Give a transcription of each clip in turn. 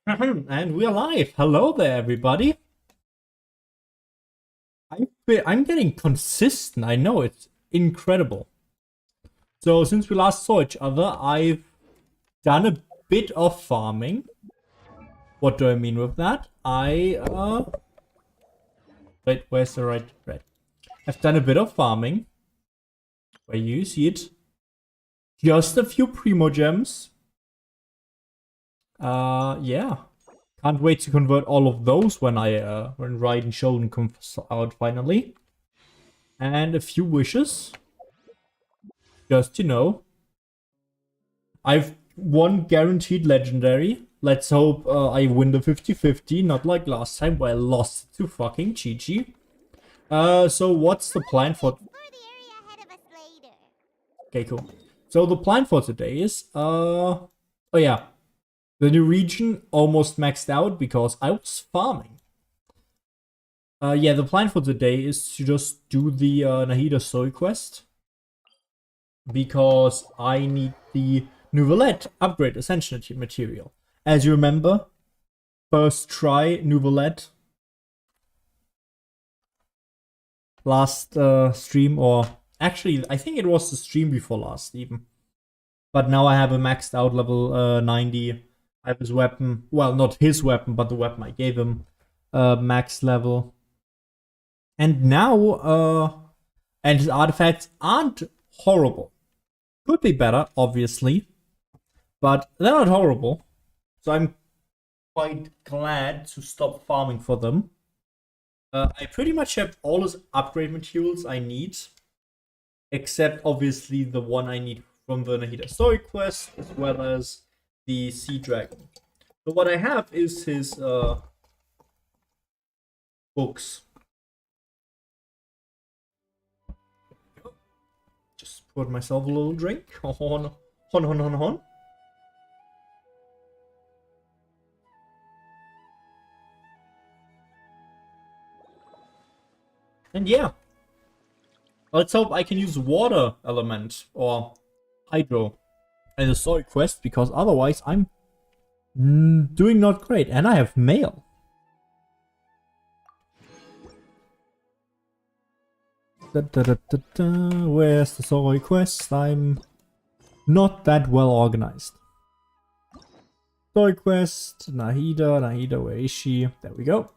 And we're live. Hello there, everybody. I'm getting consistent. I know it's incredible. So since we last saw each other, I've done a bit of farming. What do I mean with that? Wait, where's the right red? I've done a bit of farming. Where you see it. Just a few primo gems. Yeah. Can't wait to convert all of those when Raiden Shonen comes out finally. And a few wishes. Just, I've one guaranteed legendary. Let's hope I win the 50-50, not like last time where I lost to fucking Chi-Chi. So what's the plan for... Okay, cool. So the plan for today is, oh yeah. The new region almost maxed out because I was farming. Yeah, the plan for today is to just do the Nahida story quest. Because I need the Neuvilette upgrade ascension material. As you remember, first try Neuvilette. Last stream, or actually, I think it was the stream before last even. But now I have a maxed out level 90. I have his weapon, well, not his weapon, but the weapon I gave him, max level. And now, and his artifacts aren't horrible. Could be better, obviously, but they're not horrible. So I'm quite glad to stop farming for them. I pretty much have all his upgrade materials I need, except obviously the one I need from the Nahida story quest, as well as the Sea Dragon. So what I have is his books. Just poured myself a little drink. Hon. And yeah. Let's hope I can use water element or hydro in the story quest, because otherwise I'm doing not great. And I have mail. Where's the story quest? I'm not that well organized. Story quest, Nahida, where is she? There we go.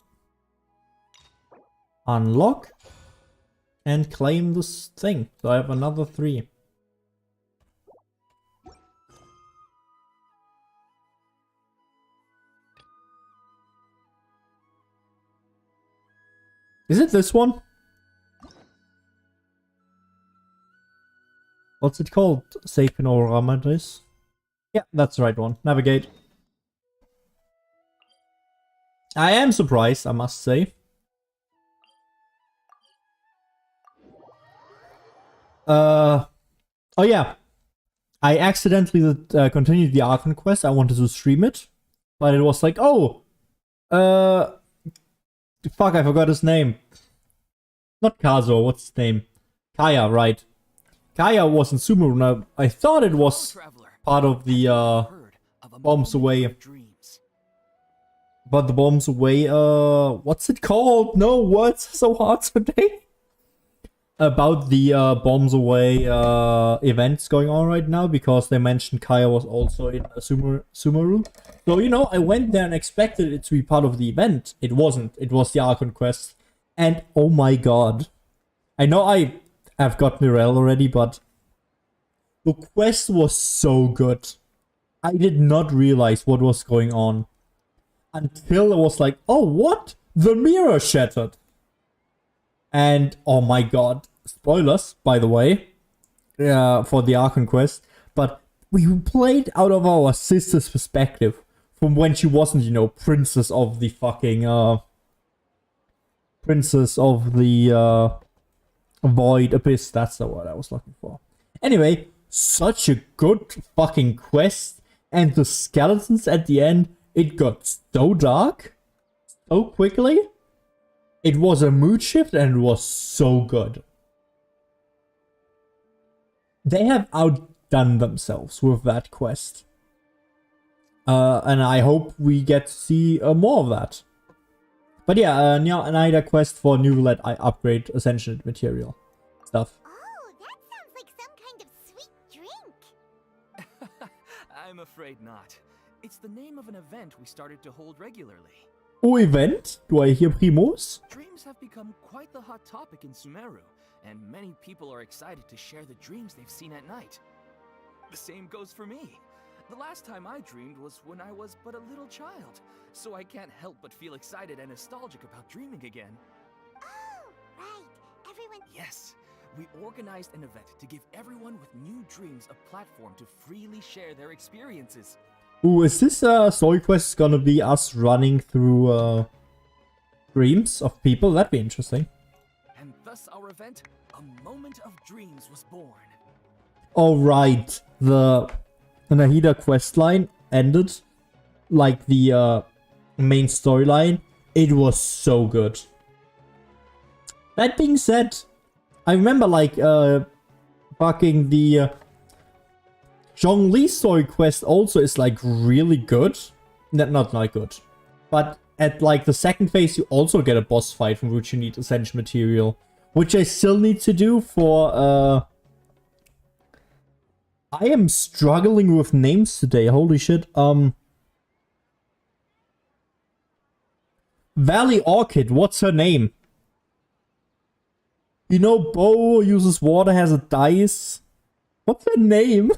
Unlock. And claim this thing. So I have another 3. Is it this one? What's it called? Safe in our Ramadris? Yeah, that's the right one. Navigate. I am surprised, I must say. Oh yeah. I accidentally continued the Archon quest. I wanted to stream it. But it was like, oh! Fuck, I forgot his name. Not Kazuo, what's his name? Kaya, right. Kaya was in Sumeru. I thought it was part of the Bombs Away. But the Bombs Away, what's it called? No, what's so hard today? About the Bombs Away events going on right now, because they mentioned Kaya was also in Sumeru. So, I went there and expected it to be part of the event. It wasn't. It was the Archon quest. And oh my god. I know I've got Mirel already, but the quest was so good. I did not realize what was going on until it was like, oh, what? The mirror shattered. And oh my god. Spoilers, by the way, for the Archon quest. But we played out of our sister's perspective, from when she wasn't, princess of the fucking, princess of the, Void Abyss. That's the word I was looking for. Anyway, such a good fucking quest. And the skeletons at the end, it got so dark, so quickly. It was a mood shift and it was so good. They have outdone themselves with that quest. And I hope we get to see more of that. But yeah, Nahida quest for Neuvilette, I upgrade Ascension material stuff. Oh, that sounds like some kind of sweet drink. I'm afraid not. It's the name of an event we started to hold regularly. Oh, event? Do I hear Primos? Dreams have become quite the hot topic in Sumeru, and many people are excited to share the dreams they've seen at night. The same goes for me. The last time I dreamed was when I was but a little child, so I can't help but feel excited and nostalgic about dreaming again. Oh, right. Everyone... Yes, we organized an event to give everyone with new dreams a platform to freely share their experiences. Ooh, is this story quest gonna be us running through dreams of people? That'd be interesting. And thus our event, A Moment of Dreams, was born. Alright, the Nahida questline ended like the main storyline. It was so good. That being said, I remember like fucking the Zhongli story quest also is like really good. Not good. But at like the second phase you also get a boss fight from which you need Ascension material. Which I still need to do for I am struggling with names today, holy shit. Valley Orchid, what's her name? You know, Bo uses water, has a dice. What's her name?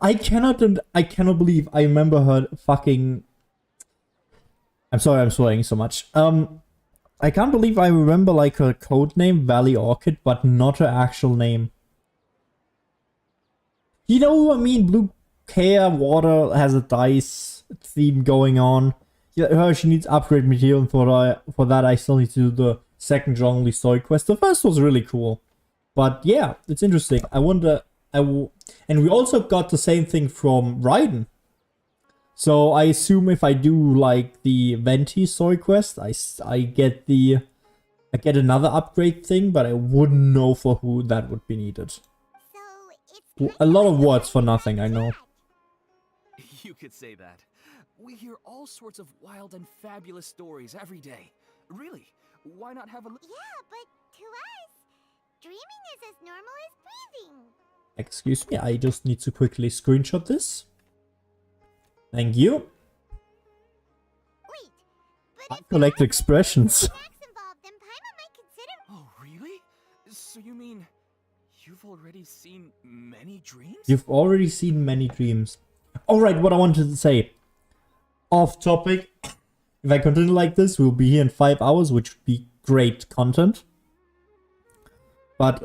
I cannot believe I remember her fucking... I'm sorry I'm swearing so much. I can't believe I remember like her code name, Valley Orchid, but not her actual name. You know who I mean? Blue hair, water, has a dice theme going on. Yeah, she needs upgrade material, and for that I still need to do the second Zhongli story quest. The first was really cool. But yeah, it's interesting. I wonder... and we also got the same thing from Raiden. So I assume if I do like the Venti story quest, I get another upgrade thing, but I wouldn't know for who that would be needed. So it's A lot of words for nothing, I know. You could say that. We hear all sorts of wild and fabulous stories every day. Really, why not have a look? Yeah, but to us, dreaming is as normal as breathing. Excuse me, I just need to quickly screenshot this. Thank you. Wait, but I collect expressions. involved, then Paimon might consider... Oh, really? So you mean you've already seen many dreams? You've already seen many dreams. Alright, what I wanted to say. Off topic. If I continue like this, we'll be here in 5 hours, which would be great content. But,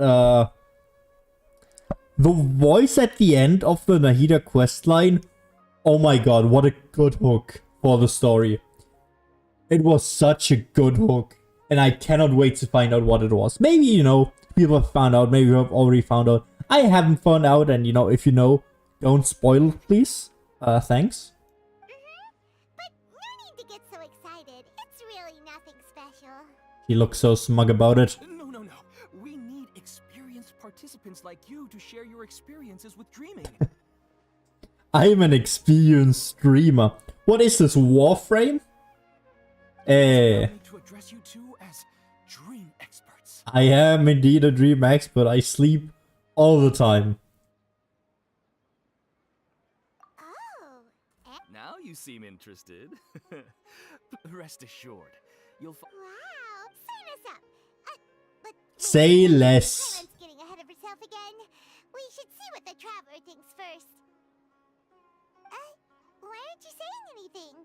the voice at the end of the Nahida questline, oh my god, what a good hook for the story. It was such a good hook. And I cannot wait to find out what it was. Maybe, you know, people have found out, maybe you have already found out. I haven't found out, and you know, if you know, don't spoil it, please. Thanks. But no need to get so excited. It's really nothing special. He looks so smug about it. No. We need experienced participants like you to share your experiences with dreaming. I'm an experienced streamer. What is this, Warframe? To address you two as dream experts. I am indeed a dream expert. I sleep all the time. Oh, Now you seem interested. Rest assured, you'll find... wow, sign us up. But Say less. Paimon's getting ahead of herself again. We should see what the traveler thinks first. Why aren't you saying anything?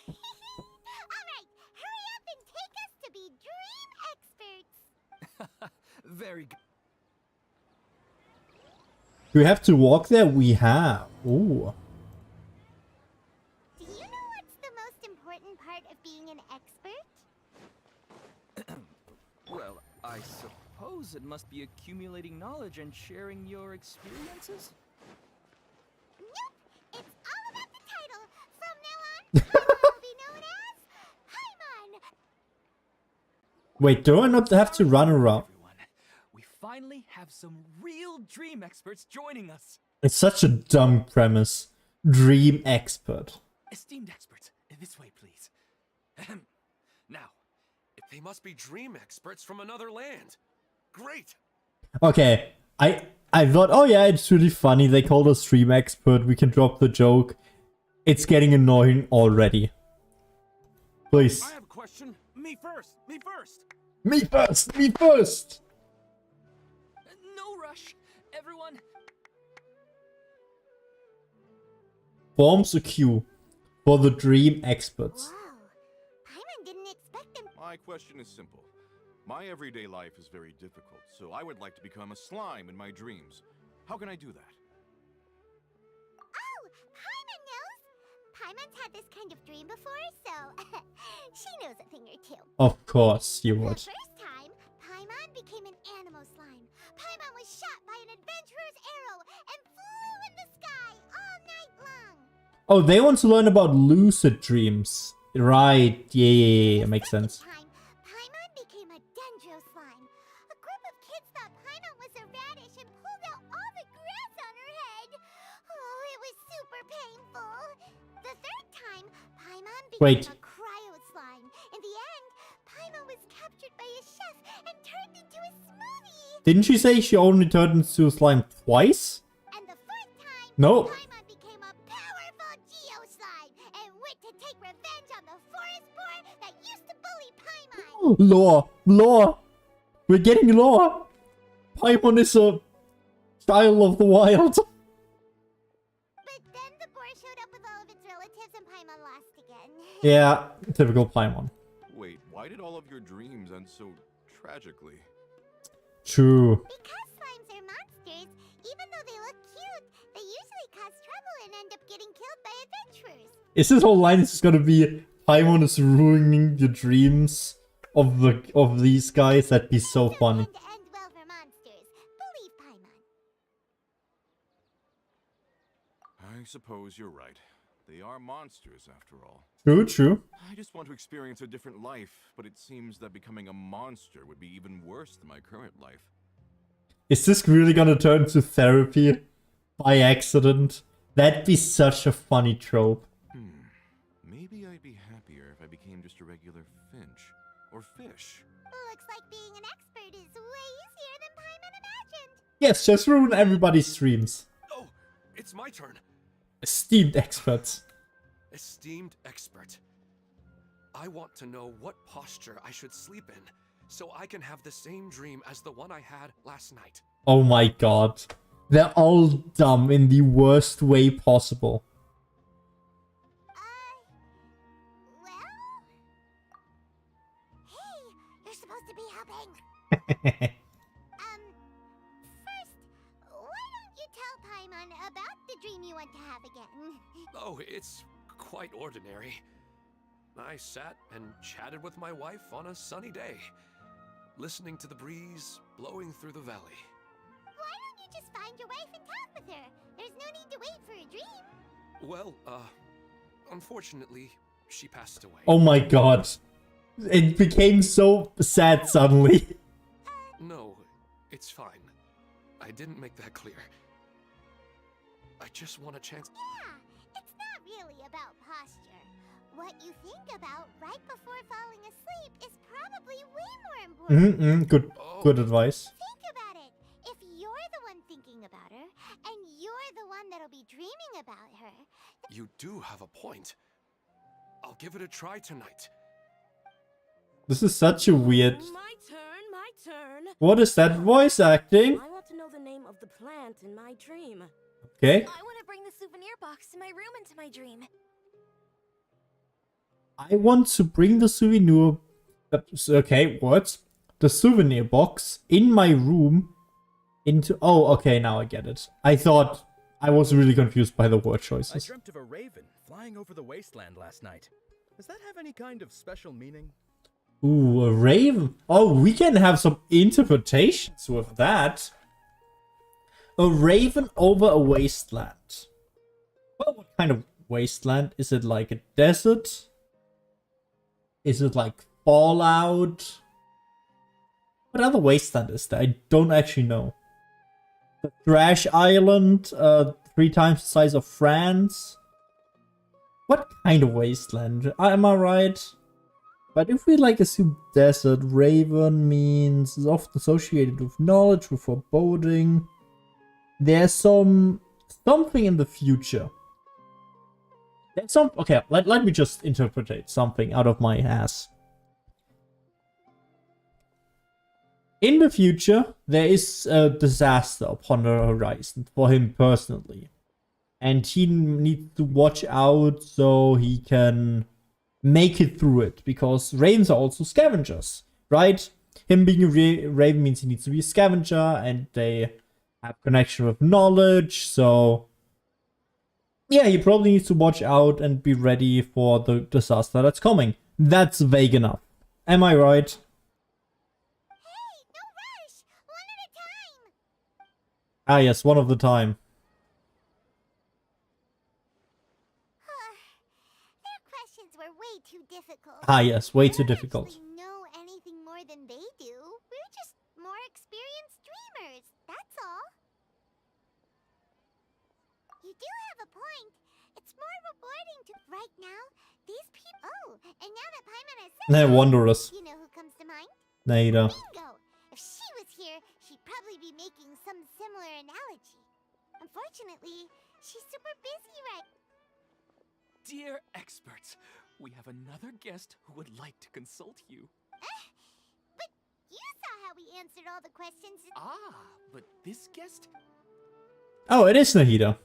Alright, hurry up and take us to be dream experts. Very good. Do we have to walk there? We have. Ooh. Do you know what's the most important part of being an expert? Well, I suppose it must be accumulating knowledge and sharing your experiences? Nope, it's all about the title. From now on, Paimon will be known as Paimon. Wait, do I not have to run around? Everyone, we finally have some real dream experts joining us. It's such a dumb premise. Dream expert. Esteemed experts, this way, please. Ahem. Now, If they must be dream experts from another land. Great. Okay, I thought, oh yeah, it's really funny. They called us stream expert. We can drop the joke. It's getting annoying already. Please. I have a question. Me first. Me first. Me first! Me first! No rush, everyone. Forms a queue for the dream experts. Wow. Paimon didn't expect them. My question is simple. My everyday life is very difficult, so I would like to become a slime in my dreams. How can I do that? Oh, Paimon knows. Paimon's had this kind of dream before, so she knows a thing or two. Of course you The would. first time, Paimon became an animal slime. Paimon was shot by an adventurer's arrow and flew in the sky all night long. Oh, they want to learn about lucid dreams. Right, yeah, makes sense. Time, Paimon became a dendro slime. A group of kids thought Paimon was a radish and pulled out all the grass on her head. Oh, it was super painful. The third time, Paimon became Wait. a cryo slime. In the end, Paimon was captured by a chef and turned into a smoothie. Didn't she say she only turned into slime twice? And the fourth time, No. Paimon became a powerful geo slime and went to take revenge on the forest boar that used to bully Paimon. Lore! Lore! We're getting lore! Paimon is a child of the wild. But then the boar showed up with all of its relatives and Paimon lost again. Yeah, typical Paimon. Wait, why did all of your dreams end so tragically? True. Because slimes are monsters, even though they look cute, they usually cause trouble and end up getting killed by adventurers. Is this whole line just gonna be Paimon is ruining the dreams of these guys? That'd be so funny. To end well for monsters. Believe Paimon. I suppose you're right. They are monsters after all. True, true. I just want to experience a different life, but it seems that becoming a monster would be even worse than my current life. Is this really gonna turn to therapy by accident? That'd be such a funny trope. Maybe I'd be happier if I became just a regular finch. Or fish. Looks like being an expert is way easier than Paimon imagined. Yes, just ruin everybody's dreams. Oh, it's my turn. Esteemed experts. Esteemed expert. I want to know what posture I should sleep in so I can have the same dream as the one I had last night. Oh my god. They're all dumb in the worst way possible. Well? Hey, you're supposed to be helping. First, why don't you tell Paimon about the dream you want to have again? Oh, it's quite ordinary. I sat and chatted with my wife on a sunny day, listening to the breeze blowing through the valley. Why don't you just find your wife and talk with her? There's no need to wait for a dream. Well, unfortunately, she passed away. Oh my god. It became so sad suddenly. No, it's fine. I didn't make that clear. I just want a chance. Yeah, it's not really about posture. What you think about right before falling asleep is probably way more important. Good advice. Think about it. If you're the one thinking about her, and you're the one that'll be dreaming about her, You do have a point. I'll give it a try tonight. This is such a weird... My turn, my turn. What is that voice acting? I want to know the name of the plant in my dream. Okay. I want to bring the souvenir box to my room into my dream. I want to bring the souvenir... Okay, what? The souvenir box in my room into... Oh, okay, now I get it. I thought... I was really confused by the word I choices. dreamt of a raven flying over the wasteland last night. Does that have any kind of special meaning? Ooh, a raven. Oh, we can have some interpretations with that. A raven over a wasteland. Well, what kind of wasteland? Is it like a desert? Is it like Fallout? What other wasteland is there? I don't actually know. Trash Island, 3 times the size of France. What kind of wasteland? Am I right? But if we like assume desert, raven means is often associated with knowledge, with foreboding. There's something in the future. There's some okay, let me just interpret something out of my ass. In the future, there is a disaster upon the horizon for him personally. And he needs to watch out so he can make it through it. Because ravens are also scavengers, right? Him being a raven means he needs to be a scavenger. And they have connection with knowledge. So, yeah, he probably needs to watch out and be ready for the disaster that's coming. That's vague enough. Am I right? Ah, yes, one of the time. Their questions were way too difficult. Ah, yes, way too We don't difficult. actually know anything more than they do. We're just more experienced dreamers. That's all. You do have a point. It's more rewarding to right now. These people. Oh, and now that Paimon has said They're that, wondrous. you know who comes to mind? Nahida. Bingo! If she was here, she'd probably be making some similar analogy. Unfortunately, she's super busy right. Dear experts, we have another guest who would like to consult you. But you saw how we answered all the questions. Ah, but this guest? Oh, it is Nahida.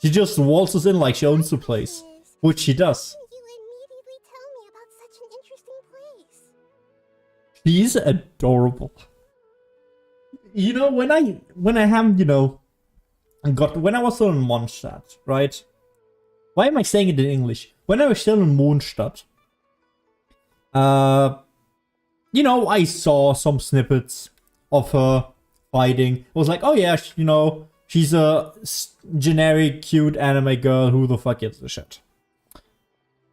She just waltzes in like she owns the place. Which she does. You immediately tell me about such an interesting place. She's adorable. You know, when I have, you know, when I was still in Mondstadt, right? Why am I saying it in English? When I was still in Mondstadt, you know, I saw some snippets of her fighting. I was like, oh yeah, you know, she's a generic, cute anime girl. Who the fuck gives a shit?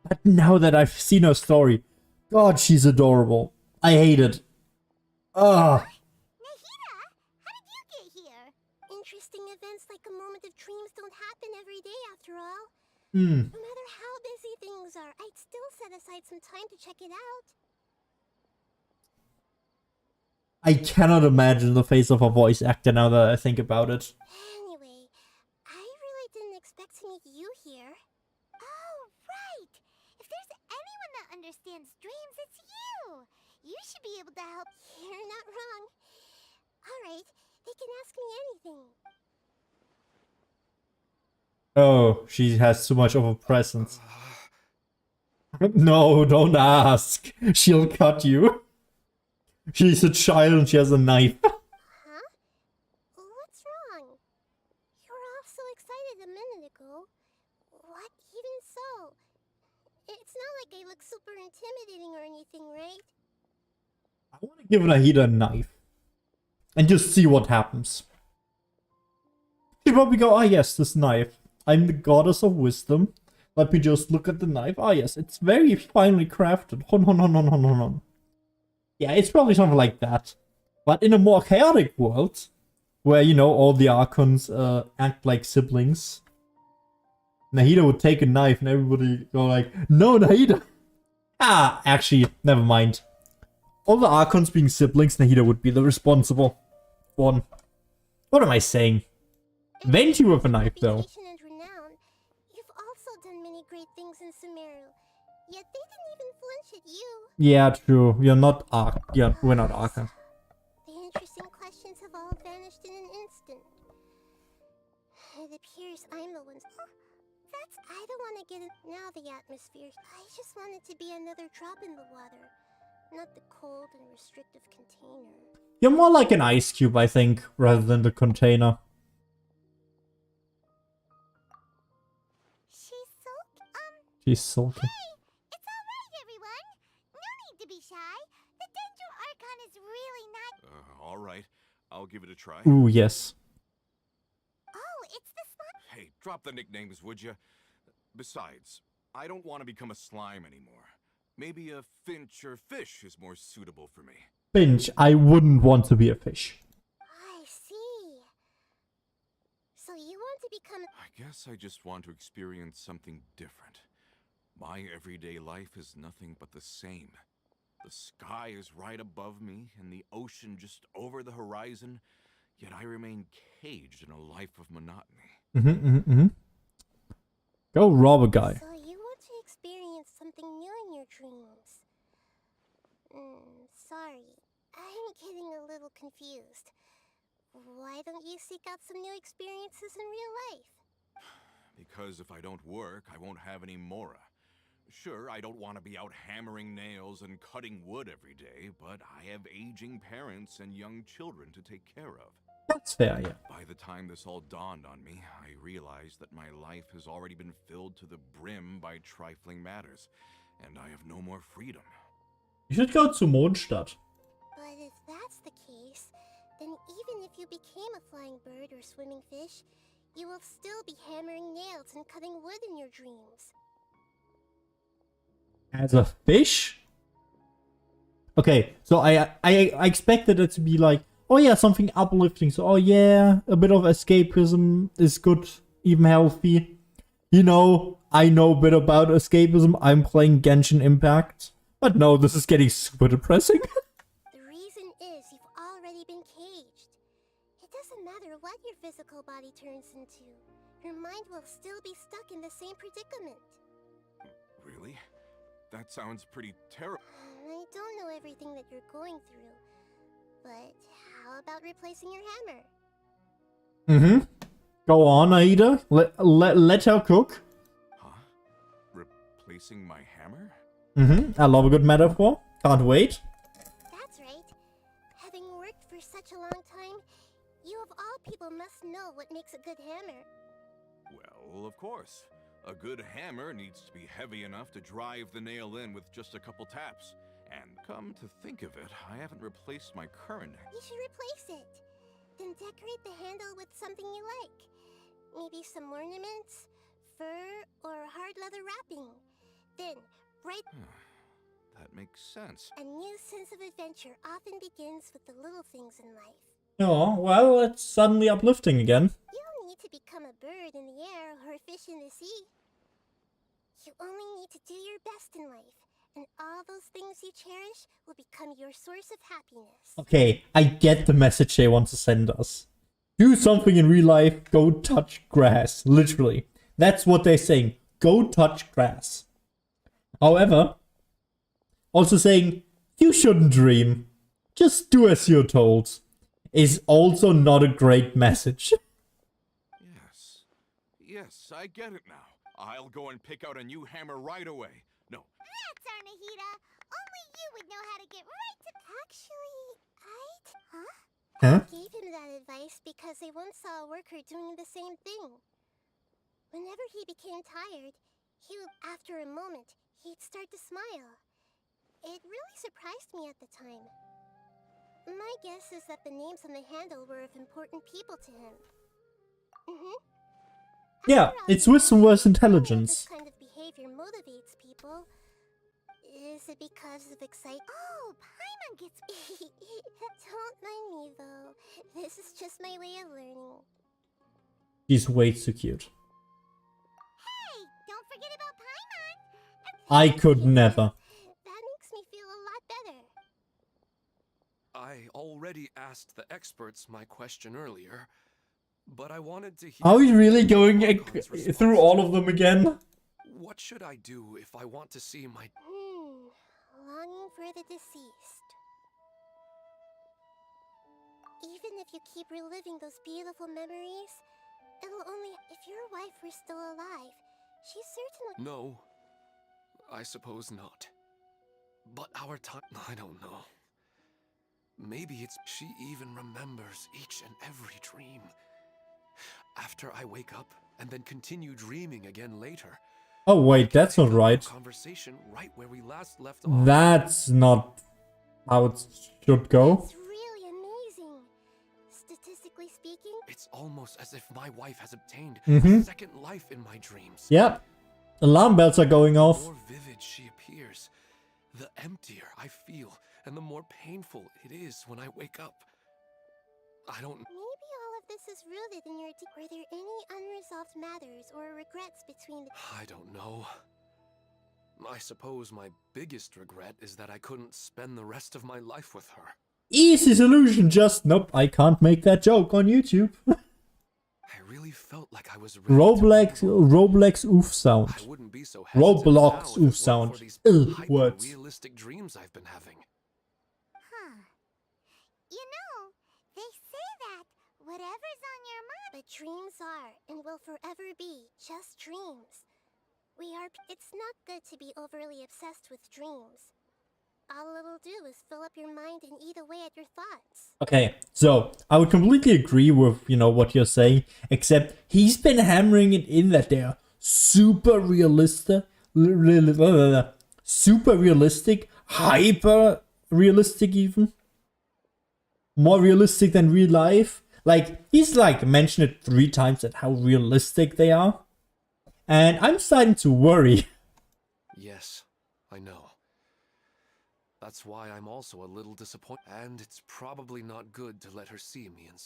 But now that I've seen her story, God, she's adorable. I hate it. Ugh. Nahida, how did you get here? Interesting events like a moment of dreams don't happen every day after all. No matter how busy things are, I'd still set aside some time to check it out. I cannot imagine the face of a voice actor now that I think about it. Anyway, I really didn't expect to meet you here. Oh, right! If there's anyone that understands dreams, it's you! You should be able to help. You're not wrong. Alright, they can ask me anything. Oh, she has too much of a presence. No, don't ask. She'll cut you. She's a child and she has a knife. Huh? What's wrong? You were all so excited a minute ago. What? Even so? It's not like I look super intimidating or anything, right? I want to give Nahida a knife. And just see what happens. She'll probably go, ah yes, this knife. I'm the goddess of wisdom. Let me just look at the knife. Ah yes, it's very finely crafted. Hon hon hon hon hon hon hon. Yeah, it's probably something like that. But in a more chaotic world, where, you know, all the Archons act like siblings, Nahida would take a knife and everybody go like, no, Nahida! Ah, actually, never mind. All the Archons being siblings, Nahida would be the responsible one. What am I saying? Venti with a knife, though. Reputation and renown, you've also done many great things in Sumeru. Yet they didn't even flinch at you. Yeah, true. We're not we're not Archons. The interesting questions have all vanished in an instant. It appears I'm the one. I don't want to get it now, the atmosphere. I just want it to be another drop in the water. Not the cold and restrictive container. You're more like an ice cube, I think, rather than the container. She's sulky. Hey, it's alright, everyone. No need to be shy. The Dendro Archon is really not. Alright. I'll give it a try. Ooh, yes. Oh, it's the slime. Hey, drop the nicknames, would you? Besides, I don't want to become a slime anymore. Maybe a finch or fish is more suitable for me. Finch, I wouldn't want to be a fish. I see. become... I guess I just want to experience something different. My everyday life is nothing but the same. The sky is right above me and the ocean just over the horizon, yet I remain caged in a life of monotony. Go rob a guy. So you want to experience something new in your dreams? Sorry. I'm getting a little confused. Why don't you seek out some new experiences in real life? Because if I don't work, I won't have any mora. Sure, I don't want to be out hammering nails and cutting wood every day, but I have aging parents and young children to take care of. That's fair, yeah. By the time this all dawned on me, I realized that my life has already been filled to the brim by trifling matters, and I have no more freedom. You should go to Mondstadt. But if that's the case, then even if you became a flying bird or swimming fish, you will still be hammering nails and cutting wood in your dreams. As a fish? Okay, so I expected it to be like, oh yeah, something uplifting. So, oh yeah, a bit of escapism is good, even healthy. You know, I know a bit about escapism. I'm playing Genshin Impact. But no, this is getting super depressing. The reason is you've already been caged. It doesn't matter what your physical body turns into. Your mind will still be stuck in the same predicament. Really? That sounds pretty terrible. I don't know everything that you're going through, but how about replacing your hammer? Go on, Nahida. Let her cook. Huh? Replacing my hammer? I love a good metaphor. Can't wait. That's right. Having worked for such a long time, you of all people must know what makes a good hammer. Well, of course. A good hammer needs to be heavy enough to drive the nail in with just a couple taps. And come to think of it, I haven't replaced my current... You should replace it. Then decorate the handle with something you like. Maybe some ornaments, fur, or hard leather wrapping. Then, right... That makes sense. A new sense of adventure often begins with the little things in life. Oh, well, it's suddenly uplifting again. You don't need to become a bird in the air or a fish in the sea. You only need to do your best in life, and all those things you cherish will become your source of happiness. Okay, I get the message they want to send us. Do something in real life, go touch grass. Literally. That's what they're saying. Go touch grass. However, also saying, you shouldn't dream. Just do as you're told. Is also not a great message. Yes, I get it now. I'll go and pick out a new hammer right away. No. That's our Nahida. Only you would know how to get right to... Actually, Huh? I gave him that advice because I once saw a worker doing the same thing. Whenever he became tired, after a moment, he'd start to smile. It really surprised me at the time. My guess is that the names on the handle were of important people to him. Yeah, it's wisdom versus intelligence. This kind of behavior motivates people. Is it because of excitement? Oh, Paimon gets... Don't mind me, though. This is just my way of learning. She's way too cute. Hey, don't forget about Paimon! I could never. That makes me feel a lot better. I already asked the experts my question earlier, but I wanted to hear... Are we really going Archon's through response. all of them again? What should I do if I want to see my... Longing for the deceased. Even if you keep reliving those beautiful memories, it'll only... If your wife were still alive, she certainly... No, I suppose not. But our time... I don't know. Maybe it's... She even remembers each and every dream. After I wake up and then continue dreaming again later. Oh wait, that's not right. Conversation right where we last left off. That's not how it should go. It's really amazing. Statistically speaking... It's almost as if my wife has obtained Mm-hmm. a second life in my dreams. Yep. Alarm bells are going The off. more vivid she appears, the emptier I feel, and the more painful it is when I wake up. I don't... Maybe all of this is rooted in your Were there any unresolved matters or regrets between the... I don't know. I suppose my biggest regret is that I couldn't spend the rest of my life with her. Easy solution, just nope, I can't make that joke on YouTube. I really felt like I was ready to Roblox oof sound. I wouldn't be so hesitant Roblox now if it oof weren't sound. for these Words. hyper-realistic dreams I've been having. Huh. You know, they say that whatever's on your mind... But dreams are, and will forever be, just dreams. It's not good to be overly obsessed with dreams. All it'll do is fill up your mind and eat away at your thoughts. Okay, so I would completely agree with, what you're saying, except he's been hammering it in that they're super realistic, hyper realistic even. More realistic than real life. Like, he's mentioned it 3 times at how realistic they are. And I'm starting to worry. Yes, I know. That's why I'm also a little disappointed. And it's probably not good to let her see me and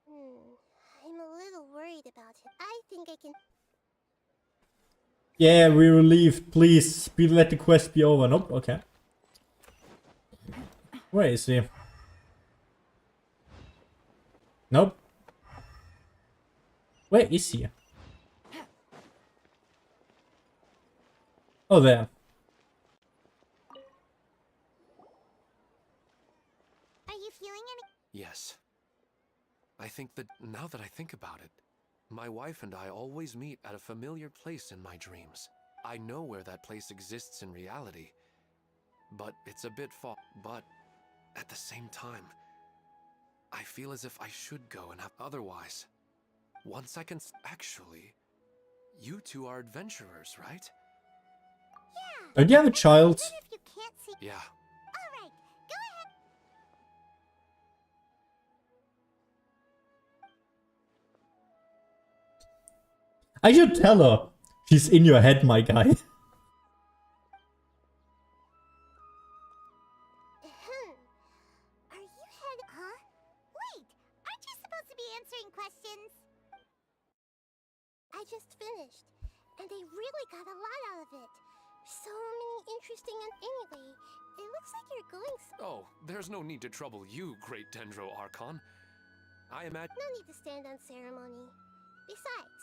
I'm a little worried about him. I think I can... Yeah, we're relieved. Please, let the quest be over. Nope, okay. Where is he? Nope. Where is he? Oh, there. Are you feeling any... Yes. I think that, now that I think about it, my wife and I always meet at a familiar place in my dreams. I know where that place exists in reality, but it's a bit far. But at the same time, I feel as if I should go and have otherwise. Once I can... Actually, you two are adventurers, right? Yeah. Don't you have a child? Even if you can't see... Yeah. All right, go ahead. I should tell her. She's in your head, my guy. Are you head... Huh? Wait, aren't you supposed to be answering questions? I just finished, and they really got a lot out of it. So many interesting and... Anyway, it looks like you're going... Oh, there's no need to trouble you, Great Dendro Archon. I imagine... No need to stand on ceremony. Besides,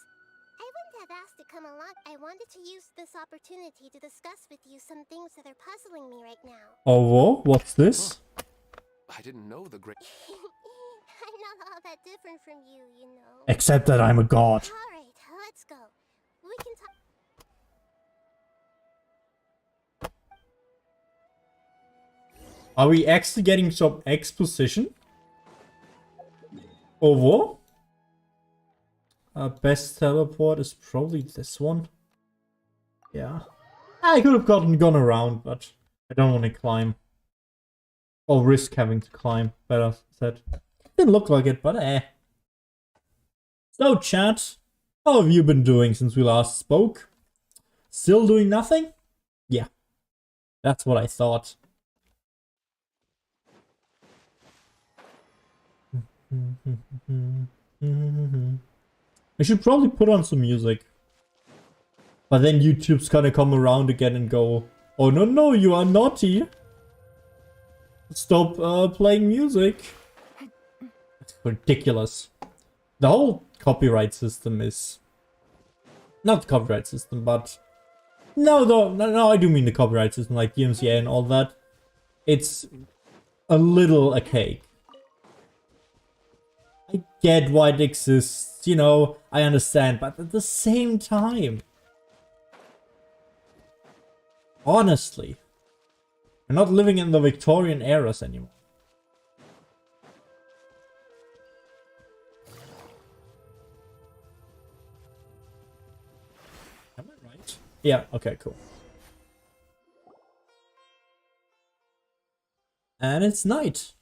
I wouldn't have asked to come along. I wanted to use this opportunity to discuss with you some things that are puzzling me right now. Oh, whoa, what's this? I didn't know the great... I'm not all that different from you, you know. Except that I'm a god. Alright, let's go. We can talk... Are we actually getting some exposition? Over? Best teleport is probably this one. Yeah. I could have gone around, but I don't want to climb. Or risk having to climb, better said. Didn't look like it, but eh. So chat, how have you been doing since we last spoke? Still doing nothing? Yeah. That's what I thought. I should probably put on some music. But then YouTube's gonna come around again and go, oh no, you are naughty. Stop playing music. It's ridiculous. The whole copyright system is... Not the copyright system, but... No, I do mean the copyright system, like DMCA and all that. It's a little archaic. I get why it exists, I understand, but at the same time... Honestly, we're not living in the Victorian eras anymore. Am I right? Yeah, okay, cool. And it's night.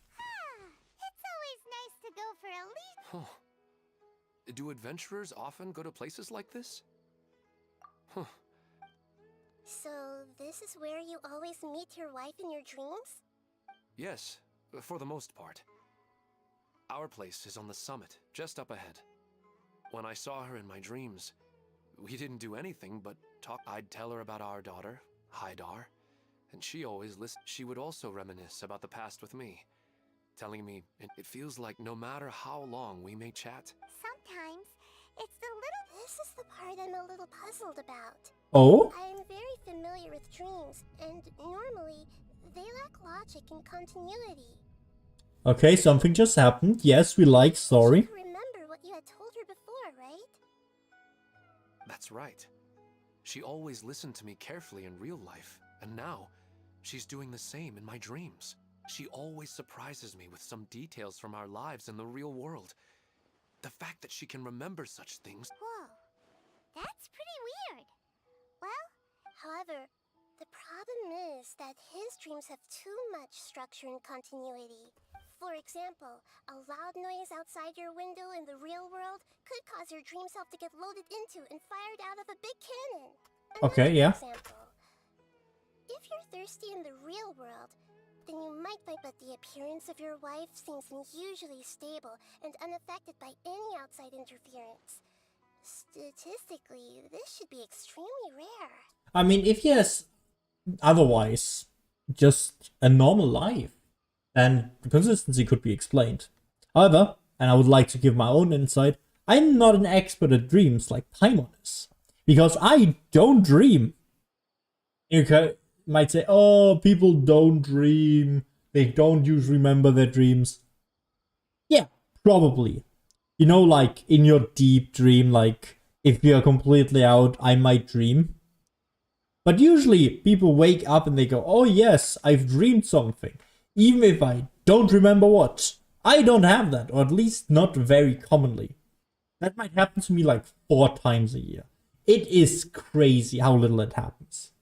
It's always nice to go for a leap. Huh. Do adventurers often go to places like this? Huh. So, this is where you always meet your wife in your dreams? Yes, for the most part. Our place is on the summit, just up ahead. When I saw her in my dreams, we didn't do anything but talk. I'd tell her about our daughter, Haidar, and she always listened. She would also reminisce about the past with me, telling me it feels like no matter how long we may chat. Sometimes, it's the little... This is the part I'm a little puzzled about. Oh? I'm very familiar with dreams, and normally, they lack logic and continuity. Okay, something just happened. Yes, we like story. You remember what you had told her before, right? That's right. She always listened to me carefully in real life, and now, she's doing the same in my dreams. She always surprises me with some details from our lives in the real world. The fact that she can remember such things... Whoa, that's pretty weird. Well, however, the problem is that his dreams have too much structure and continuity. For example, a loud noise outside your window in the real world could cause your dream self to get loaded into and fired out of a big cannon. Okay, yeah. Example. If you're thirsty in the real world, then you might find that the appearance of your wife seems unusually stable and unaffected by any outside interference. Statistically, this should be extremely rare. I mean, if he has otherwise just a normal life, then the consistency could be explained. However, and I would like to give my own insight, I'm not an expert at dreams like Paimon is. Because I don't dream. You might say, oh, people don't dream. They don't usually remember their dreams. Yeah, probably. You know, like in your deep dream, like if you're completely out, I might dream. But usually people wake up and they go, oh yes, I've dreamed something. Even if I don't remember what. I don't have that, or at least not very commonly. That might happen to me like 4 times a year. It is crazy how little it happens.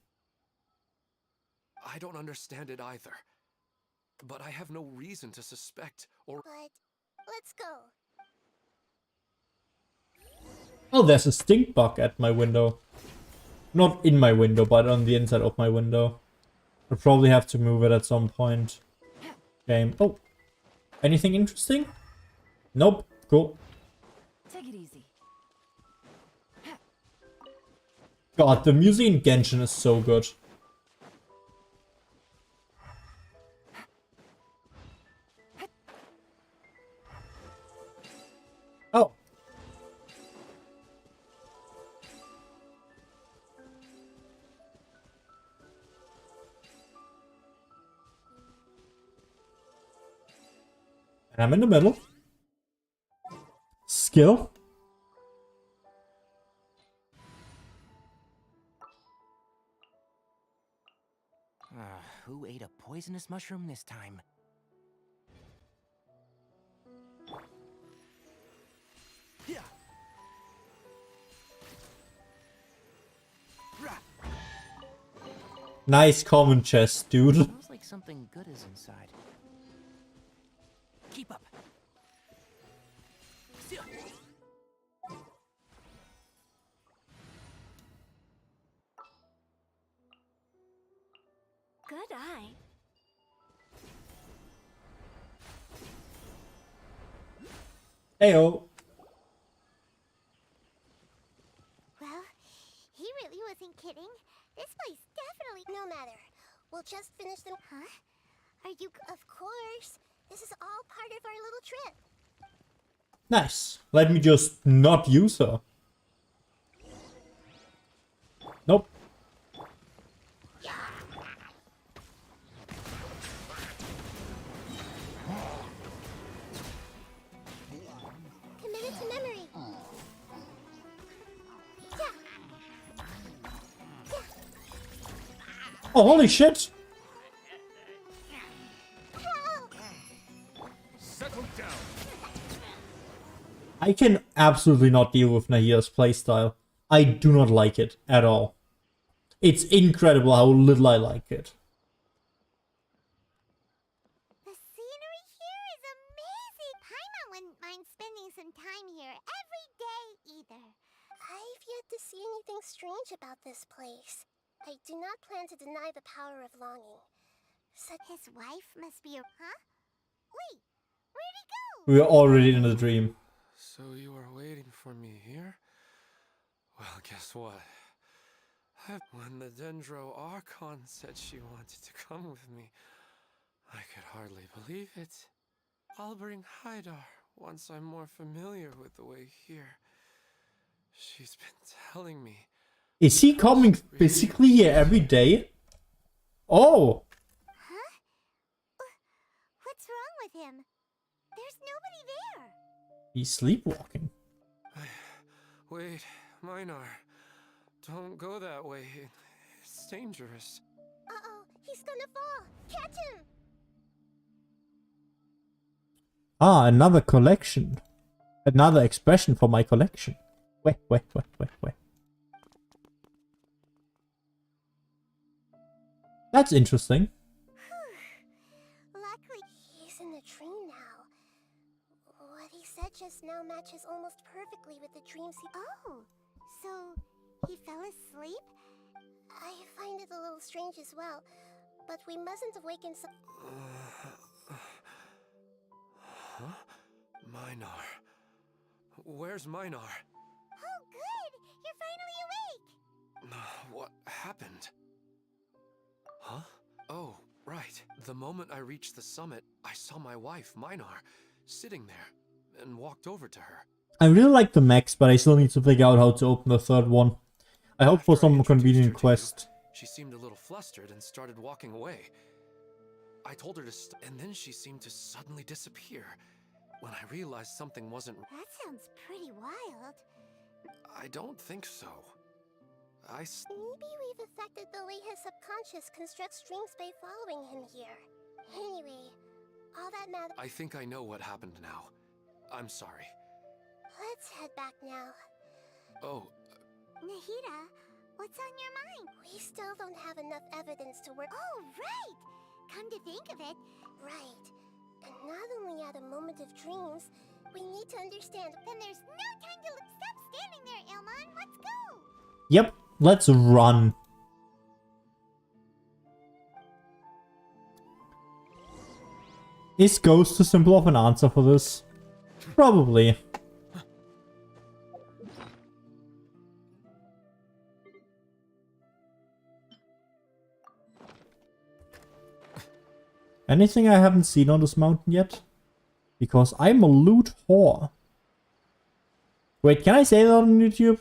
I don't understand it either. But I have no reason to suspect or... But, let's go. Oh, there's a stink bug at my window. Not in my window, but on the inside of my window. I'll probably have to move it at some point. Game. Oh. Anything interesting? Nope. Cool. Take it easy. God, the music in Genshin is so good. Oh. And I'm in the middle. Skill. Who ate a poisonous mushroom this time? Yeah. Nice common chest, dude. Smells like something good is inside. Keep up. Good eye. Heyo. Well, he really wasn't kidding. This place definitely... No matter. We'll just finish them... Huh? Are you... Of course. This is all part of our little trip. Nice. Let me just not use her. Nope. Committed to memory. Oh, holy shit. Settle down. I can absolutely not deal with Nahida's playstyle. I do not like it at all. It's incredible how little I like it. The scenery here is amazing. Paimon wouldn't mind spending some time here every day either. I've yet to see anything strange about this place. I do not plan to deny the power of longing. Such his wife must be a... Huh? Wait, where'd he go? We are already in the dream. So you were waiting for me here? Well, guess what? When the Dendro Archon said she wanted to come with me, I could hardly believe it. I'll bring Haidar once I'm more familiar with the way here. She's been telling me. Is he coming physically here every day? Oh! Huh? What's wrong with him? There's nobody there. He's sleepwalking. Wait, Minar. Don't go that way. It's dangerous. Uh-oh, he's gonna fall. Catch him! Ah, another collection. Another expression for my collection. Wait. That's interesting. Luckily, he's in the dream now. What he said just now matches almost perfectly with the dreams he... Oh, so he fell asleep? I find it a little strange as well, but we mustn't awaken some... Huh? Minar. Where's Minar? Oh, good! You're finally awake! What happened? Huh? Oh, right. The moment I reached the summit, I saw my wife, Minar, sitting there, and walked over to her. I really like the mechs, but I still need to figure out how to open the third one. I hope for After I some introduced convenient her to you, quest. She seemed a little flustered and started walking away. I told her to and then she seemed to suddenly disappear. When I realized something wasn't... That sounds pretty wild. I don't think so. Maybe we've affected the way his subconscious constructs dreams by following him here. Anyway, all that matters... I think I know what happened now. I'm sorry. Let's head back now. Oh. Nahida, what's on your mind? We still don't have enough evidence to work... Oh, right! Come to think of it... Right. And not only at a moment of dreams, we need to understand... Then there's no time to look... Stop standing there, Ilman! Let's go! Yep, let's run. Is Ghost too simple of an answer for this? Probably. Anything I haven't seen on this mountain yet? Because I'm a loot whore. Wait, can I say that on YouTube?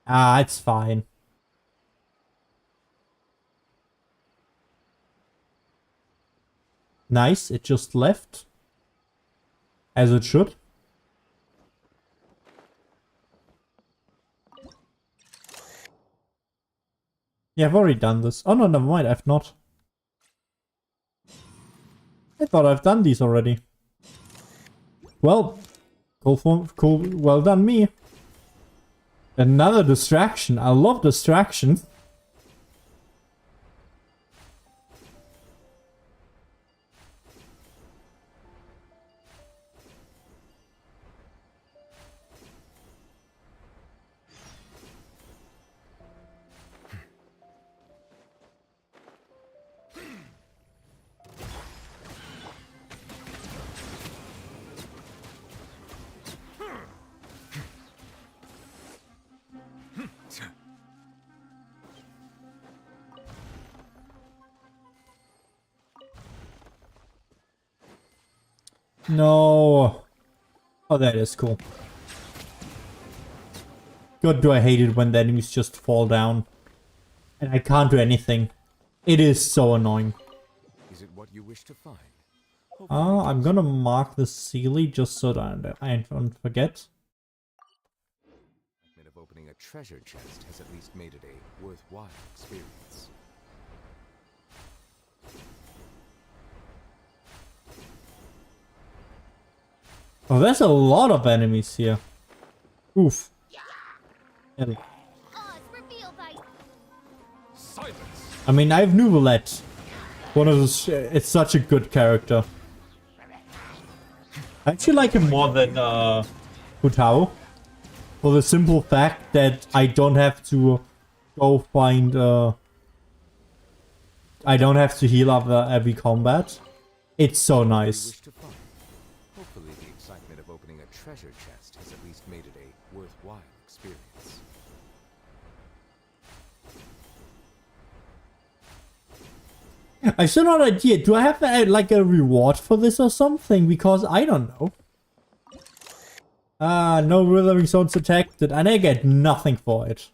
Ah, it's fine. Nice, it just left. As it should. Yeah, I've already done this. Oh no, never mind, I've not. I thought I've done these already. Well, cool, well done me. Another distraction. I love distractions. No. Oh, that is cool. God, do I hate it when the enemies just fall down. And I can't do anything. It is so annoying. Is it what you wish to find? I'm gonna mark the Sealy just so that I don't forget. Of opening a treasure chest has at least made it a worthwhile experience. Oh, there's a lot of enemies here. Oof. Yeah. I mean, I have Neuvilette. One of those. It's such a good character. I actually like him more than Hutao. For the simple fact that I don't have to go find I don't have to heal after every combat. It's so nice. Wish to find. Hopefully the excitement of opening a treasure chest has at least made it a worthwhile experience. I still not an idea. Do I have like a reward for this or something? Because I don't know. No withering zones detected, and I get nothing for it.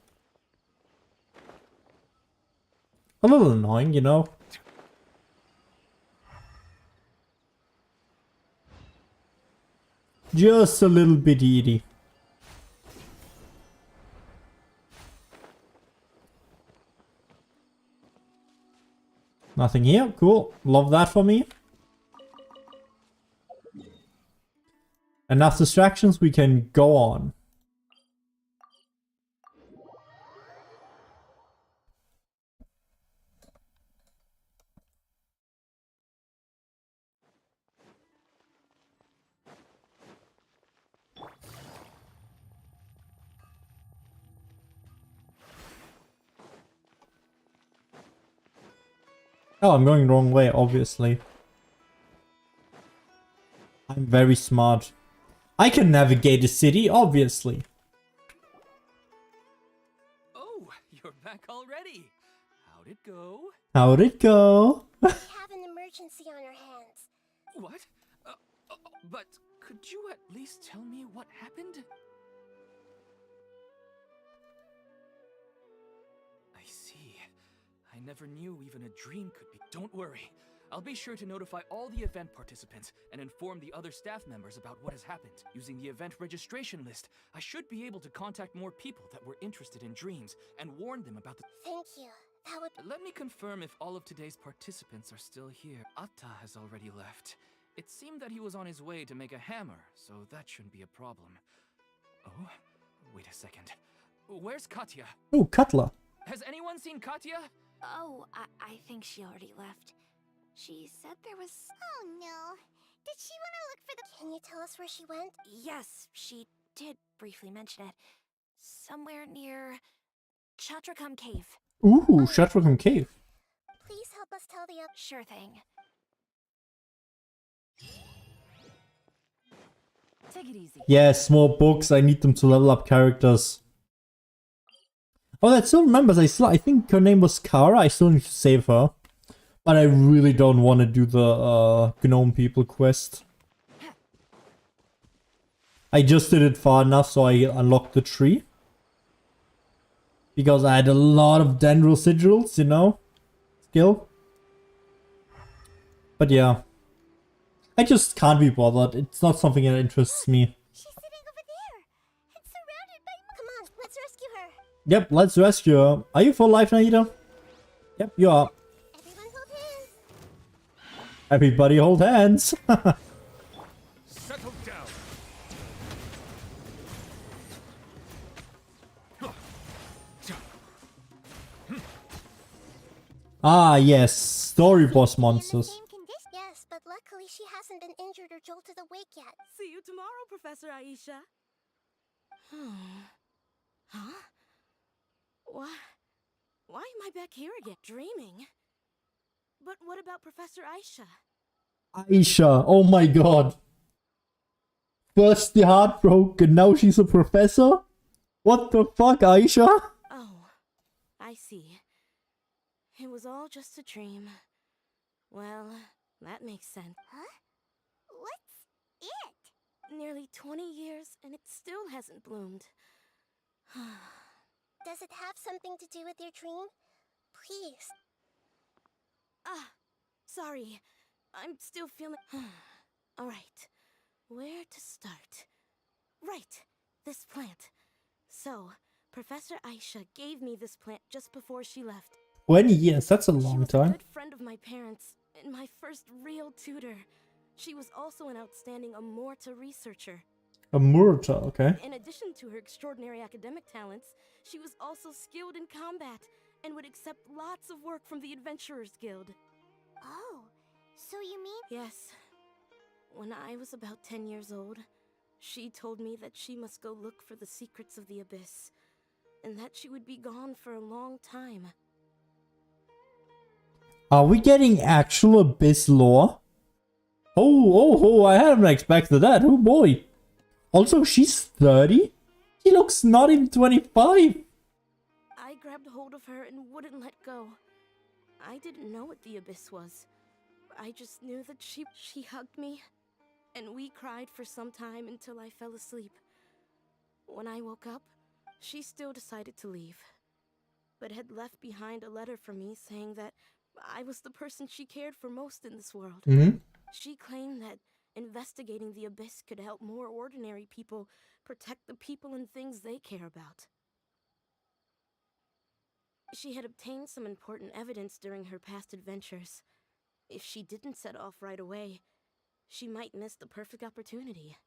A little annoying, you know. Just a little bit itty. Nothing here. Cool. Love that for me. Enough distractions, we can go on. Oh, I'm going the wrong way, obviously. I'm very smart. I can navigate the city, obviously. Oh, you're back already. How'd it go? How'd it go? We have an emergency on our hands. What? But could you at least tell me what happened? I see. I never knew even a dream could be. Don't worry. I'll be sure to notify all the event participants and inform the other staff members about what has happened. Using the event registration list, I should be able to contact more people that were interested in dreams and warn them about the... Thank you. That would... Let me confirm if all of today's participants are still here. Atta has already left. It seemed that he was on his way to make a hammer, so that shouldn't be a problem. Oh, wait a second. Where's Katya? Oh, Cutler. Has anyone seen Katya? Oh, I think she already left. She said there was... Oh no. Did she want to look for the... Can you tell us where she went? Yes, she did briefly mention it. Somewhere near Chatrakam Cave. Ooh, Shatterham Cave. Please help us tell the other... Sure thing. Take it easy. Yes, more books. I need them to level up characters. Oh, I still remembers. I think her name was Kara. I still need to save her. But I really don't want to do the gnome people quest. I just did it far enough so I unlocked the tree. Because I had a lot of dendral sigils, you know? Skill. But yeah. I just can't be bothered. It's not something that interests me. She's sitting over there. And surrounded by... Come on, let's rescue her. Yep, let's rescue her. Are you for life, Nahida? Yep, you are. Everyone hold hands. Everybody hold hands. Settle down. Ah, yes. Story boss In the monsters. same condition. Yes, but luckily she hasn't been injured or jolted awake yet. See you tomorrow, Professor Aisha. Huh? Why am I back here again? Dreaming? But what about Professor Aisha? Aisha, oh my god. First the heart broke and now she's a professor? What the fuck, Aisha? Oh, I see. It was all just a dream. Well, that makes sense. Huh? What's it? Nearly 20 years and it still hasn't bloomed. Does it have something to do with your dream? Please. Sorry. I'm still feeling... Alright. Where to start? Right. This plant. So, Professor Aisha gave me this plant just before she left. 20 years, that's a She long was a time. good friend of my parents and my first real tutor. She was also an outstanding Amorta researcher. A Murta, okay. In addition to her extraordinary academic talents, she was also skilled in combat and would accept lots of work from the Adventurers Guild. Oh, so you mean... Yes. When I was about 10 years old, she told me that she must go look for the secrets of the Abyss. and that she would be gone for a long time. Are we getting actual Abyss lore? Oh, I hadn't expected that. Oh boy. Also, she's 30? She looks not even 25. I grabbed hold of her and wouldn't let go. I didn't know what the Abyss was. I just knew that she hugged me, and we cried for some time until I fell asleep. When I woke up, she still decided to leave, but had left behind a letter for me saying that I was the person she cared for most in this world. She claimed that investigating the Abyss could help more ordinary people protect the people and things they care about. She had obtained some important evidence during her past adventures. If she didn't set off right away, she might miss the perfect opportunity.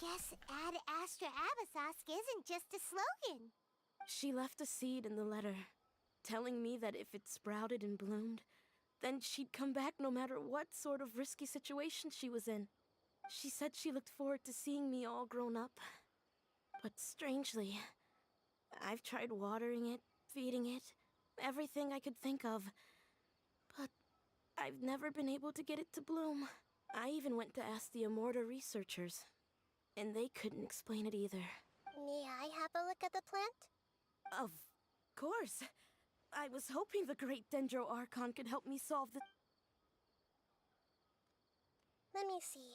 Guess Ad Astra Abyssosque isn't just a slogan. She left a seed in the letter, telling me that if it sprouted and bloomed, then she'd come back no matter what sort of risky situation she was in. She said she looked forward to seeing me all grown up. But strangely, I've tried watering it, feeding it, everything I could think of. But I've never been able to get it to bloom. I even went to ask the Immorta researchers, and they couldn't explain it either. May I have a look at the plant? Of course. I was hoping the great Dendro Archon could help me solve the... Let me see.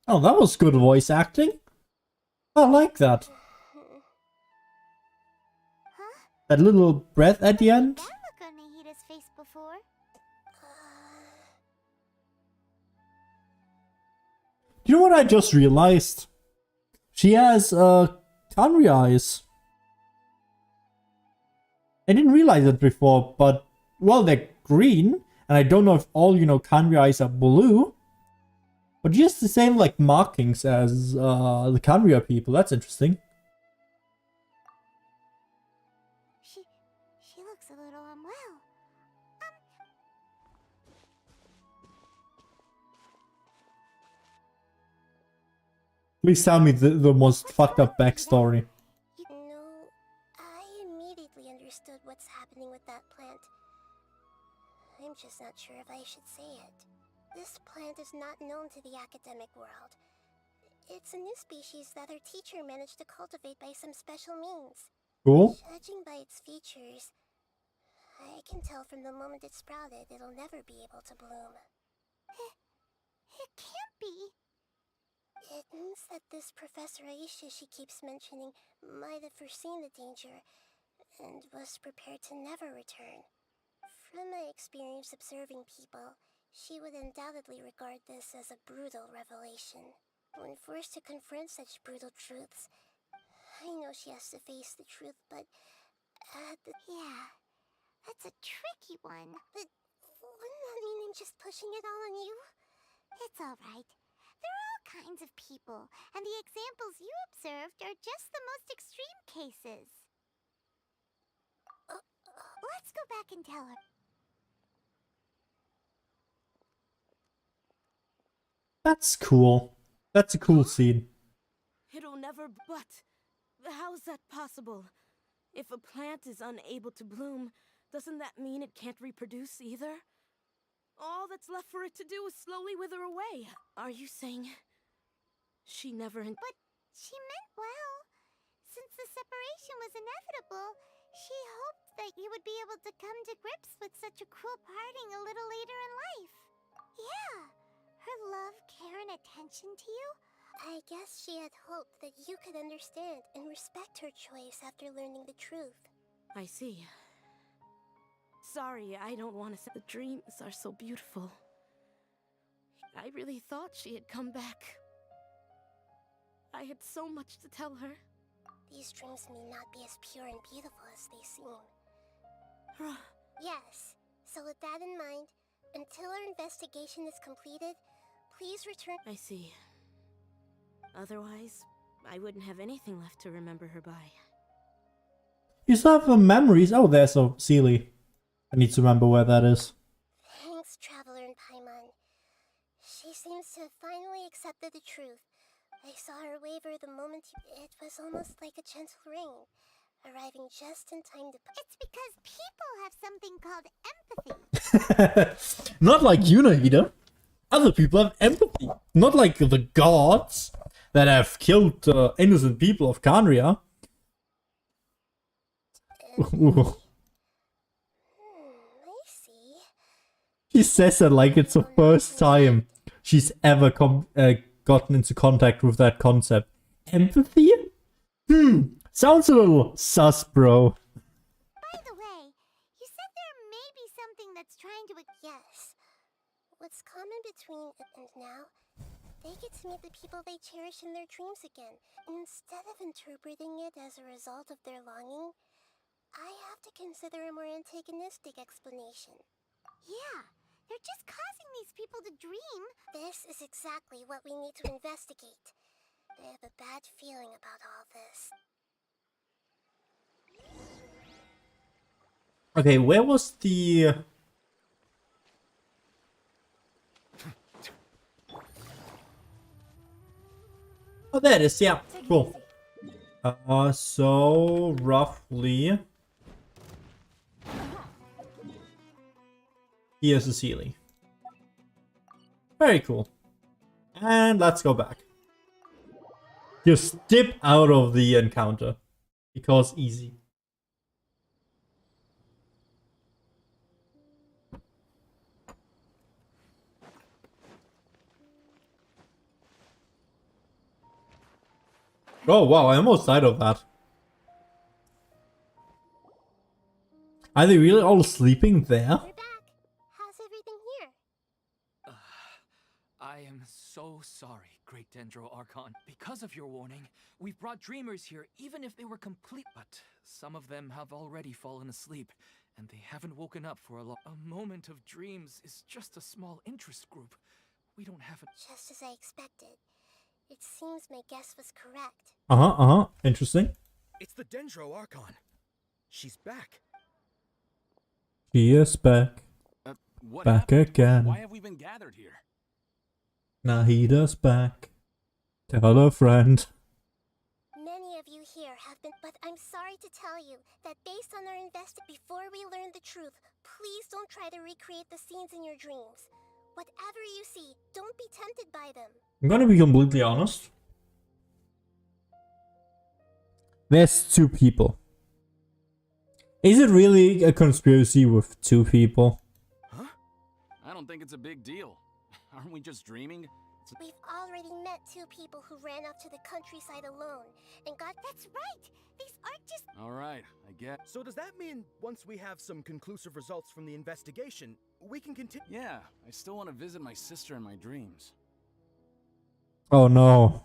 Oh, that was good voice acting. I like that. Huh? That little breath at the end. That look on Nahida's face before. You know what I just realized? She has Kanri eyes. I didn't realize it before, but well, they're green, and I don't know if all Kanri eyes are blue. But just the same like markings as the Kanria people. That's interesting. She looks a little unwell. Please tell me the most fucked up backstory. No, I immediately understood what's happening with that plant. I'm just not sure if I should say it. This plant is not known to the academic world. It's a new species that our teacher managed to cultivate by some special means. Cool. Judging by its features, I can tell from the moment it sprouted, it'll never be able to bloom. It can't be. It means that this Professor Aisha she keeps mentioning might have foreseen the danger and was prepared to never return. From my experience observing people, she would undoubtedly regard this as a brutal revelation. When forced to confront such brutal truths, I know she has to face the truth, but Yeah, that's a tricky one. But wouldn't that mean I'm just pushing it all on you? It's alright. There are all kinds of people, and the examples you observed are just the most extreme cases. Let's go back and tell her. That's cool. That's a cool scene. It'll never... But how's that possible? If a plant is unable to bloom, doesn't that mean it can't reproduce either? All that's left for it to do is slowly wither away. Are you saying she never... But she meant well. Since the separation was inevitable, she hoped that you would be able to come to grips with such a cruel parting a little later in life. Yeah, her love, care, and attention to you. I guess she had hoped that you could understand and respect her choice after learning the truth. I see. Sorry, I don't want to say the dreams are so beautiful. I really thought she had come back. I had so much to tell her. These dreams may not be as pure and beautiful as they seem. Yes, so with that in mind, until our investigation is completed, please return. I see. Otherwise, I wouldn't have anything left to remember her by. You still have the memories. Oh, there's a Sealy. I need to remember where that is. Thanks, have finally accepted the truth. I saw her waver the moment it was almost like a gentle rain, arriving just in time to... It's because people have something called empathy. Not like you, Nahida. Other people have empathy. Not like the gods that have killed innocent people of Kandria. Ooh. I see. She says that like it's the first time she's ever gotten into contact with that concept. Empathy? Sounds a little sus, bro. By the way, you said there may be something that's trying to... Yes. What's common between it and now, they get to meet the people they cherish in their dreams again. Instead of interpreting it as a result of their longing, I have to consider a more antagonistic explanation. Yeah, they're just causing these people to dream. This is exactly what we need to investigate. I have a bad feeling about all this. Okay, where was the... Oh, there it is, yeah. Cool. So, roughly... Here's the ceiling. Very cool. And let's go back. Just dip out of the encounter. Because easy. Oh wow, I almost died of that. Are they really all sleeping there? We're back. How's everything here? I am so sorry, Great Dendro Archon. Because of your warning, we've brought dreamers here even if they were complete. But some of them have already fallen asleep, and they haven't woken up for a long... A moment of dreams is just a small interest group. We don't have a... Just as I expected. It seems my guess was correct. Interesting. It's the Dendro Archon. She's back. She is back. What Back happened? again. Why have we been gathered here? Nahida's back. Tell a friend. Many of you here have been, but I'm sorry to tell you that based on our before we learn the truth, please don't try to recreate the scenes in your dreams. Whatever you see, don't be tempted by them. I'm gonna be completely honest. There's two people. Is it really a conspiracy with two people? Huh? I don't think it's a big deal. Aren't we just dreaming? We've already met two people who ran off to the countryside alone and got... That's right! These aren't just... Alright, I get... So does that mean once we have some conclusive results from the investigation, we can continue? Yeah, I still want to visit my sister in my dreams. Oh no.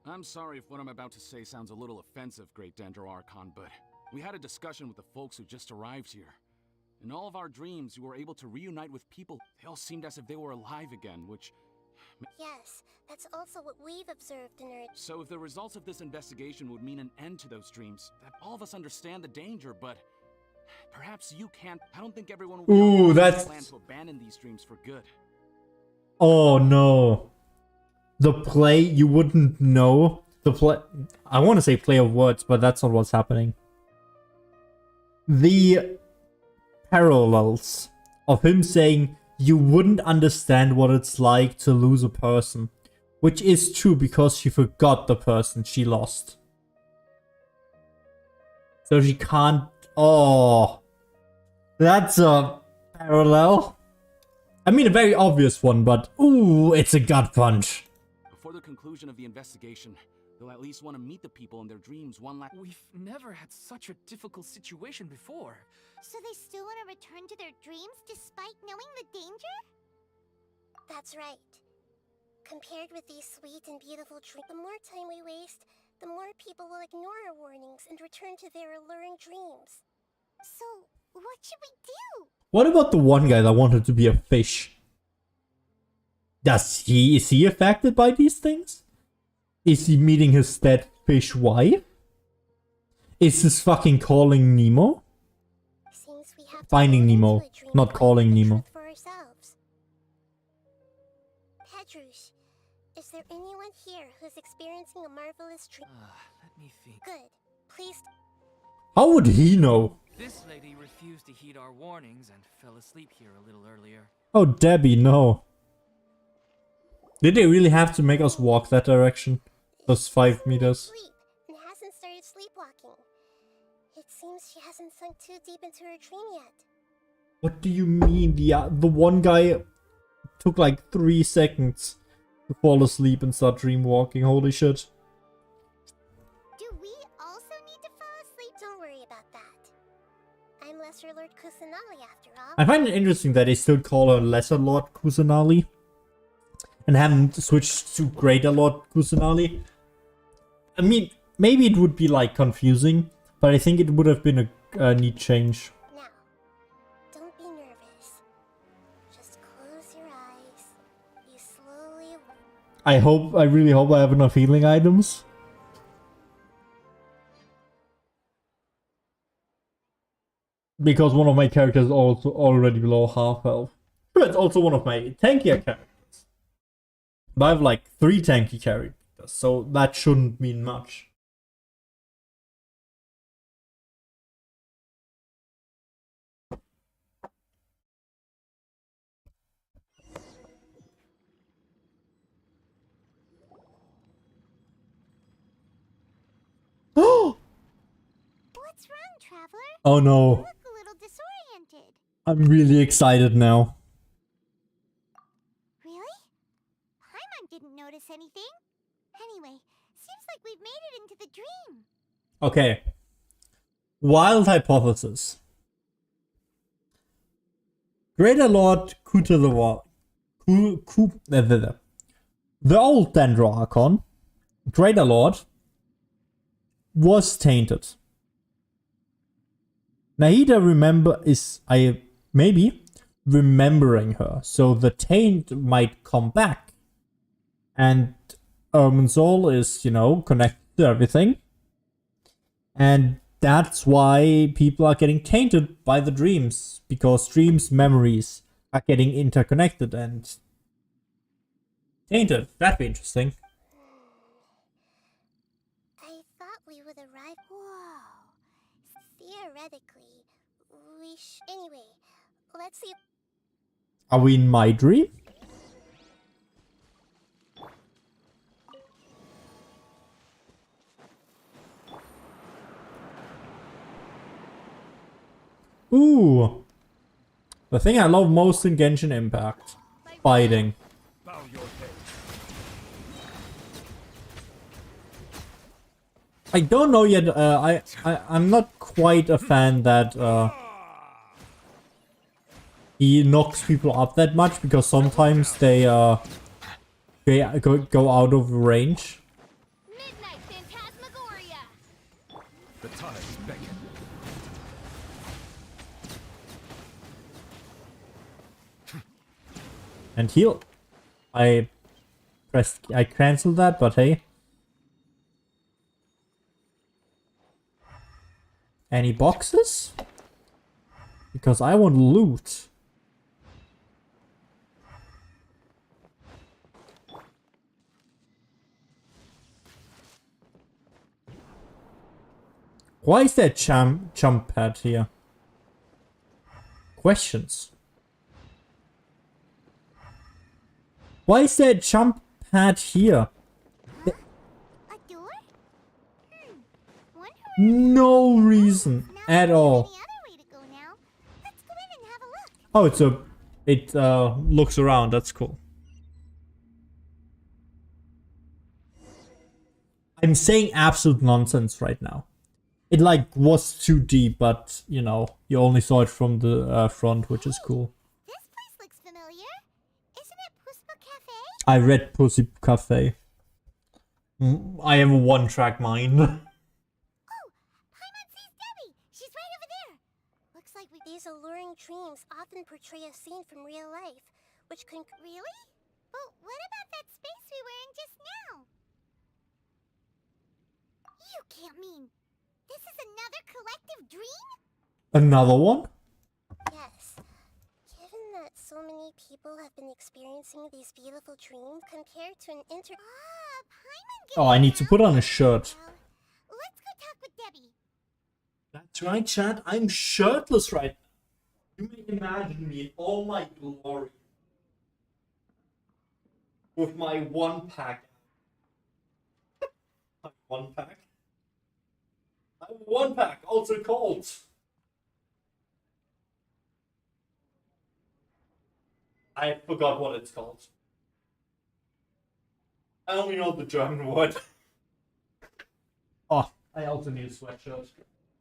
I'm sorry if what I'm about to say sounds a little offensive, Great Dendro Archon, but we had a discussion with the folks who just arrived here. In all of our dreams, we were able to reunite with people. They all seemed as if they were alive again, which... Yes, that's also what we've observed in our... So if the results of this investigation would mean an end to those dreams, that all of us understand the danger, but... Perhaps you can't... I don't think everyone will Ooh, that's... plan to abandon these dreams for good. Oh no. The play, you wouldn't know. The play... I want to say play of words, but that's not what's happening. The parallels of him saying you wouldn't understand what it's like to lose a person. Which is true because she forgot the person she lost. So she can't... Oh. That's a parallel. I mean, a very obvious one, but ooh, it's a gut punch. Before the conclusion of the investigation, they'll at least want to meet the people in their dreams one last... We've never had such a difficult situation before. So they still want to return to their dreams despite knowing the danger? That's right. Compared with these sweet and beautiful dreams, the more time we waste, the more people will ignore our warnings and return to their alluring dreams. So, what should we do? What about the one guy that wanted to be a fish? Is he affected by these things? Is he meeting his dead fish wife? Is this fucking calling Nemo? Seems we have Finding Nemo, not calling Nemo. for ourselves. there anyone here who's experiencing a marvelous dream? Let me think. Good. Please. How would he know? This lady refused to heed our warnings and fell asleep here a little earlier. Oh, Debbie, no. Did they really have to make us walk that direction? Those 5 meters? Sleep and hasn't started sleepwalking. It seems she hasn't sunk too deep into her dream yet. What do you mean? The one guy took like 3 seconds to fall asleep and start dream walking. Holy shit. Do we also need to fall asleep? Don't worry about that. I'm Lesser Lord Kusanali after all. I find it interesting that they still call her Lesser Lord Kusanali and haven't switched to Greater Lord Kusanali. I mean, maybe it would be like confusing, but I think it would have been a neat change. Now, don't be nervous. Just close your eyes. You slowly... I really hope I have enough healing items. Because one of my characters is also already below half health. But it's also one of my tankier characters. But I have like 3 tanky characters, so that shouldn't mean much. What's wrong, Traveler? Oh You no. look a little disoriented. I'm really excited now. Really? Paimon didn't notice anything. Anyway, seems like we've made it into the dream. Okay. Wild hypothesis. Greater Lord Kutalawar. The old Dendroarchon, Greater Lord, was tainted. Nahida maybe remembering her, so the taint might come back. And Irminsul is, connected to everything. And that's why people are getting tainted by the dreams, because dreams' memories are getting interconnected and tainted. That'd be interesting. I thought we would arrive. Whoa. Theoretically, anyway, let's see. Are we in my dream? Ooh. The thing I love most in Genshin Impact. Fighting. I don't know yet, I'm not quite a fan that he knocks people up that much, because sometimes they go out of range. Midnight Phantasmagoria. The tides beckon. And heal. I cancelled that, but hey. Any boxes? Because I want loot. Why is there jump pad here? Questions. Why is there a jump pad here? A door? No reason at all. Any other way to go now? Let's go in and have a look. Oh, it looks around. That's cool. I'm saying absolute nonsense right now. It was too deep, but you only saw it from the front, which is cool. This place looks familiar. Isn't it Puspa Cafe? I read Pussy Cafe. I have a one-track mind. Oh, Paimon sees Debbie. She's right over there. Looks like these alluring dreams often portray a scene from real life, which can... Really? But what about that space we were in just now? You can't mean... This is another collective dream? Another one? Yes. Given that so many people have been experiencing these beautiful dreams compared to an Oh, I need to put on a shirt. Well, let's go talk with Debbie. That's right, chat. I'm shirtless right now. You may imagine me in all my glory. With my one pack. My one pack? I have one pack, also called. I forgot what it's called. I only know the German word. Oh, I also need a sweatshirt.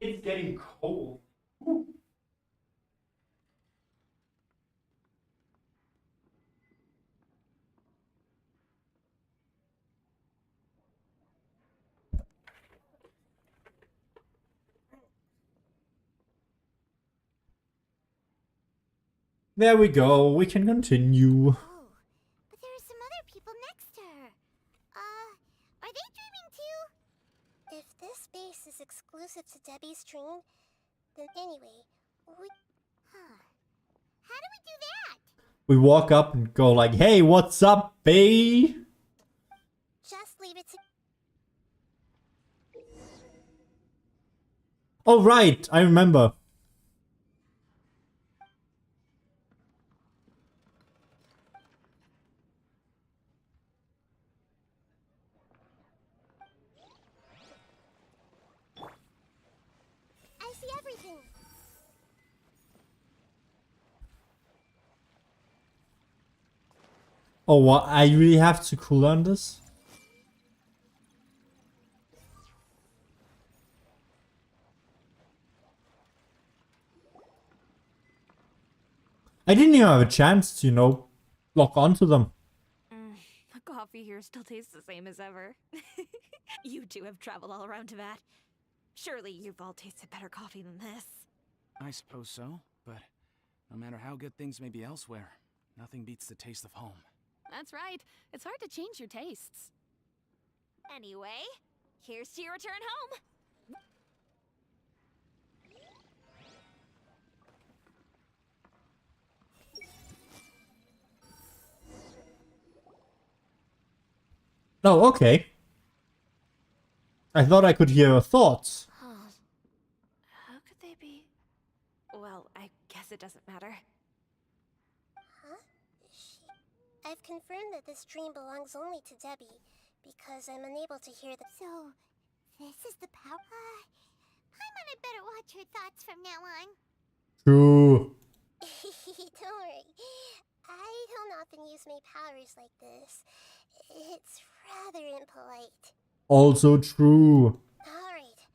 It's getting cold. Woo. There we go, we can continue. Oh, but there are some other people next to her. Are they dreaming too? If this space is exclusive to Debbie's dream, then anyway, Huh. How do we do that? We walk up and go like, hey, what's up, bae? Just leave it to... Oh, right, I remember. I see everything. Oh, what? I really have to cool on this? I didn't even have a chance to, you know, lock onto them. The coffee here still tastes the same as ever. You two have traveled all around Tibet. Surely you've all tasted better coffee than this. I suppose so, but no matter how good things may be elsewhere, nothing beats the taste of home. That's right. It's hard to change your tastes. Anyway, here's to your return home. Oh, okay. I thought I could hear her thoughts. How could they be? Well, I guess it doesn't matter. Huh? I've confirmed that this dream belongs only to Debbie, because I'm unable to hear the... So, this is the power... Paimon had better watch her thoughts from now on. True. Don't worry. I don't often use my powers like this. It's rather impolite. Also true. Alright.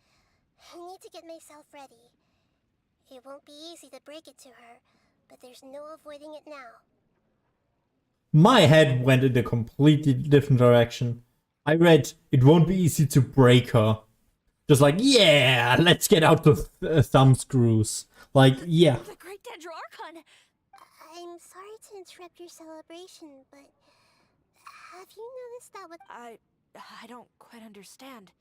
I need to get myself ready. It won't be easy to break it to her, but there's no avoiding it now. My head went in a completely different direction. I read, it won't be easy to break her. Just like, yeah, let's get out the thumb screws. Like, yeah. The Great Dendro Archon! I'm sorry to interrupt your celebration, but... have you noticed that with... I don't quite understand.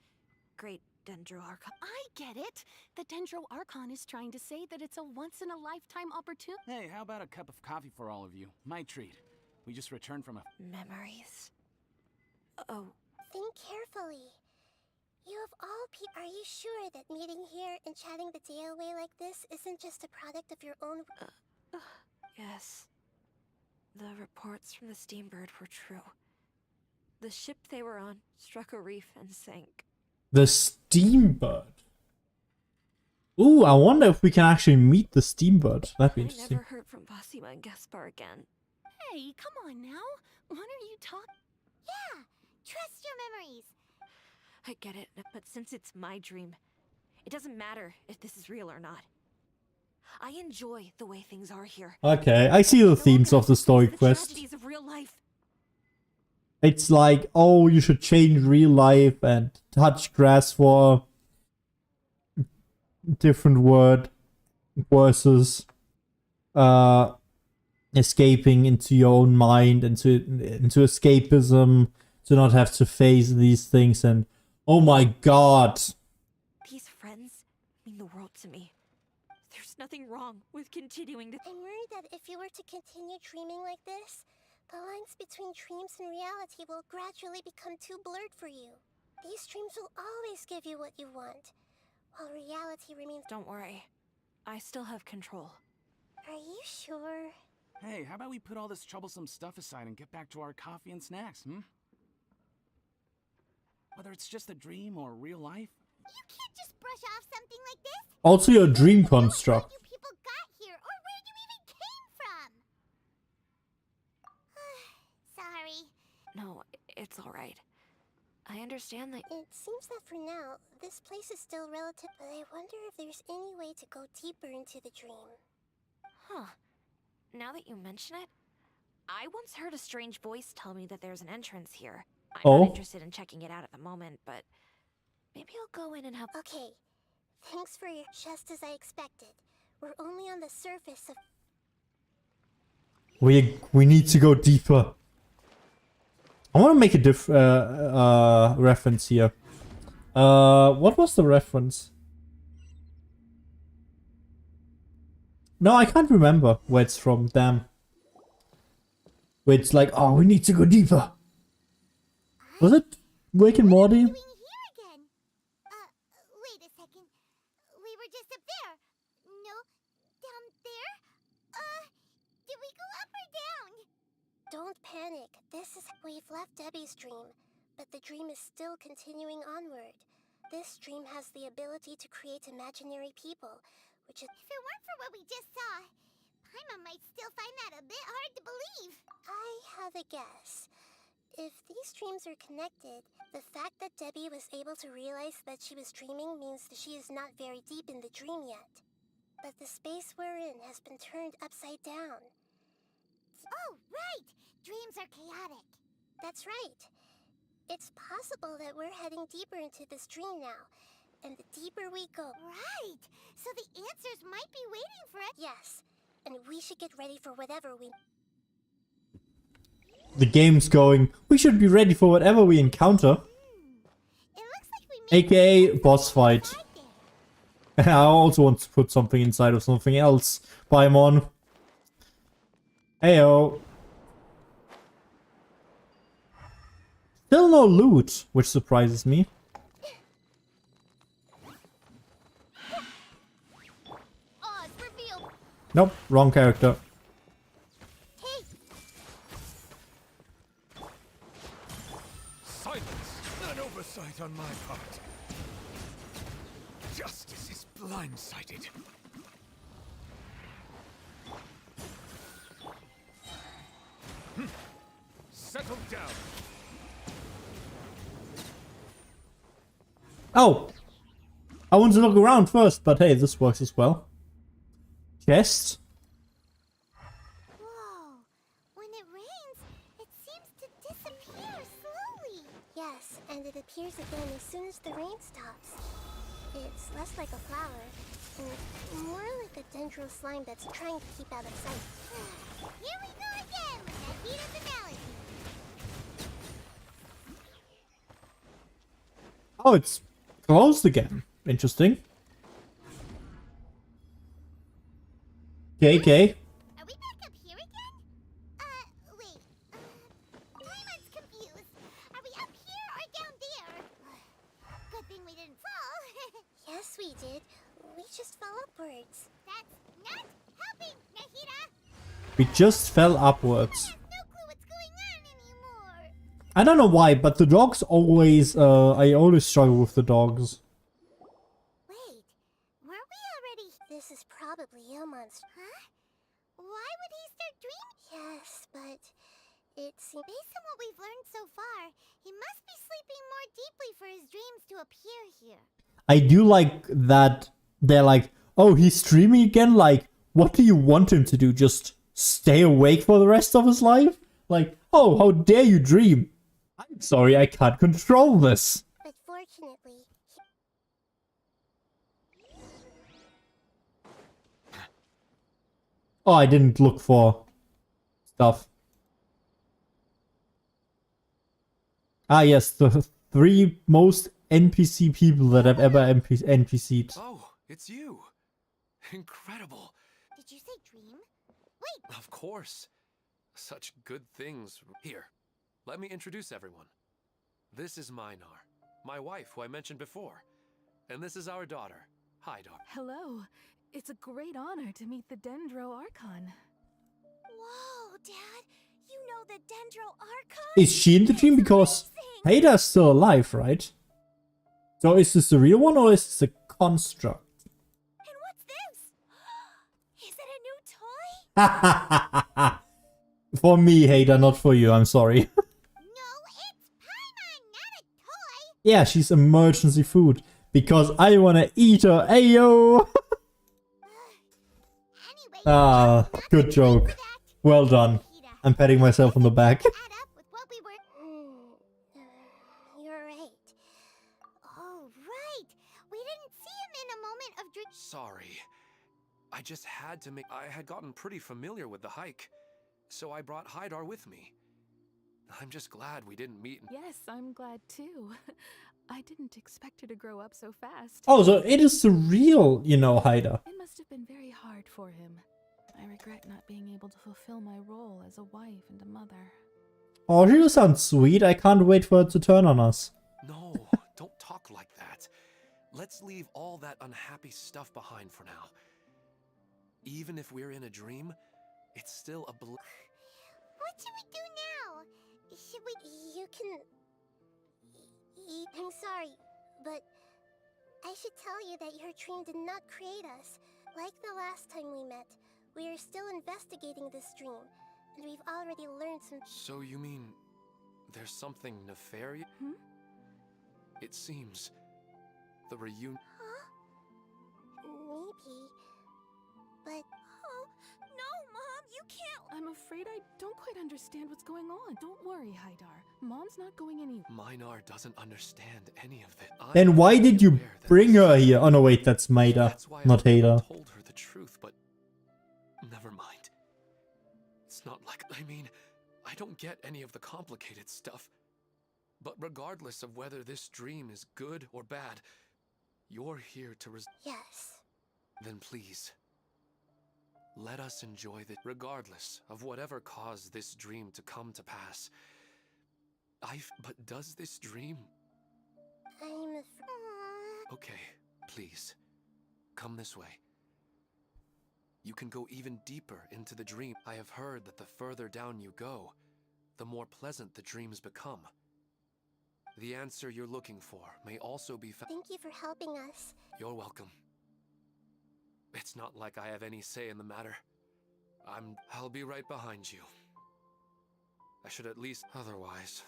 Great Dendro Archon. I get it. The Dendro Archon is trying to say that it's a once-in-a-lifetime opportunity. Hey, how about a cup of coffee for all of you? My treat. We just returned from a... Memories. Oh. Think carefully. You of all people... Are you sure that meeting here and chatting the day away like this isn't just a product of your own... Yes. The reports from the Steambird were true. The ship they were on struck a reef and sank. The Steambird. Ooh, I wonder if we can actually meet the Steambird. That'd be I interesting. never heard from Basima and Gaspar again. Hey, come on now. What are you talking? Yeah, trust your memories. I get it, but since it's my dream, it doesn't matter if this is real or not. I enjoy the way things are here. Okay, I see the themes of the story The quest. tragedies of real life. It's like, oh, you should change real life and touch grass for different word versus escaping into your own mind, into escapism, to not have to face these things. And oh my god, These friends mean the world to me. They're There's nothing wrong with continuing to... I'm worried that if you were to continue dreaming like this, the lines between dreams and reality will gradually become too blurred for you. These dreams will always give you what you want, while reality remains... Don't worry. I still have control. Are you sure? Hey, how about we put all this troublesome stuff aside and get back to our coffee and snacks, Whether it's just a dream or real life. You can't just brush off something like this. Also your dream construct. How you people got here, or where you even came from. Sorry. No, it's alright. I understand that... It seems that for now, this place is still relative, but I wonder if there's any way to go deeper into the dream. Huh. Now that you mention it, I once heard a strange voice tell me that there's an entrance here. I'm not interested in checking it out at the moment, but maybe I'll go in and help. Okay. Thanks for your... Just as I expected. We're only on the surface of... We need to go deeper. I want to make a reference here. What was the reference? No, I can't remember where it's from. Damn. Where it's like, oh, we need to go deeper. Was it Rick and Morty? Wait a second. We were just up there. No, down there? Did we go up or down? Don't panic. We've left Debbie's dream, but the dream is still continuing onward. This dream has the ability to create imaginary people, which is... If it weren't for what we just saw, Paimon might still find that a bit hard to believe. I have a guess. If these dreams are connected, the fact that Debbie was able to realize that she was dreaming means that she is not very deep in the dream yet. But the space we're in has been turned upside down. Oh, right! Dreams are chaotic. That's right. It's possible that we're heading deeper into this dream now. And the deeper we go... Right! So the answers might be waiting for us. Yes. And we should get ready for whatever we... The game's going, we should be ready for whatever we encounter. It looks like we made AKA boss fight. I also want to put something inside of something else. Paimon. Heyo. Still no loot, which surprises me. Nope, wrong character. Silence! An oversight on my part. Justice is blindsided. Settle down. Oh! I wanted to look around first, but hey, this works as well. Chest. Whoa. When it rains, it seems to disappear slowly. Yes, and it appears again as soon as the rain stops. It's less like a flower, and more like a dendro slime that's trying to keep out of sight. Here we go again with Nahida's analogy. Oh, it's closed again. Interesting. Okay. Are we back up here again? Wait. Paimon's confused. Are we up here or down there? Good thing we didn't fall. Yes, we did. We just fell upwards. That's not helping, Nahida. We just fell upwards. I have no clue what's going on anymore. I don't know why, but the dogs always, I always struggle with the dogs. Wait, weren't we already... This is probably Ilmon's. Huh? Why would he start dreaming? Yes, but it seems... Based on what we've learned so far, he must be sleeping more deeply for his dreams to appear here. I do like that they're like, oh, he's streaming again? Like, what do you want him to do? Just stay awake for the rest of his life? Like, oh, how dare you dream? I'm sorry, I can't control this. But fortunately... Oh, I didn't look for stuff. Ah, yes, the 3 most NPC people that I've ever NPC'd. Oh, it's you. incredible. Did you say dream? Wait! Of course. Such good things. Here, let me introduce everyone. This is Minar, my wife, who I mentioned before. And this is our daughter, Hydar. Hello. It's a great honor to meet the Dendro Archon. Whoa, Dad! You know the Dendro Archon? Is she in the dream? Because Haida's still alive, right? So is this the real one or is this a construct? And what's this? Is it a new toy? For me, Haida, not for you, I'm sorry. No, it's Paimon, not a toy! Yeah, she's emergency food. Because I wanna eat her, ayo! Anyway, Ah, good joke. Well done. I'm patting myself on the back. add up with what we were... You're right. Oh, right! We didn't see him in a moment of dream... Sorry. I just had to make... I had gotten pretty familiar with the hike, so I brought Hydar with me. I'm just glad we didn't meet... Yes, I'm glad too. I didn't expect her to grow up so fast. Oh, so it is the real, you know, Haida. It must have been very hard for him. I regret not being able to fulfill my role as a wife and a mother. Oh, she sounds sweet. I can't wait for her to turn on us. No, don't talk like that. Let's leave all that unhappy stuff behind for now. Even if we're in a dream, it's still a What should we do now? Should we... You can... I'm sorry, but I should tell you that your dream did not create us. Like the last time we met, we are still investigating this dream, and we've already learned some... So you mean there's something nefarious? It seems the reunion... Huh? Maybe, but... Oh, no, Mom, you can't... I'm afraid I don't quite understand what's going on. Don't worry, Hydar. Mom's not going anywhere. Minar doesn't understand any of this. Then why did you bring her here? Oh no, wait, that's Maida, not Haida. I told her the truth, but never mind. It's not like... I mean, I don't get any of the complicated stuff. But regardless of whether this dream is good or bad, you're here to Yes. Then please, let us enjoy the... Regardless of whatever caused this dream to come to pass. But does this dream... I'm afraid... Okay, please, come this way. You can go even deeper into the dream. I have heard that the further down you go, the more pleasant the dreams become. The answer you're looking for may also be found. Thank you for helping us. You're welcome. It's not like I have any say in the matter. I'll be right behind you. I should at least... Otherwise,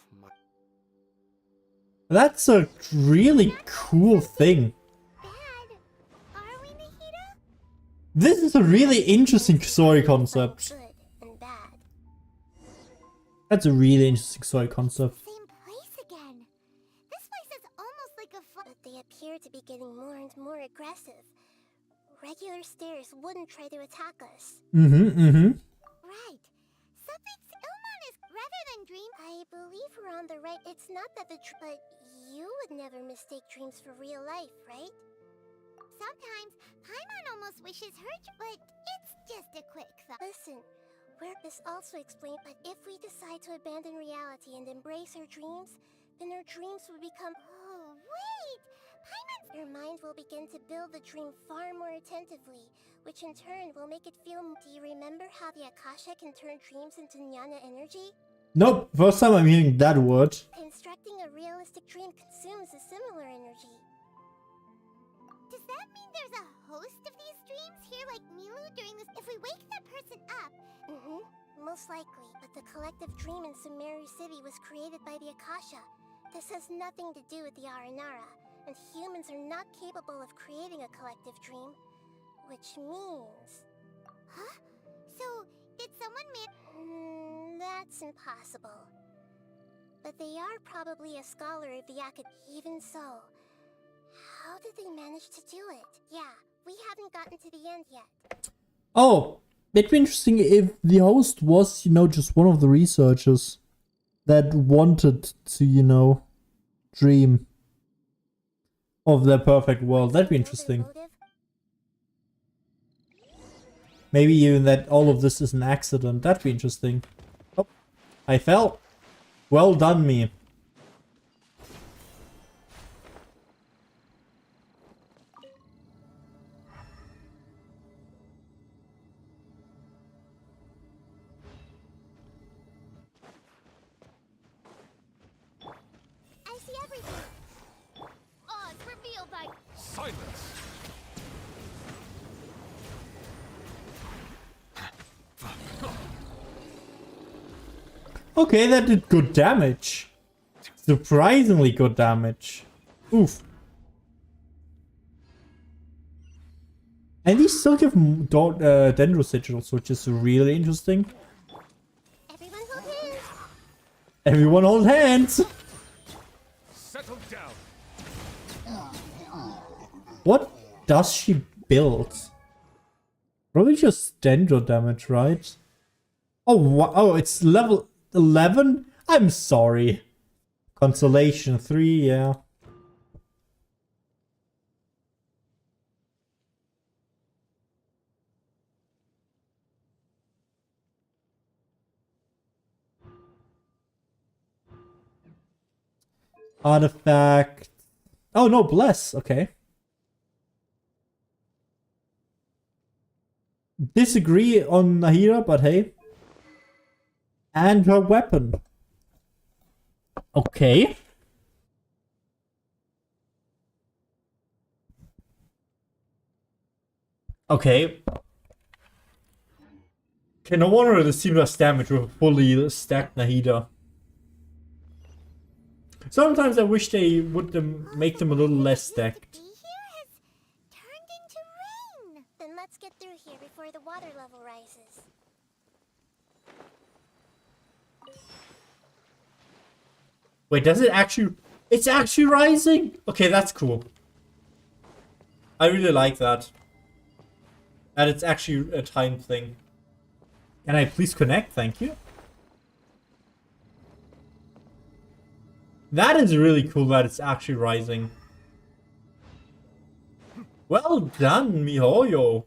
That's a really cool thing. Dad, are we Nahida? This is a really interesting story concept. Good and bad. That's a really interesting story concept. Same place again. This place is almost like a But they appear to be getting more and more aggressive. Regular stairs wouldn't try to attack us. Right. Something's Ilmon is rather than dream. I believe we're on the right... It's not that but you would never mistake dreams for real life, right? Sometimes Paimon almost wishes her, but it's just a quick thought. Listen, this also explained, but if we decide to abandon reality and embrace our dreams, then our dreams will become... Oh, wait! Paimon's... Your mind will begin to build the dream far more attentively, which in turn will make it feel... Do you remember how the Akasha can turn dreams into jnana energy? Nope, first time I'm hearing that word. Constructing a realistic dream consumes a similar energy. Does that mean there's a host of these dreams here like Milu during this... If we wake that person up... Most likely, but the collective dream in Sumeru City was created by the Akasha. This has nothing to do with the Aranara, and humans are not capable of creating a collective dream. Which means... Huh? So, did someone that's impossible. But they are probably a scholar of the acad... Even so, how did they manage to do it? Yeah, we haven't gotten to the end yet. Oh, it'd be interesting if the host was, you know, just one of the researchers that wanted to, you know, dream of their perfect world. That'd be interesting. Maybe even that all of this is an accident. That'd be interesting. Oh, I fell. Well done, me. I see everything. Oh, it's revealed like Silence! Okay, that did good damage. Surprisingly good damage. Oof. And these still give Dendro sigils, which is really interesting. everyone hold hands. Everyone hold hands! Settle down! What does she build? Probably just Dendro damage, right? Oh, oh, it's level 11? I'm sorry. Consolation 3, yeah. Artifact. Oh no, bless. Okay. Disagree on Nahida, but hey. And her weapon. Okay. Okay. Okay, no wonder the seemed less damage with a fully stacked Nahida. Sometimes I wish they would make them a little less stacked. Be here has turned into rain. Then let's get through here before the water level rises. Wait, does it actually... It's actually rising? Okay, that's cool. I really like that. And it's actually a time thing. Can I please connect? Thank you. That is really cool that it's actually rising. Well done, MiHoYo.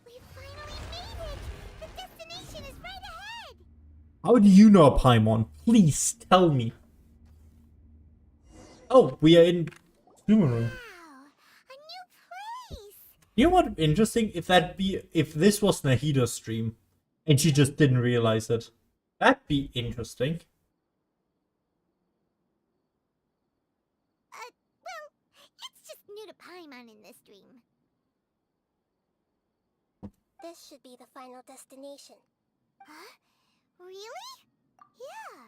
We finally made it. The destination is right ahead. How do you know a Paimon? Please tell me. Oh, we are in Sumeru. Wow, a new place. You know what? Interesting. If this was Nahida's stream, and she just didn't realize it, that'd be interesting. Well, it's just new to Paimon in this dream. This should be the final destination. Huh? Really? Yeah.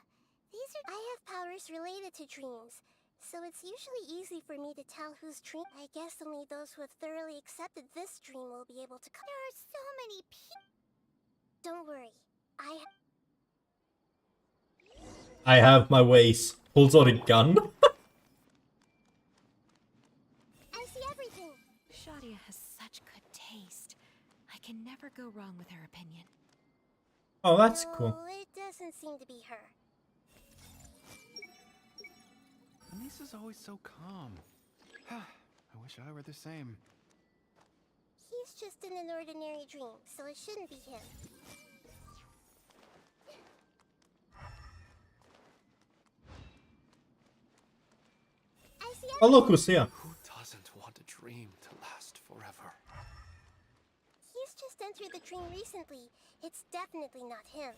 These are. I have powers related to dreams, so it's usually easy for me to tell whose dream. I guess only those who have thoroughly accepted this dream will be able to come. There are so many people. Don't worry. I have my ways. Pulls out a gun. I see everything. Shadia has such good taste. I can never go wrong with her opinion. Oh, that's No, cool. it doesn't seem to be her. Lisa's always so calm. I wish I were the same. He's just in an ordinary dream, so it shouldn't be him. I see Oh, look who's here. Who doesn't want a dream to last forever? He's just entered the dream recently. It's definitely not him.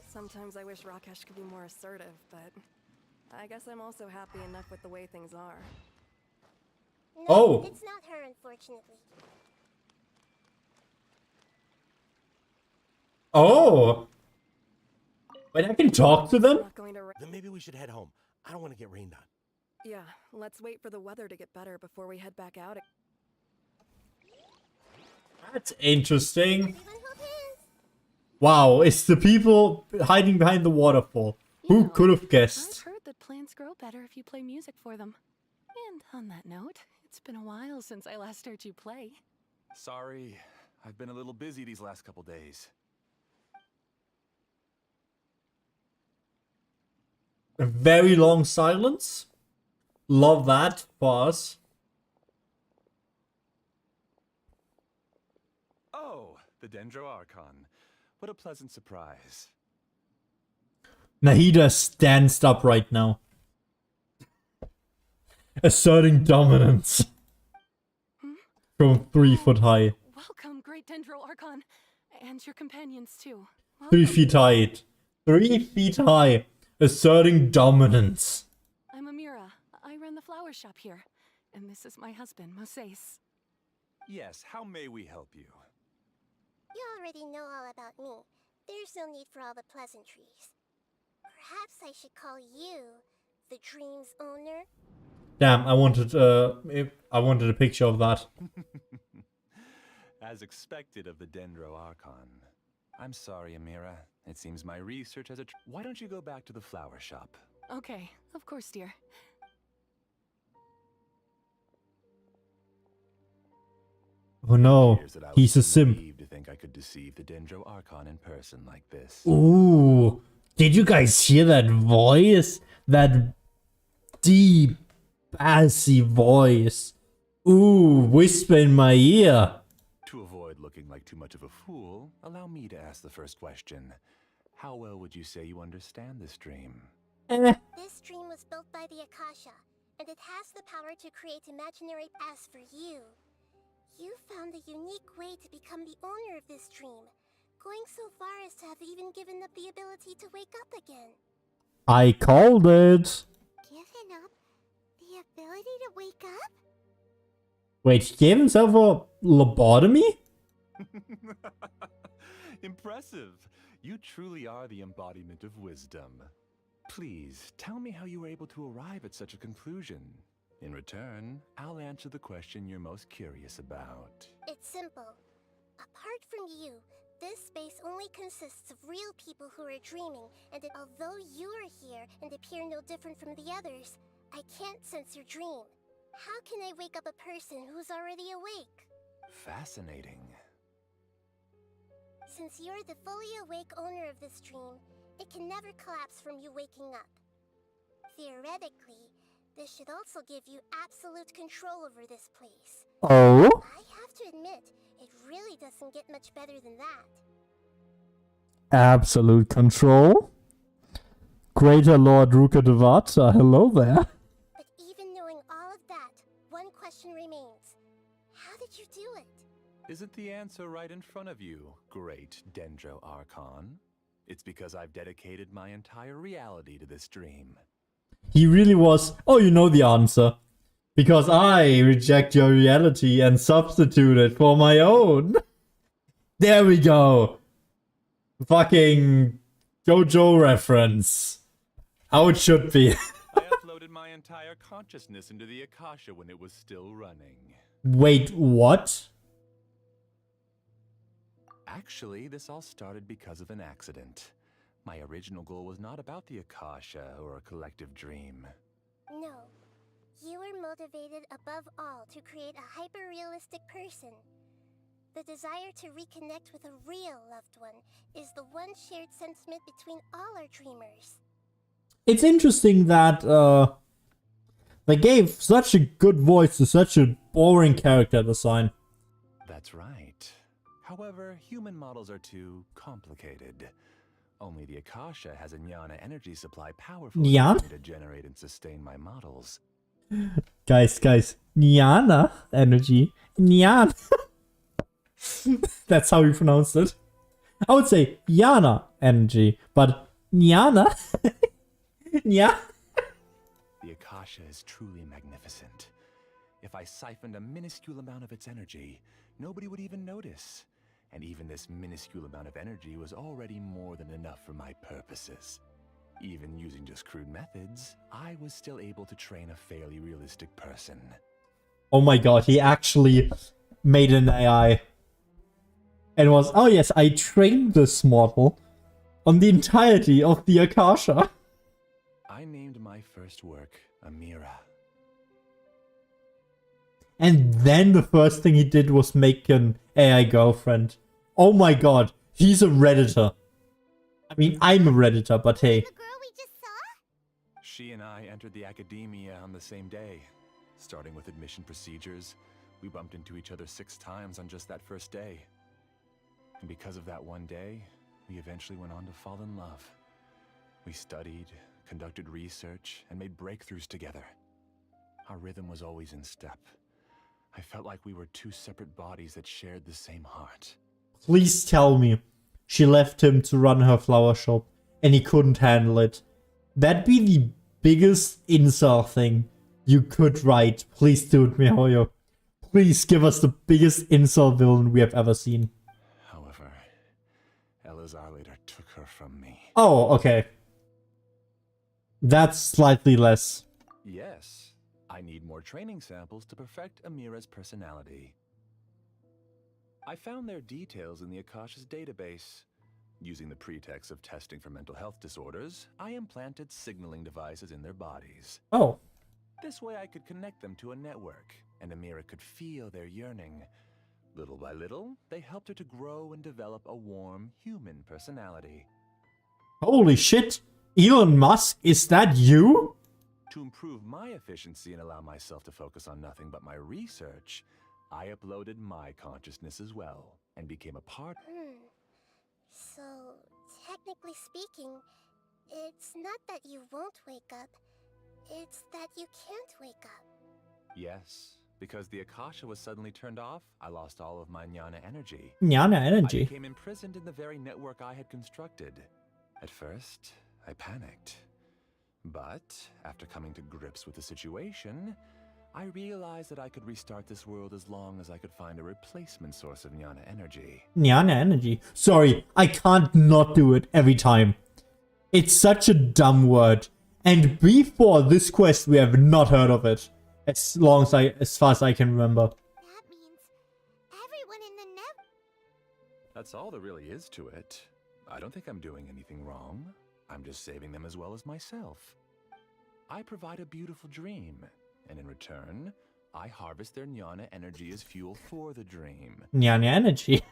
Sometimes I wish Rakesh could be more assertive, but I guess I'm also happy enough with the way things are. No, Oh. it's not her, unfortunately. Oh. Wait, I can talk to them? Not going to Then maybe we should head home. I don't want to get rained on. Yeah, let's wait for the weather to get better before we head back out. That's interesting. Wow, it's the people hiding behind the waterfall. Who could have guessed? I've heard that plants grow better if you play music for them. And on that note, it's been a while since I last heard you play. Sorry, I've been a little busy these last couple days. A very long silence. Love that for us. Oh, the Dendro Archon. What a pleasant surprise. Nahida stands up right now. Asserting dominance. From 3 foot high. Welcome, great Dendro Archon. And your companions, too. 3 feet high. 3 feet high. Asserting dominance. I'm Amira. I run the flower shop here. And this is my husband, Moses. Yes, how may we help you? You already know all about me. There's no need for all the pleasantries. Perhaps I should call you the dream's owner? Damn, I wanted a picture of that. As expected of the Dendro Archon. I'm sorry, Amira. It seems my research has Why don't you go back to the flower shop? Okay, of course, dear. Oh no, he's a simp. To think I could deceive the Dendro Archon in person like this. Ooh, did you guys hear that voice? That deep, bassy voice. Ooh, whisper in my ear. To avoid looking like too much of a fool, allow me to ask the first question. How well would you say you understand this dream? This dream was built by the Akasha, and it has the power to create imaginary as for you. You found a unique way to become the owner of this dream, going so far as to have even given up the ability to wake up again. I called it. Given up the ability to wake up? Wait, he gave himself a lobotomy? Impressive. You truly are the embodiment of wisdom. Please, tell me how you were able to arrive at such a conclusion. In return, I'll answer the question you're most curious about. It's simple. Apart from you, this space only consists of real people who are dreaming, and although you are here and appear no different from the others, I can't sense your dream. How can I wake up a person who's already awake? Fascinating. Since you're the fully awake owner of this dream, it can never collapse from you waking up. Theoretically, this should also give you absolute control over this place. Oh? I have to admit, it really doesn't get much better than that. Absolute control? Greater Lord Rukadevata, hello there. But even knowing all of that, one question remains. How did you do it? Isn't the answer right in front of you, great Dendro Archon? It's because I've dedicated my entire reality to this dream. He really was. Oh, you know the answer. Because I reject your reality and substitute it for my own. There we go. Fucking JoJo reference. How it should be. I uploaded my entire consciousness into the Akasha when it was still running. Wait, what? Actually, this all started because of an accident. My original goal was not about the Akasha or a collective dream. No. You were motivated above all to create a hyper-realistic person. The desire to reconnect with a real loved one is the one shared sentiment between all our dreamers. It's interesting that they gave such a good voice to such a boring character design. That's right. However, human models are too complicated. Only the Akasha has a Jnana energy supply powerful enough to generate and sustain my models. Guys, Jnana energy. Jnana. That's how you pronounce it. I would say Jnana energy, but Jnana? Yeah. The Akasha is truly magnificent. If I siphoned a minuscule amount of its energy, nobody would even notice. And even this minuscule amount of energy was already more than enough for my purposes. Even using just crude methods, I was still able to train a fairly realistic person. Oh my god, he actually made an AI. And was, oh yes, I trained this model on the entirety of the Akasha. I named my first work Amira. And then the first thing he did was make an AI girlfriend. Oh my god, he's a Redditor. I mean, I'm a Redditor, but hey. The girl we just saw? She and I entered the academia on the same day. Starting with admission procedures, we bumped into each other 6 times on just that first day. And because of that one day, we eventually went on to fall in love. We studied, conducted research, and made breakthroughs together. Our rhythm was always in step. I felt like we were 2 separate bodies that shared the same heart. Please tell me she left him to run her flower shop and he couldn't handle it. That'd be the biggest incel thing you could write. Please do it, MiHoYo. Please give us the biggest incel villain we have ever seen. However, Elazar later took her from me. Oh, okay. That's slightly less. Yes. I need more training samples to perfect Amira's personality. I found their details in the Akasha's database. Using the pretext of testing for mental health disorders, I implanted signaling devices in their bodies. Oh. This way I could connect them to a network, and Amira could feel their yearning. Little by little, they helped her to grow and develop a warm, human personality. Holy shit! Elon Musk, is that you? To improve my efficiency and allow myself to focus on nothing but my research, I uploaded my consciousness as well, and became a part. So, technically speaking, it's not that you won't wake up, it's that you can't wake up. Yes, because the Akasha was suddenly turned off, I lost all of my Jnana energy. Jnana energy? I became imprisoned in the very network I had constructed. At first, I panicked. But, after coming to grips with the situation, I realized that I could restart this world as long as I could find a replacement source of Jnana energy. Jnana energy? Sorry, I can't not do it every time. It's such a dumb word. And before this quest, we have not heard of it. As far as I can remember. That means everyone in the net. That's all there really is to it. I don't think I'm doing anything wrong. I'm just saving them as well as myself. I provide a beautiful dream, and in return, I harvest their Jnana energy as fuel for the dream. Jnana energy?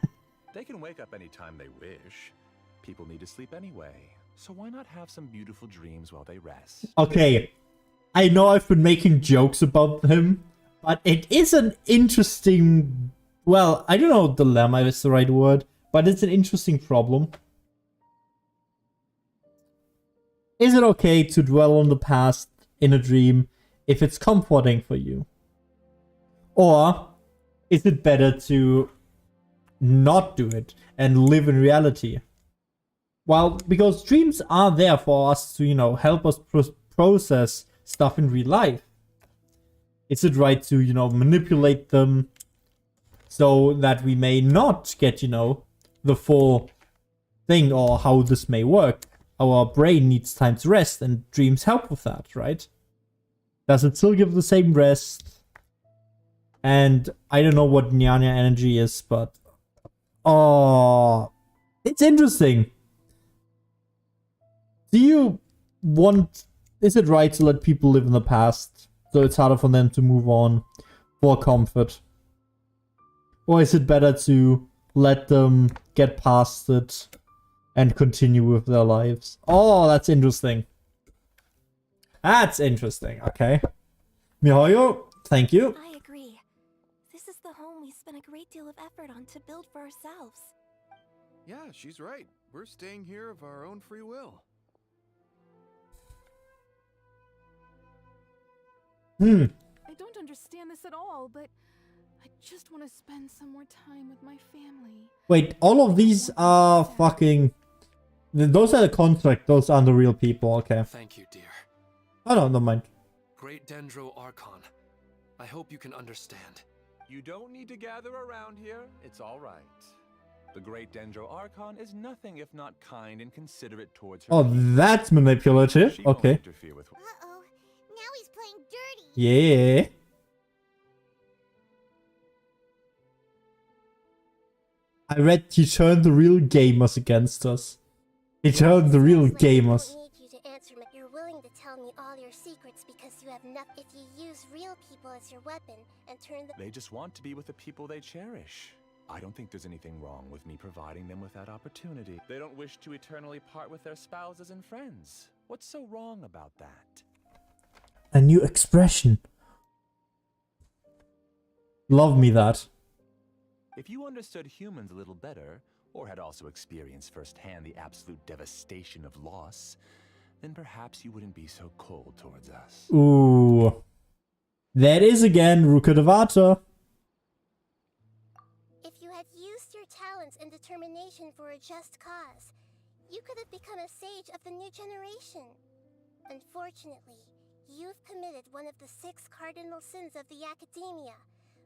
They can wake up anytime they wish. People need to sleep anyway, so why not have some beautiful dreams while they rest? Okay, I know I've been making jokes about him, but it is an interesting... Well, I don't know if dilemma is the right word, but it's an interesting problem. Is it okay to dwell on the past in a dream if it's comforting for you? Or is it better to not do it and live in reality? Well, because dreams are there for us to, you know, help us process stuff in real life. Is it right to, you know, manipulate them so that we may not get, you know, the full thing or how this may work? Our brain needs time to rest, and dreams help with that, right? Does it still give the same rest? And I don't know what Jnana energy is, but... Oh, it's interesting. Do you want... Is it right to let people live in the past, so it's harder for them to move on for comfort? Or is it better to let them get past it and continue with their lives? Oh, that's interesting. That's interesting, okay. MiHoYo, thank you. I agree. This is the home we spent a great deal of effort on to build for ourselves. Yeah, she's right. We're staying here of our own free will. I don't understand this at all, but I just want to spend some more time with my family. Wait, all of these are fucking... Those are the contract, those aren't the real people, okay. Thank you, dear. Oh no, never mind. Great Dendro Archon, I hope you can understand. You don't need to gather around here. It's all right. The Great Dendro Archon is nothing if not kind and considerate towards her. Oh, that's manipulative. She won't Okay. interfere with... Uh-oh. Now he's playing dirty. I read he turned the real gamers against us. He turned the real gamers. I don't need you to answer me. You're willing to tell me all your secrets because you have nothing. If you use real people as your weapon and turn the... They just want to be with the people they cherish. I don't think there's anything wrong with me providing them with that opportunity. They don't wish to eternally part with their spouses and friends. What's so wrong about that? A new expression. Love me that. If you understood humans a little better, or had also experienced firsthand the absolute devastation of loss, then perhaps you wouldn't be so cold towards us. Ooh. That is again Rukadavata. If you had used your talents and determination for a just cause, you could have become a sage of the new generation. Unfortunately, you've committed one of the 6 cardinal sins of the Academia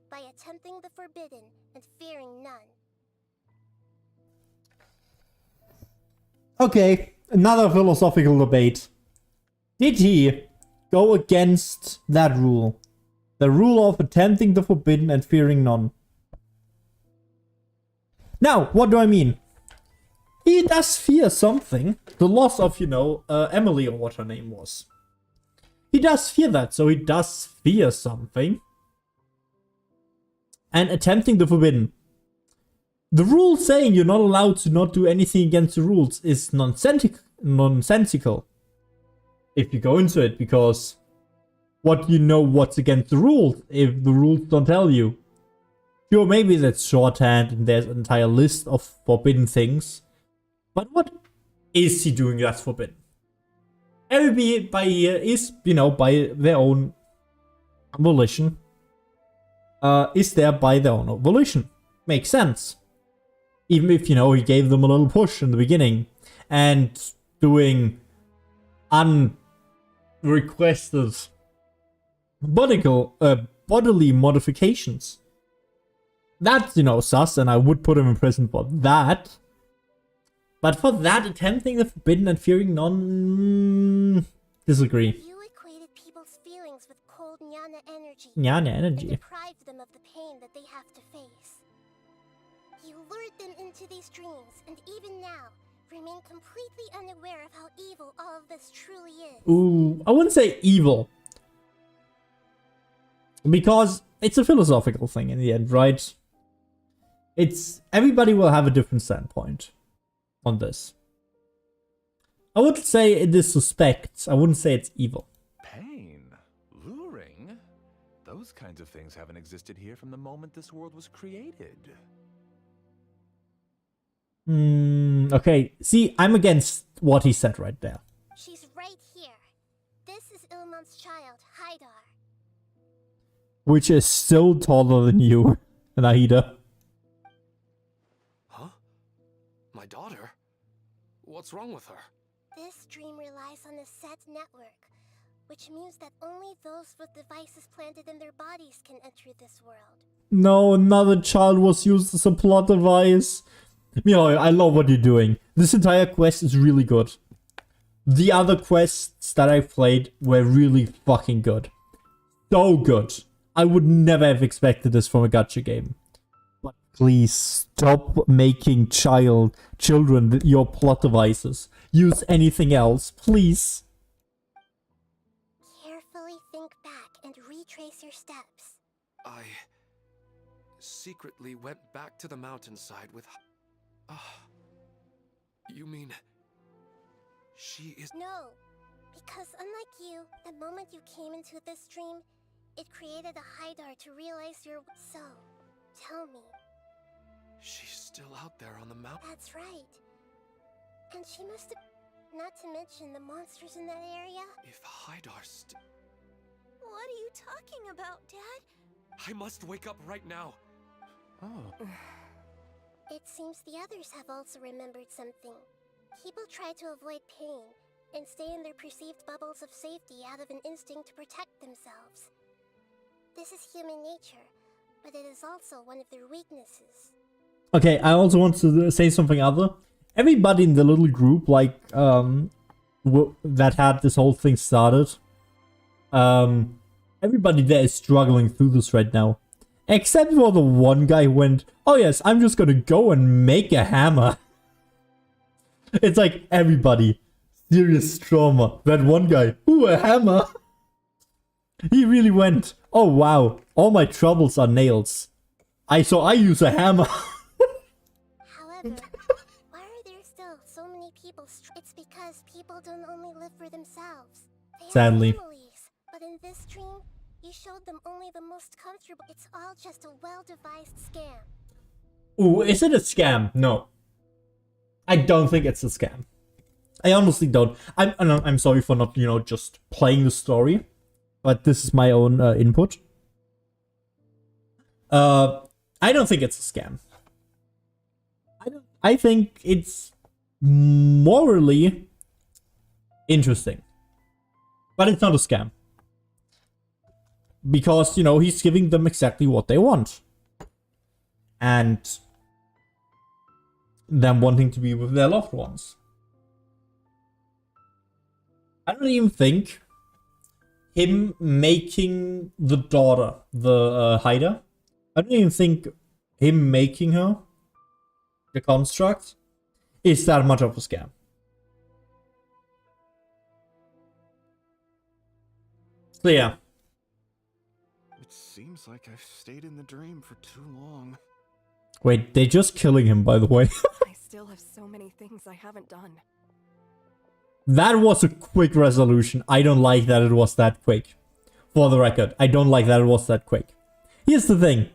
by attempting the forbidden and fearing none. Okay, another philosophical debate. Did he go against that rule? The rule of attempting the forbidden and fearing none. Now, what do I mean? He does fear something. The loss of, Emily or what her name was. He does fear that, so he does fear something. And attempting the forbidden. The rule saying you're not allowed to not do anything against the rules is nonsensical. If you go into it, because what do you know what's against the rules if the rules don't tell you? Sure, maybe that's shorthand and there's an entire list of forbidden things. But what is he doing that's forbidden? Everybody here is, by their own volition. Is there by their own volition. Makes sense. Even if, he gave them a little push in the beginning. And doing unrequested bodily modifications. That's, sus, and I would put him in prison for that. But for that, attempting the forbidden and fearing none... disagree. You equated people's feelings with cold Nyana energy. Nyana energy. And deprived them of the pain that they have to face. You lured them into these dreams, and even now, remain completely unaware of how evil all of this truly is. Ooh, I wouldn't say evil. Because it's a philosophical thing in the end, right? Everybody will have a different standpoint on this. I would say it is suspect. I wouldn't say it's evil. Pain? Luring? Those kinds of things haven't existed here from the moment this world was created. Okay. See, I'm against what he said right there. She's right here. This is Ilmon's child, Haidar. Which is still taller than you, Nahida. Huh? My daughter? What's wrong with her? This dream relies on a set network, which means that only those with devices planted in their bodies can enter this world. No, another child was used as a plot device. I love what you're doing. This entire quest is really good. The other quests that I've played were really fucking good. So good. I would never have expected this from a gacha game. But please stop making children your plot devices. Use anything else, please. Carefully think back and retrace your steps. I secretly went back to the mountainside with... You mean... she is... No, because unlike you, the moment you came into this dream, it created a Haidar to realize your... So, tell me. She's still out there on the mountain. That's right. And she must have... Not to mention the monsters in that area. If Haidar's What are you talking about, Dad? I must wake up right now. Oh. It seems the others have also remembered something. People try to avoid pain and stay in their perceived bubbles of safety out of an instinct to protect themselves. This is human nature, but it is also one of their weaknesses. Okay, I also want to say something other. Everybody in the little group, that had this whole thing started, everybody there is struggling through this right now. Except for the one guy who went, oh yes, I'm just gonna go and make a hammer. It's like everybody. Serious trauma. That one guy, ooh, a hammer. He really went, oh wow, all my troubles are nails. So I use a hammer. However, why are there still so many people? It's because people don't only live for themselves. They have Sadly. families. But in this dream, you showed them only the most comfortable. It's all just a well-devised scam. Ooh, is it a scam? No. I don't think it's a scam. I honestly don't. I'm sorry for not, just playing the story. But this is my own input. I don't think it's a scam. I think it's morally interesting. But it's not a scam. Because, he's giving them exactly what they want. And them wanting to be with their loved ones. I don't even think him making the daughter, the Nahida, I don't even think him making her the construct is that much of a scam. So yeah. It seems like I've stayed in the dream for too long. Wait, they're just killing him, by the way. I still have so many things I haven't done. That was a quick resolution. I don't like that it was that quick. For the record, I don't like that it was that quick. Here's the thing.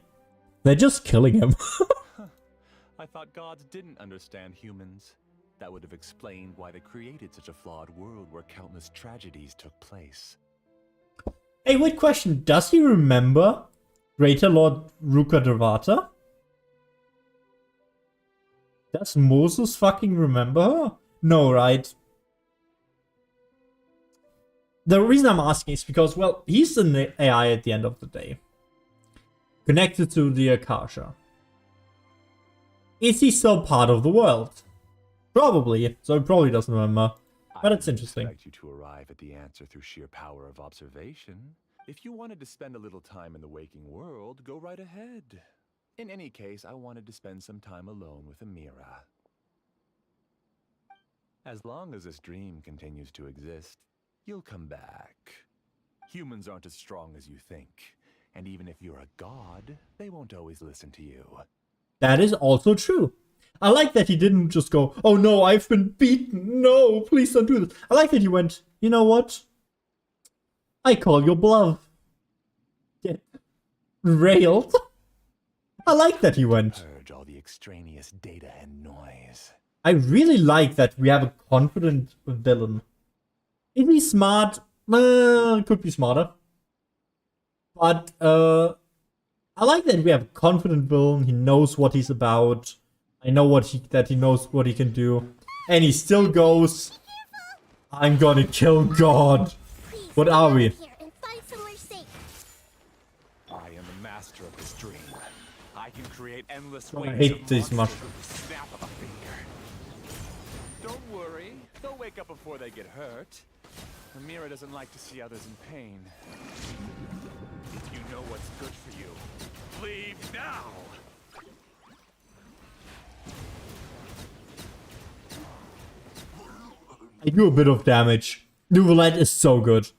They're just killing him. I thought gods didn't understand humans. That would have explained why they created such a flawed world where countless tragedies took place. Hey, wait, question. Does he remember Greater Lord Rukkhadevata? Does Moses fucking remember her? No, right? The reason I'm asking is because, well, he's an AI at the end of the day. Connected to the Akasha. Is he still part of the world? Probably, so he probably doesn't remember. But it's interesting. I expect you to arrive at the answer through sheer power of observation. If you wanted to spend a little time in the waking world, go right ahead. In any case, I wanted to spend some time alone with Amira. As long as this dream continues to exist, you'll come back. Humans aren't as strong as you think. And even if you're a god, they won't always listen to you. That is also true. I like that he didn't just go, oh no, I've been beaten. No, please don't do this. I like that he went, you know what? I call your bluff. Get railed. I like that he went. Purge all the extraneous data and noise. I really like that we have a confident villain. Is he smart? Could be smarter. But I like that we have a confident villain. He knows what he's about. I know that he knows what he can do. And he still goes, I'm gonna kill God. What are we? I am the master of this dream. I can create endless I waves hate of this much. monsters with the snap of a finger. Don't worry, they'll wake up before they get hurt. Amira doesn't like to see others in pain. If you know what's good for you, leave now! I do a bit of damage. Neuvilette is so good.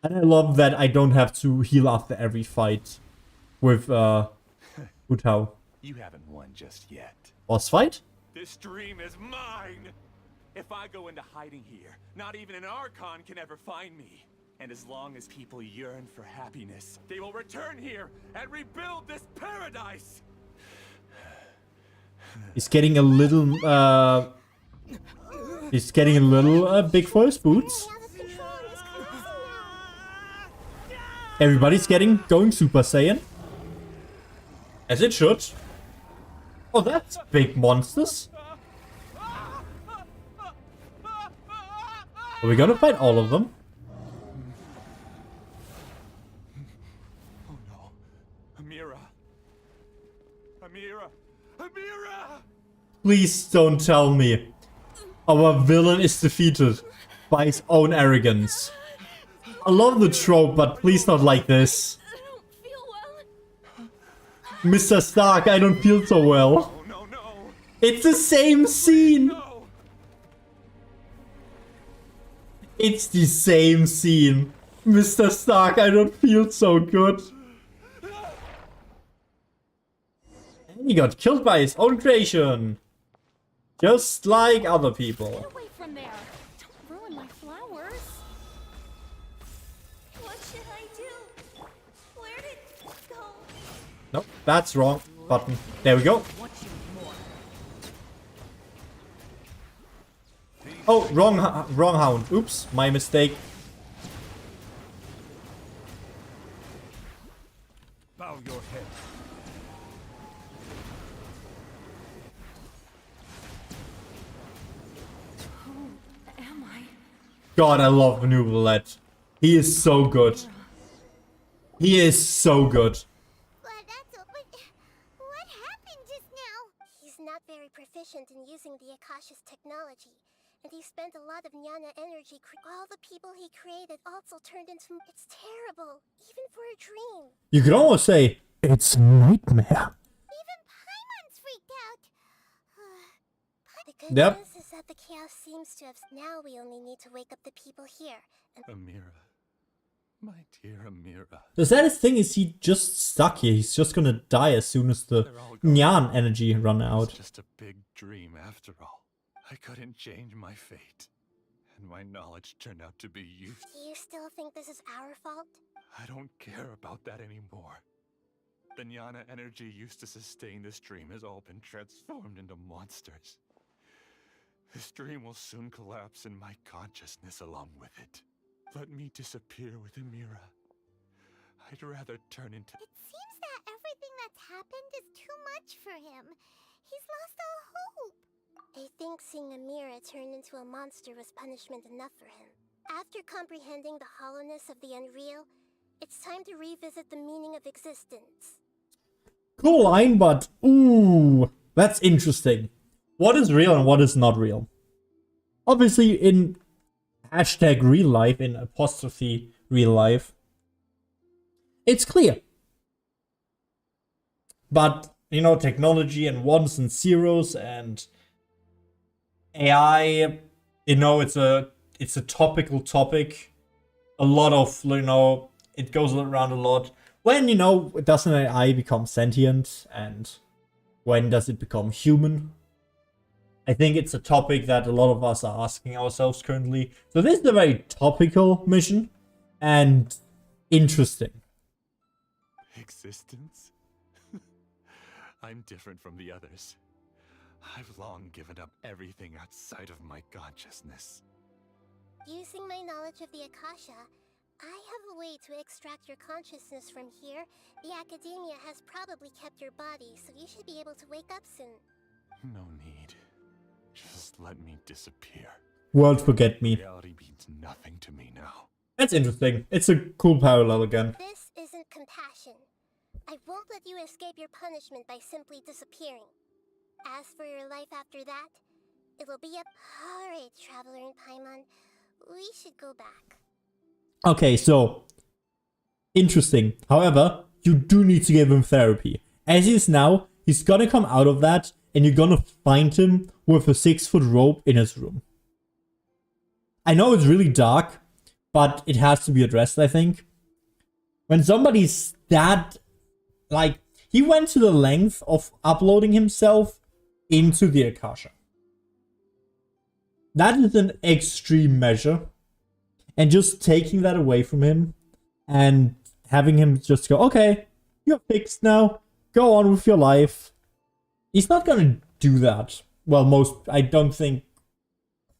And I love that I don't have to heal after every fight with Utao. You haven't won just yet. Boss fight? This dream is mine! If I go into hiding here, not even an Archon can ever find me. And as long as people yearn for happiness, they will return here and rebuild this paradise! He's getting a little, he's getting a little big for his boots. Everybody's going Super Saiyan. As it should. Oh, that's big monsters. Are we gonna fight all of them? Oh no. Amira. Amira. Amira! Please don't tell me our villain is defeated by his own arrogance. I love the trope, but please not like this. I don't feel well. Mr. Stark, I don't feel so well. No, no. It's the same scene. No. It's the same scene. Mr. Stark, I don't feel so good. And he got killed by his own creation. Just like other people. Get away from there. Don't ruin my flowers. What should I do? Where did it go? Nope, that's wrong button. There we go. Oh, wrong hound. Oops, my mistake. Bow your head. Who am I? God, I love Neuvilette. He is so good. He is so good. What happened just now? He's not very proficient in using the Akasha's technology. And he spent a lot of Nyana energy. All the people he created also turned into... It's terrible, even for a dream. You could almost say, it's a nightmare. Even Paimon's freaked out. The good Yep. news is that the chaos seems to have... Now we only need to wake up the people here. And Amira. My dear Amira. The saddest thing is he just stuck here. He's just gonna die as soon as the Nyan energy run out. It's just a big dream after all. I couldn't change my fate. And my knowledge turned out to be useless. do you still think this is our fault? I don't care about that anymore. The Nyana energy used to sustain this dream has all been transformed into monsters. This dream will soon collapse and my consciousness along with it. Let me disappear with Amira. I'd rather turn into... It seems that everything that's happened is too much for him. He's lost all hope. I think seeing Amira turn into a monster was punishment enough for him. After comprehending the hollowness of the unreal, it's time to revisit the meaning of existence. Cool line, but ooh, that's interesting. What is real and what is not real? Obviously, in hashtag real life, in apostrophe real life, it's clear. But, you know, technology and ones and zeros and AI, you know, it's a topical topic. A lot of, you know, it goes around a lot. When, you know, does an AI become sentient and when does it become human? I think it's a topic that a lot of us are asking ourselves currently. So this is a very topical mission and interesting. Existence? I'm different from the others. I've long given up everything outside of my consciousness. Using my knowledge of the Akasha, I have a way to extract your consciousness from here. The Academia has probably kept your body, so you should be able to wake up soon. No need. Just let me disappear. World forget me. Reality means nothing to me now. That's interesting. It's a cool parallel again. This isn't compassion. I won't let you escape your punishment by simply disappearing. As for your life after that, it'll be a... Alright, Traveler in Paimon, we should go back. Okay, so interesting. However, you do need to give him therapy. As he is now, he's gonna come out of that and you're gonna find him with a 6-foot rope in his room. I know it's really dark, but it has to be addressed, I think. When somebody's that... Like, he went to the length of uploading himself into the Akasha. That is an extreme measure. And just taking that away from him and having him just go, okay, you're fixed now. Go on with your life. He's not gonna do that. Well, I don't think...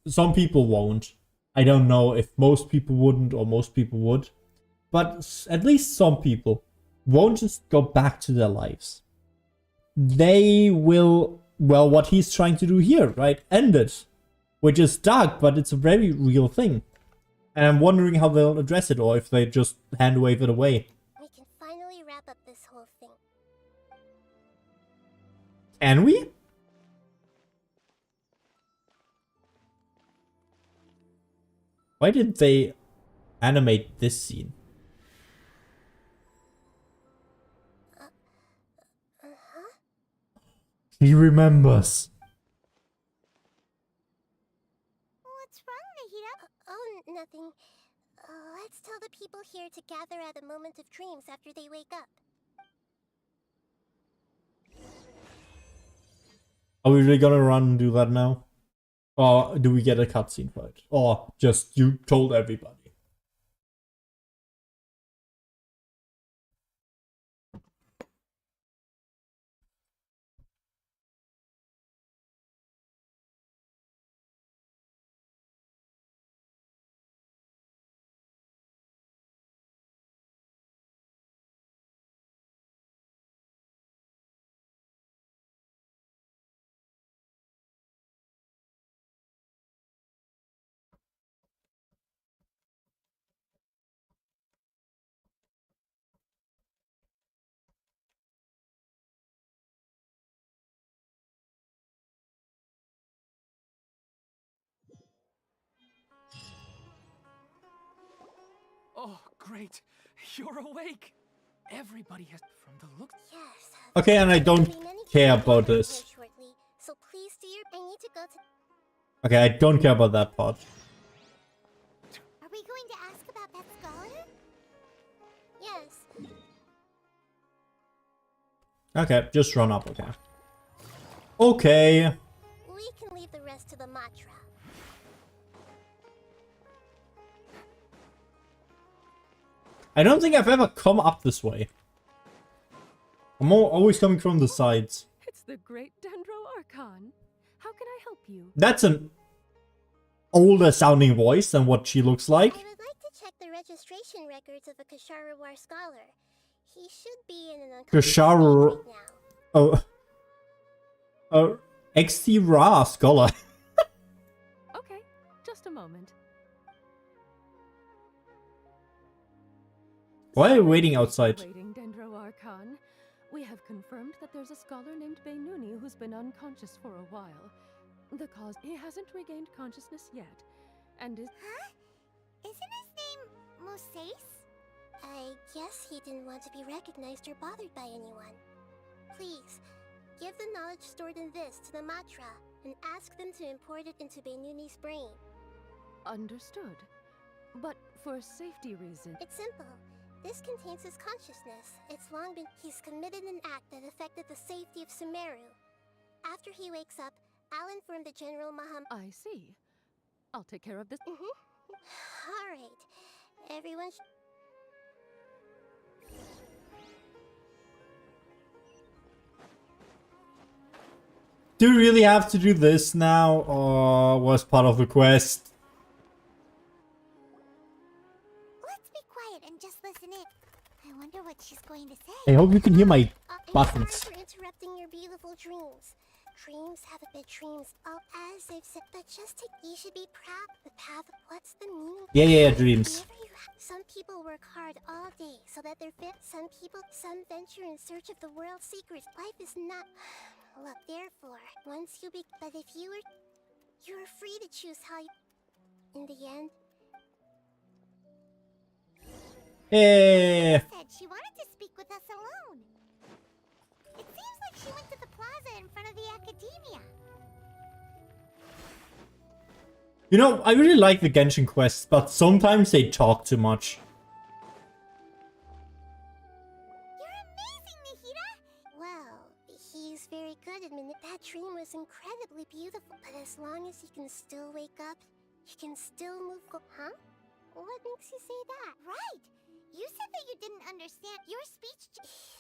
Some people won't. I don't know if most people wouldn't or most people would. But at least some people won't just go back to their lives. They will, well, what he's trying to do here, right? End it. Which is dark, but it's a very real thing. And I'm wondering how they'll address it, or if they just hand wave it away. We can finally wrap up this whole thing. Can we? Why did they animate this scene? He remembers. What's wrong, Nahida? Oh, nothing. Let's tell the people here to gather at a moment of dreams after they wake up. Are we really gonna run and do that now? Or do we get a cutscene for it? Or just you told everybody? Oh, great. You're awake. Everybody has, from the looks. Yes. Okay, and I don't care about this. Shortly, so please do your. I need to go to. Okay, I don't care about that part. Are we going to ask about that scholar? Yes. Okay, just run up, okay. Okay. We can leave the rest to the Matra. I don't think I've ever come up this way. I'm always coming from the sides. It's the great Dendro Archon. How can I help you? That's an older sounding voice than what she looks like. I would like to check the registration records of a Kasharawar scholar. He should be in an unconscious state Kashar... right now. XT Ra scholar. Okay, just a moment. Why are you waiting outside? Waiting, Dendro Archon. We have confirmed that there's a scholar named Beinuni who's been unconscious for a while. The cause, he hasn't regained consciousness yet, and is... Huh? Isn't his name Moses? I guess he didn't want to be recognized or bothered by anyone. Please, give the knowledge stored in this to the Matra and ask them to import it into Beinuni's brain. Understood. But for safety reasons... It's simple. This contains his consciousness. It's long been... He's committed an act that affected the safety of Sumeru. After he wakes up, I'll inform the General Maham... I see. I'll take care of this. Alright. Everyone Do we really have to do this now, or was part of the quest? Let's be quiet and just listen in. I wonder what she's going to say. I hope you can hear my I'm buttons. sorry for interrupting your beautiful dreams. Dreams haven't been dreams, all as I've said, but just take... You should be proud. The path... What's the meaning? Yeah, dreams. Some people work hard all day so that they're fit. Some venture in search of the world's secrets. Life is not... Look, therefore, once you be... But if you were... You're free to choose how you... In the end... Hey. Said she wanted to speak with us alone. It seems like she went to the plaza in front of the academia. You know, I really like the Genshin quests, but sometimes they talk too much. You're amazing, Nahida! Well, he's very good at That dream was incredibly beautiful, but as long as he can still wake up, he can still move... Huh? What makes you say that? Right! You said that you didn't understand your speech.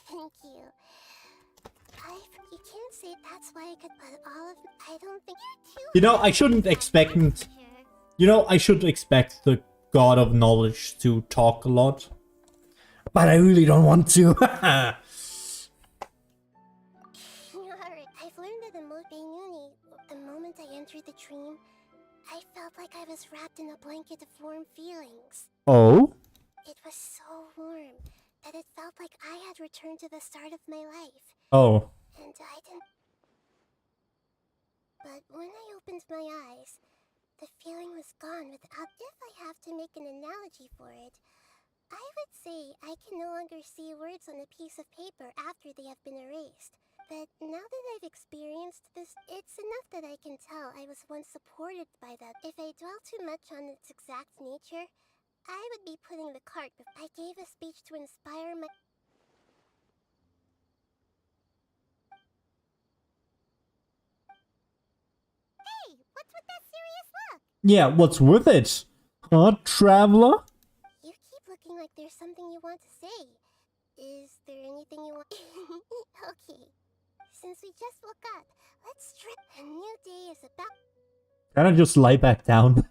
Thank you. You can't say that's why I could, but all of... I don't think... You know, I shouldn't expect... You know, I should expect the God of Knowledge to talk a lot. But I really don't want to. Alright, I've learned that in Beinuni, the moment I entered the dream, I felt like I was wrapped in a blanket of warm feelings. Oh? It was so warm that it felt like I had returned to the start of my life. Oh. And I didn't... But when I opened my eyes, the feeling was gone without... If I have to make an analogy for it, I would say I can no longer see words on a piece of paper after they have been erased. But now that I've experienced this, it's enough that I can tell I was once supported by that. If I dwell too much on its exact nature, I would be putting the cart before I gave a speech to inspire my... Hey, what's with that serious look? Yeah, what's with it? Huh, traveler? You keep looking like there's something you want to say. Is there anything you want? Okay. Since we just woke up, let's strip. A new day is about... Can I just lie back down?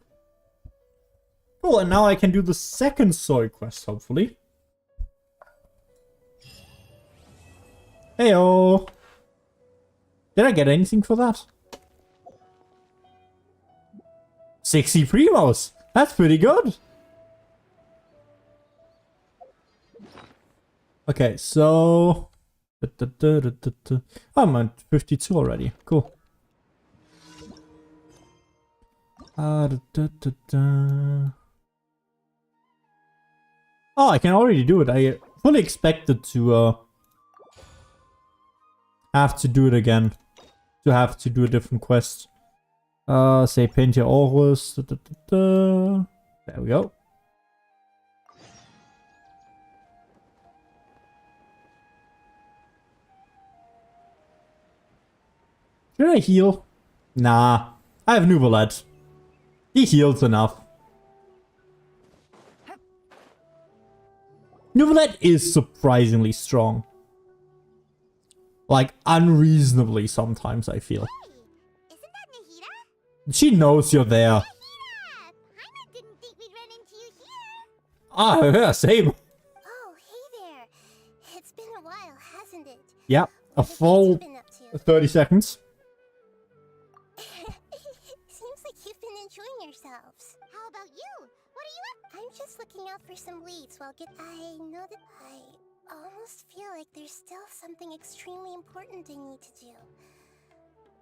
Cool, and now I can do the second soy quest, hopefully. Heyo! Did I get anything for that? 60 primos! That's pretty good! Okay, so... I'm at 52 already. Cool. Oh, I can already do it. I fully expected to have to do it again. To have to do a different quest. Say paint your auras. There we go. Should I heal? Nah. I have Neuvilette. He heals enough. Neuvilette is surprisingly strong. Like, unreasonably sometimes, I feel. Isn't that Nahida? She knows you're there. Nahida! Paimon didn't think we'd run into you here. Ah, yeah, same. Oh, hey there. It's been a while, hasn't it? Yeah, a full 30 seconds. Seems like you've been enjoying yourselves. How about you? What are you up? I'm just looking out for some leads while I know that I almost feel like there's still something extremely important I need to do.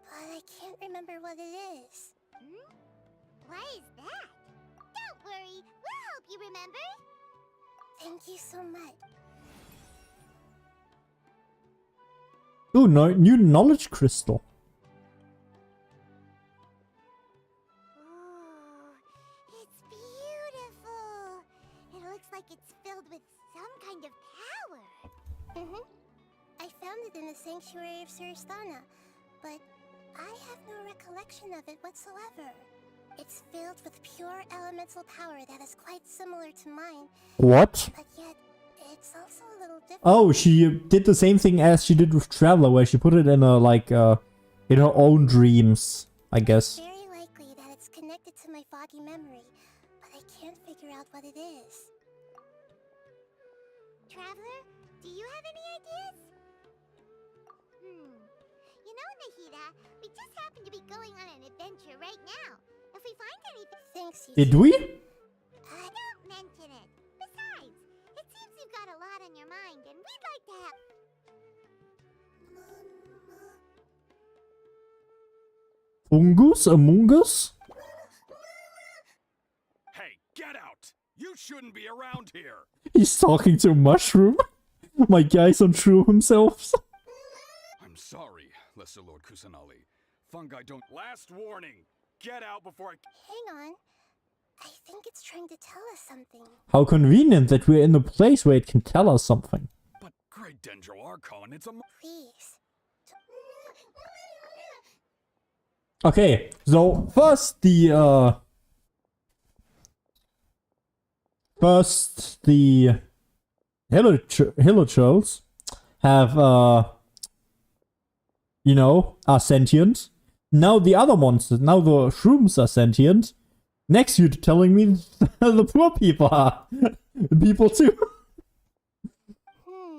But I can't remember what it is. What is that? Don't worry, we'll help you remember. Thank you so much. Ooh, no, new knowledge crystal. It's beautiful. It looks like it's filled with some kind of power. I found it in the sanctuary of Suristana, but I have no recollection of it whatsoever. It's filled with pure elemental power that is quite similar to mine. What? But yet, it's also a little different. Oh, she did the same thing as she did with Traveler, where she put it in a, like, in her own dreams, I guess. It's very likely that it's connected to my foggy memory, but I can't figure out what it is. Traveler, do you have any ideas? You know, Nahida, we just happen to be going on an adventure right now. If we find anything... Thanks, you Did we? Don't mention it. Besides, it seems you've got a lot on your mind, and we'd like to have... Fungus? Among Us? Hey, get out! You shouldn't be around here! He's talking to Mushroom? My guy's untrue himself. I'm sorry, Lesser Lord Kusanali. Fungi don't... Last warning! Get out before I... Hang on. I think it's trying to tell us something. How convenient that we're in a place where it can tell us something. But Great Dendro Archon, it's a... Please. Okay, so first the Hilichurls have you know, are sentient. Now the other monsters, now the shrooms are sentient. Next you're telling me the poor people are people too.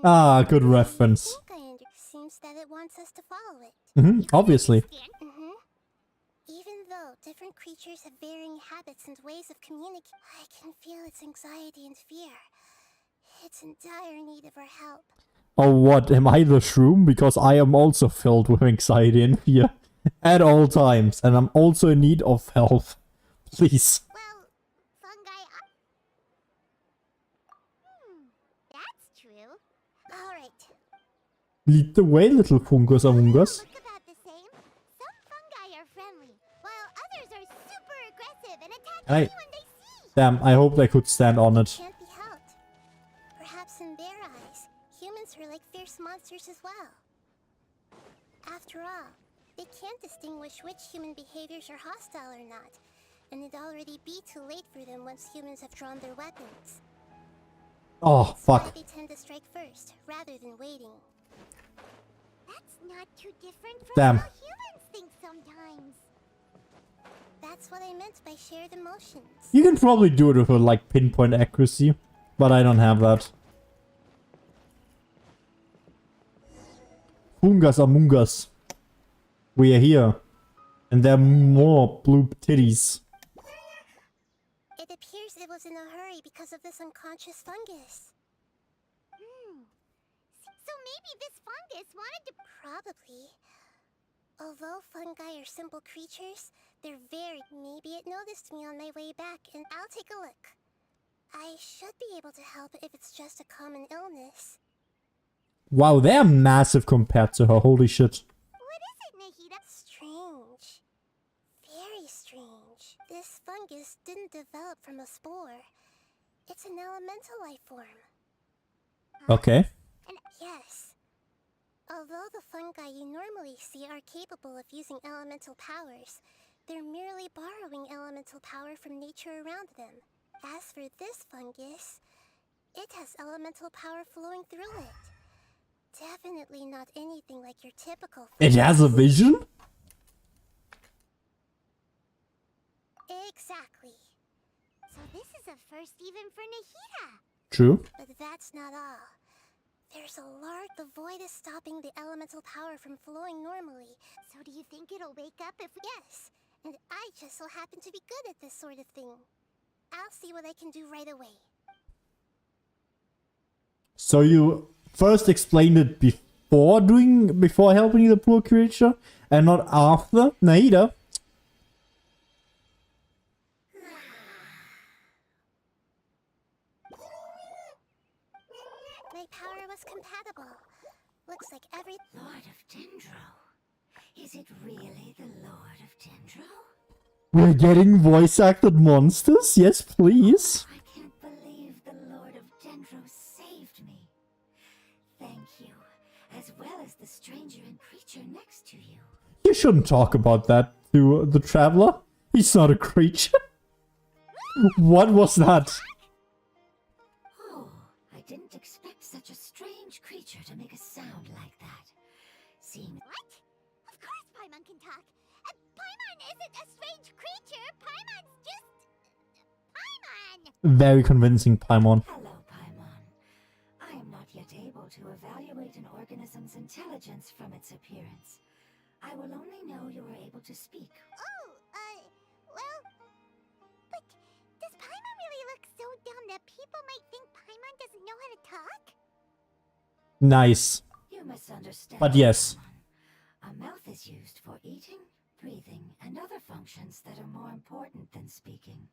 Ah, good reference. Seems that it wants us to follow it. Obviously. Even though different creatures have varying habits and ways of communicating, I can feel its anxiety and fear. It's in dire need of our help. Oh, what? Am I the shroom? Because I am also filled with anxiety and fear at all times, and I'm also in need of help. Please. Well, fungi are... That's true. Alright. Lead the way, little fungus among us. Look about the same. Some fungi are friendly, while others are super aggressive and attack anyone they see. Damn, I hope they could stand on it. Can't be helped. Perhaps in their eyes, humans are like fierce monsters as well. After all, they can't distinguish which human behaviors are hostile or not, and it'd already be too late for them once humans have drawn their weapons. Oh, fuck. That's why they tend to strike first, rather than waiting. That's not too different from Damn. how humans think sometimes. That's what I meant by shared emotions. You can probably do it with a, like, pinpoint accuracy, but I don't have that. Fungus among us. We are here. And there are more blue titties. It appears it was in a hurry because of this unconscious fungus. So maybe this fungus wanted to... Probably. Although fungi are simple creatures, they're very... Maybe it noticed me on my way back, and I'll take a look. I should be able to help if it's just a common illness. Wow, they're massive compared to her. Holy shit. What is it, Nahida? Strange. Very strange. This fungus didn't develop from a spore. It's an elemental life form. Okay. And yes. Although the fungi you normally see are capable of using elemental powers, they're merely borrowing elemental power from nature around them. As for this fungus, it has elemental power flowing through it. Definitely not anything like your typical fungus. It has a vision? Exactly. So this is a first even for Nahida. True. But that's not all. There's a large... The void is stopping the elemental power from flowing normally. So do you think it'll wake up if... Yes, and I just so happen to be good at this sort of thing. I'll see what I can do right away. So you first explained it before helping the poor creature, and not after? Nahida? My power was compatible. Looks like every... Lord of Dendro. Is it really the Lord of Dendro? We're getting voice acted monsters? Yes, please. I can't believe the Lord of Dendro saved me. Thank you, as well as the stranger and creature next to you. You shouldn't talk about that to the traveler. He's not a creature. What was that? Oh, I didn't expect such a strange creature to make a sound like that. Seeing... What? Of course Paimon can talk. Paimon isn't a strange creature. Paimon's just... Paimon! Very convincing, Paimon. Hello, Paimon. I am not yet able to evaluate an organism's intelligence from its appearance. I will only know you are able to speak. Oh, well... But does Paimon really look so dumb that people might think Paimon doesn't know how to talk? Nice. You misunderstand. But yes. Paimon. A mouth is used for eating, breathing, and other functions that are more important than speaking.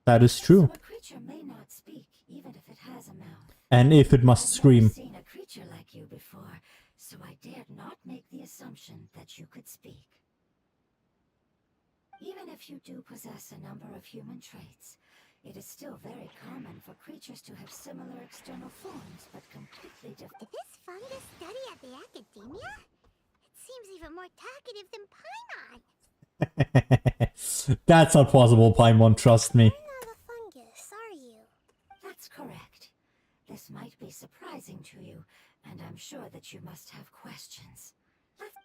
That is true. So a creature may not speak, even if it has a mouth. And if it must scream. I've never seen a creature like you before, so I dared not make the assumption that you could speak. Even if you do possess a number of human traits, it is still very common for creatures to have similar external forms, but completely different. Did this fungus study at the academia? It seems even more talkative than Paimon. That's not possible, Paimon, trust me. You're not a fungus, are you? That's correct. This might be surprising to you, and I'm sure that you must have questions.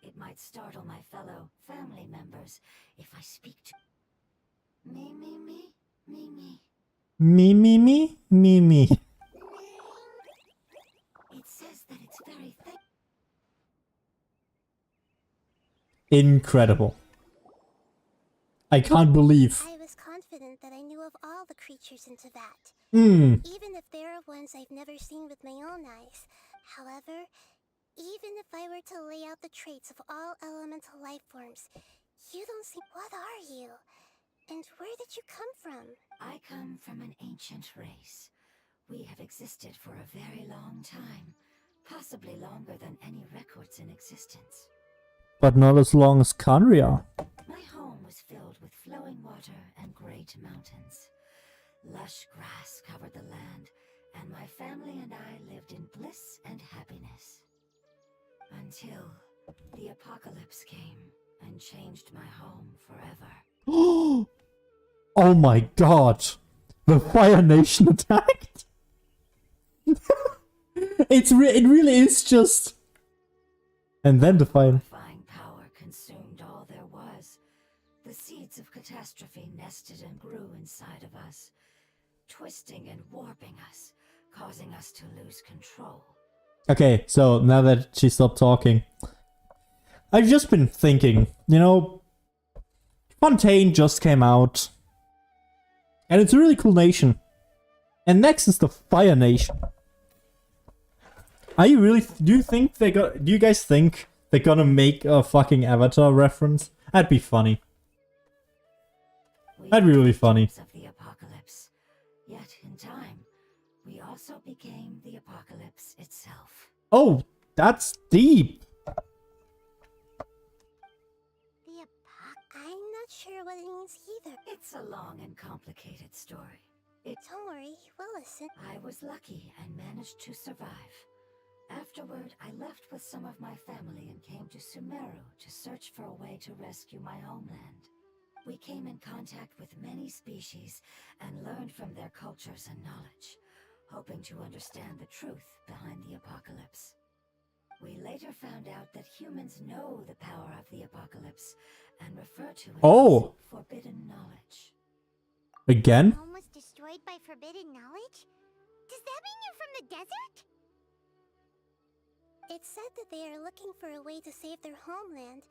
It might startle my fellow family members if I speak to... Me. It says that it's very thick. Incredible. I can't believe. I was confident that I knew of all the creatures in Teyvat. Even if there are ones I've never seen with my own eyes. However, even if I were to lay out the traits of all elemental life forms, you don't see... What are you? And where did you come from? I come from an ancient race. We have existed for a very long time, possibly longer than any records in existence. But not as long as Khaenri'ah. My home was filled with flowing water and great mountains. Lush grass covered the land, and my family and I lived in bliss and happiness. Until the apocalypse came and changed my home forever. Oh my god! The Fire Nation attacked? It really is just... And then the fire... Terrifying power consumed all there was. The seeds of catastrophe nested and grew inside of us, twisting and warping us, causing us to lose control. Okay, so now that she stopped talking, I've just been thinking, you know, Fontaine just came out, and it's a really cool nation. And next is the Fire Nation. Are you really? Do you guys think they're gonna make a fucking Avatar reference? That'd be funny. That'd be really funny. Of the apocalypse. Yet in time, we also became the apocalypse itself. Oh, that's deep. I'm not sure what it means either. It's a long and complicated story. Don't worry, we'll listen. I was lucky and managed to survive. Afterward, I left with some of my family and came to Sumeru to search for a way to rescue my homeland. We came in contact with many species and learned from their cultures and knowledge, hoping to understand the truth behind the apocalypse. We later found out that humans know the power of the apocalypse and refer to it as forbidden knowledge. Again? Home was destroyed by forbidden knowledge? Does that mean you're from the desert? It's said that they are looking for a way to save their homeland,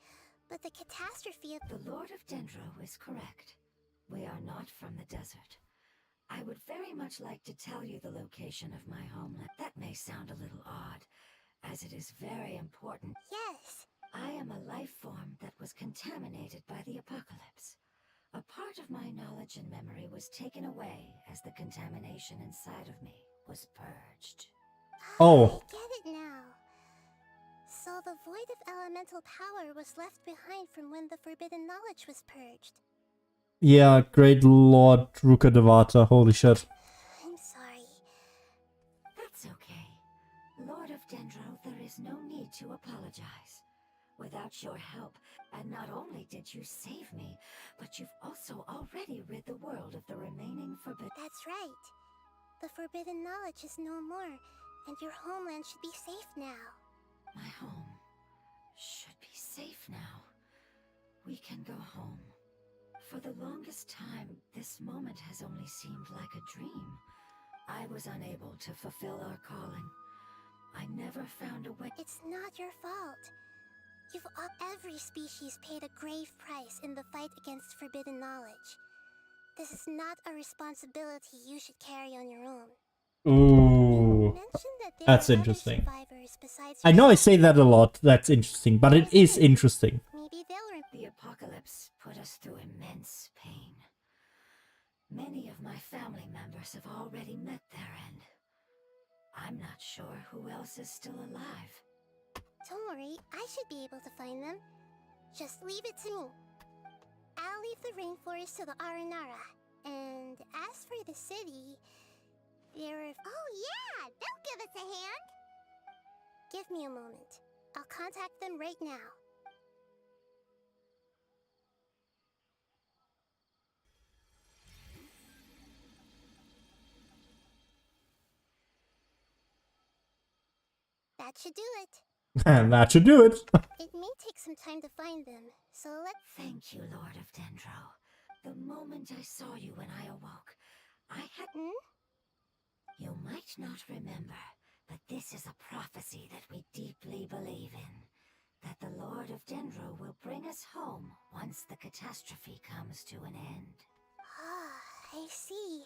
but the catastrophe of... The Lord of Dendro is correct. We are not from the desert. I would very much like to tell you the location of my homeland. That may sound a little odd, as it is very important. Yes. I am a life form that was contaminated by the apocalypse. A part of my knowledge and memory was taken away as the contamination inside of me was purged. Oh. I get it now. So the void of elemental power was left behind from when the forbidden knowledge was purged. Yeah, great Lord Rukkhadevata, holy shit. I'm sorry. That's okay. Lord of Dendro, there is no need to apologize. Without your help, and not only did you save me, but you've also already rid the world of the remaining forbidden... That's right. The forbidden knowledge is no more, and your homeland should be safe now. My home should be safe now. We can go home. For the longest time, this moment has only seemed like a dream. I was unable to fulfill our calling. I never found a way... It's not your fault. Every species paid a grave price in the fight against forbidden knowledge. This is not a responsibility you should carry on your own. Ooh, that's interesting. I know I say that a lot, that's interesting, but it is interesting. Maybe they'll... The apocalypse put us through immense pain. Many of my family members have already met their end. I'm not sure who else is still alive. Don't worry, I should be able to find them. Just leave it to me. I'll leave the rainforest to the Aranara. And as for the city, there are... Oh yeah, they'll give us a hand. Give me a moment. I'll contact them right now. That should do it. And that should do it. It may take some time to find them, so let's... Thank you, Lord of Dendro. The moment I saw you when I awoke, I had... You might not remember, but this is a prophecy that we deeply believe in. That the Lord of Dendro will bring us home once the catastrophe comes to an end. Ah, I see.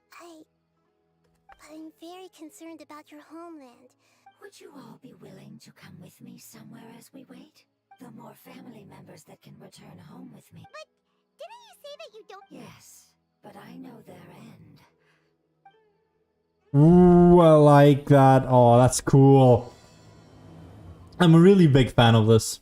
But I'm very concerned about your homeland. Would you all be willing to come with me somewhere as we wait? The more family members that can return home with me. But didn't you say that you don't... Yes, but I know their end. Ooh, I like that. Oh, that's cool. I'm a really big fan of this.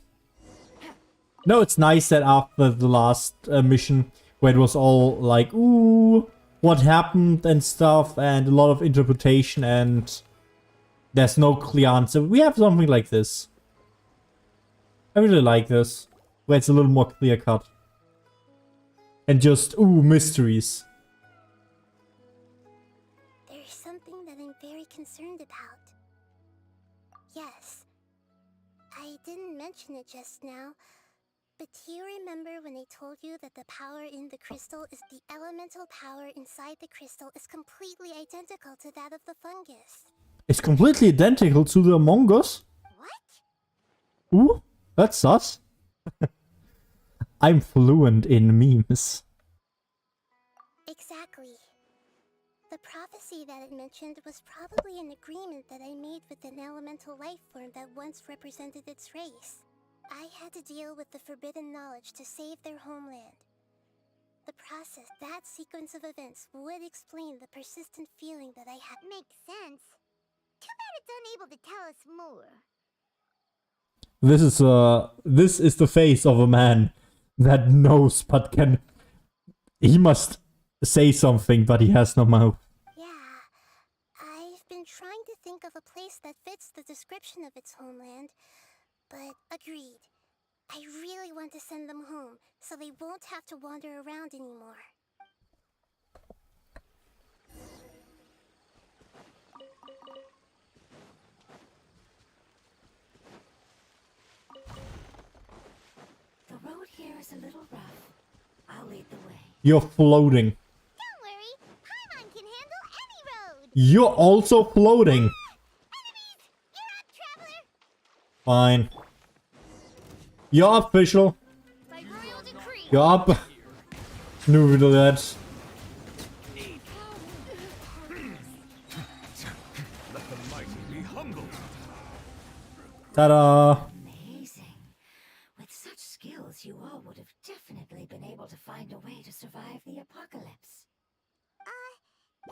No, it's nice that after the last mission, where it was all like, ooh, what happened and stuff, and a lot of interpretation, and there's no clear answer. We have something like this. I really like this, where it's a little more clear cut. And just, ooh, mysteries. There's something that I'm very concerned about. Yes. I didn't mention it just now, but do you remember when I told you that the power in the crystal is the elemental power inside the crystal is completely identical to that of the fungus? It's completely identical to the Among Us. What? Ooh, that's sus. I'm fluent in memes. Exactly. The prophecy that it mentioned was probably an agreement that I made with an elemental life form that once represented its race. I had to deal with the forbidden knowledge to save their homeland. The process, that sequence of events, would explain the persistent feeling that I had. Makes sense. Too bad it's unable to tell us more. This is the face of a man that knows but can. He must say something, but he has no mouth. Yeah, I've been trying to think of a place that fits the description of its homeland, but agreed. I really want to send them home, so they won't have to wander around anymore. The road here is a little rough. I'll lead the way. You're floating. Don't worry, Paimon can handle any road. You're also floating. Enemies! You're up, traveler! Fine. You're up, official. By royal decree. You're up. Neuvilette. Let the mighty be humbled. Ta-da. Amazing. With such skills, you all would have definitely been able to find a way to survive the apocalypse.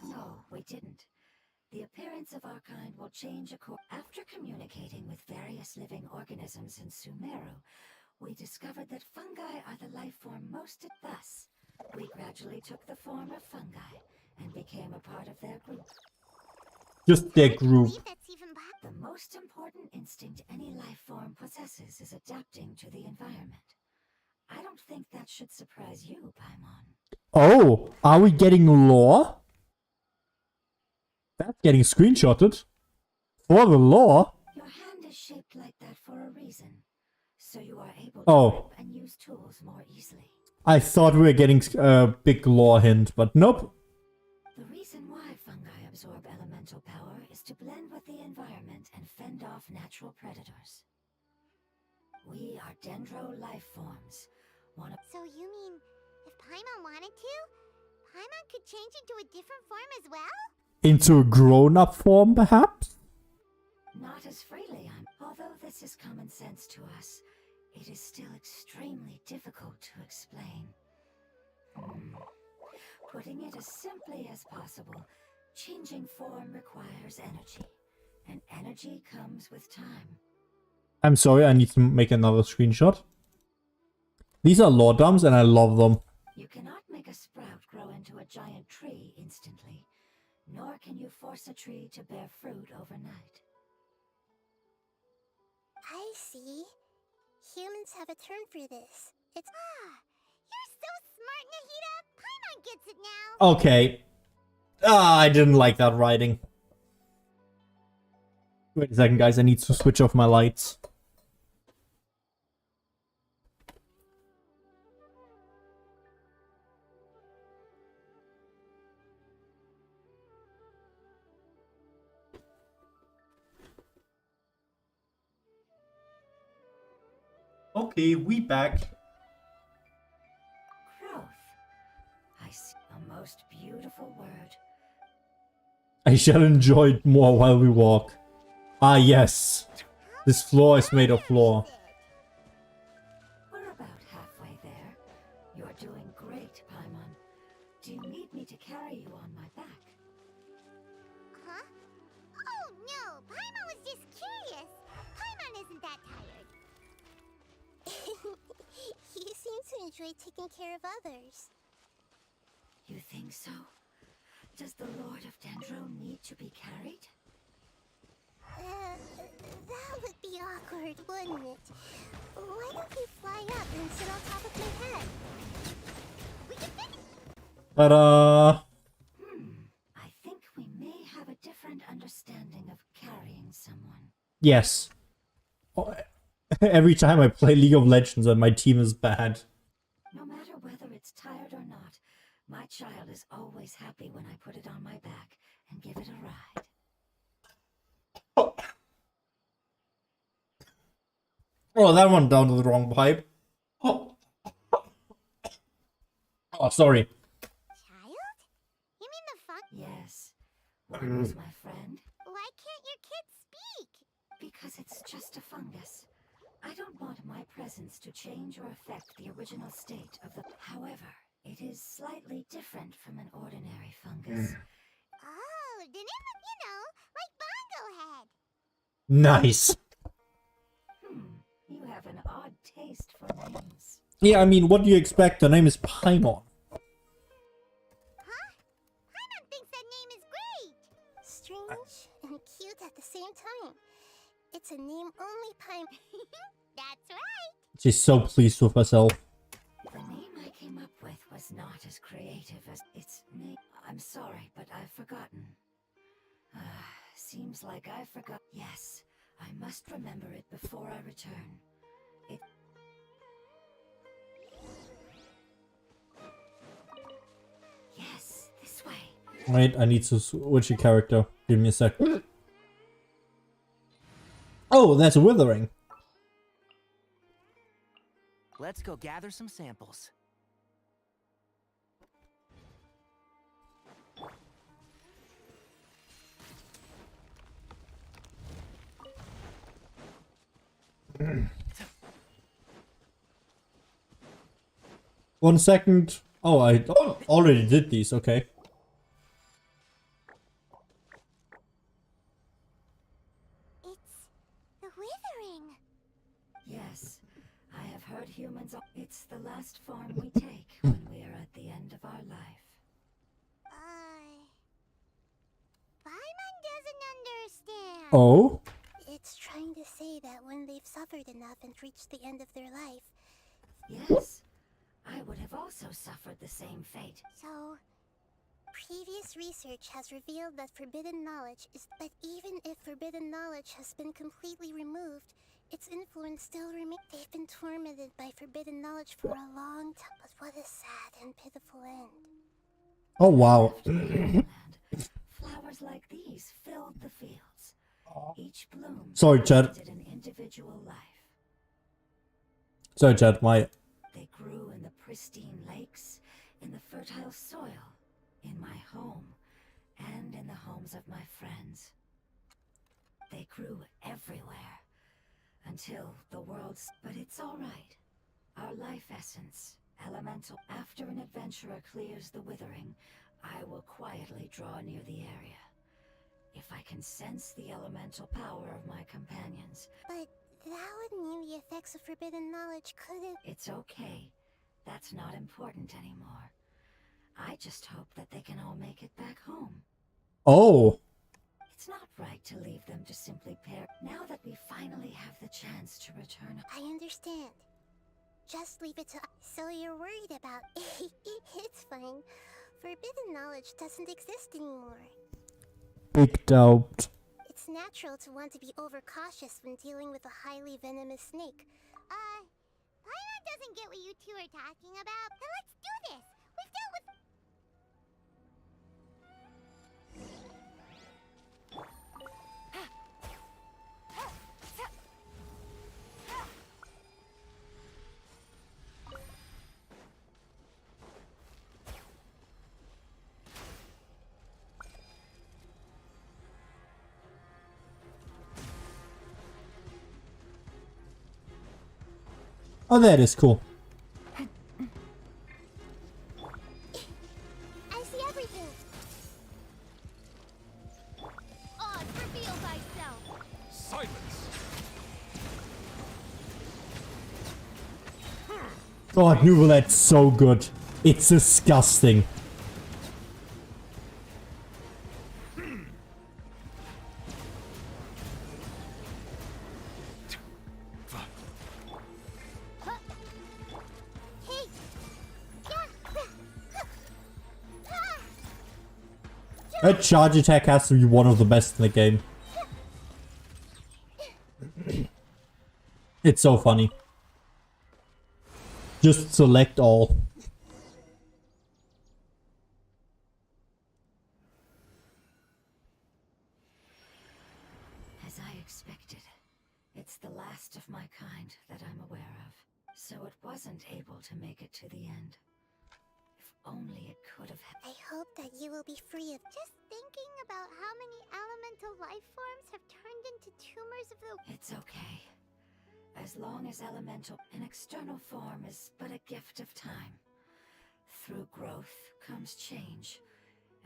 No, we didn't. The appearance of our kind will change after communicating with various living organisms in Sumeru. We discovered that fungi are the life form most at thus. We gradually took the form of fungi and became a part of their group. Just their group. That's even The most important instinct any life form possesses is adapting to the environment. I don't think that should surprise you, Paimon. Oh, are we getting lore? That's getting screenshotted. For the lore? Your hand is shaped like that for a reason, so you are able to grip and use tools more easily. I thought we were getting a big lore hint, but nope. The reason why fungi absorb elemental power is to blend with the environment and fend off natural predators. We are dendro life forms. So you mean, if Paimon wanted to, Paimon could change into a different form as well? Into a grown-up form, perhaps? Not as freely, although this is common sense to us, it is still extremely difficult to explain. Putting it as simply as possible, changing form requires energy, and energy comes with time. I'm sorry, I need to make another screenshot. These are lore dumps and I love them. You cannot make a sprout grow into a giant tree instantly, nor can you force a tree to bear fruit overnight. I see. Humans have a term for this. It's... You're so smart, Nahida! Paimon gets it now! Okay. I didn't like that writing. Wait a second, guys. I need to switch off my lights. Okay, we back. Growth. I see a most beautiful word. I shall enjoy it more while we walk. Ah, yes. This floor is made of lore. We're about halfway there. You're doing great, Paimon. Do you need me to carry you on my back? Huh? enjoy taking care of others. You think so? Does the Lord of Dendro need to be carried? That would be awkward, wouldn't it? Why don't you fly up and sit on top of my head? We can finish. But I think we may have a different understanding of carrying someone. yes. Every time I play League of Legends and my team is bad. No matter whether it's tired or not, my child is always happy when I put it on my back and give it a ride. Oh, that went down to the wrong pipe. Oh, sorry. Child? You mean the fun? Yes. Where's my friend? Why can't your kid speak? Because it's just a fungus. I don't want my presence to change or affect the original state of the... However, it is slightly different from an ordinary fungus. Oh, then it was, like Bongo Head. Nice. You have an odd taste for names. Yeah, I mean, what do you expect? The name is Paimon. Huh? Paimon thinks that name is great. Strange and cute at the same time. It's a name only Paimon. That's right. She's so pleased with herself. The name I came up with was not as creative as its name. I'm sorry, but I've forgotten. Seems like I forgot. Yes, I must remember it before I return. Yes, this way. Wait, I need to switch a character. Give me a sec. Oh, that's a withering. Let's go gather some samples. One second. Oh, I already did these. Okay. It's the withering. Yes, I have heard humans. It's the last form we take when we are at the end of our life. Paimon doesn't understand. Oh? It's trying to say that when they've suffered enough and reached the end of their life. Yes, I would have also suffered the same fate. So, previous research has revealed that forbidden knowledge is... But even if forbidden knowledge has been completely removed, its influence still remains. They've been tormented by forbidden knowledge for a long time. But what a sad and pitiful end. Oh, wow. Flowers like these filled the fields. Each bloom Sorry, Chad. represented an individual life. Sorry, Chad. My... They grew in the pristine lakes, in the fertile soil, in my home, and in the homes of my friends. They grew everywhere, until the world's... But it's all right. Our life essence, elemental. After an adventurer clears the withering, I will quietly draw near the area. If I can sense the elemental power of my companions. But that would mean the effects of forbidden knowledge couldn't... It's okay. That's not important anymore. I just hope that they can all make it back home. Oh. It's not right to leave them to simply perish. Now that we finally have the chance to return... I understand. Just leave it to... So you're worried about... It's fine. Forbidden knowledge doesn't exist anymore. Big doubt. It's natural to want to be overcautious when dealing with a highly venomous snake. Paimon doesn't get what you two are talking about. Then let's do this. We've dealt with... Oh, that is cool. I see everything. Oz, reveal thyself. Silence! God, Neuvillette's so good. It's disgusting. A charge attack has to be one of the best in the game. It's so funny. Just select all. As I expected, it's the last of my kind that I'm aware of. So it wasn't able to make it to the end. If only it could have. I hope that you will be free of just thinking about how many elemental life forms have turned into tumors of the... It's okay. As long as elemental, an external form is but a gift of time. Through growth comes change,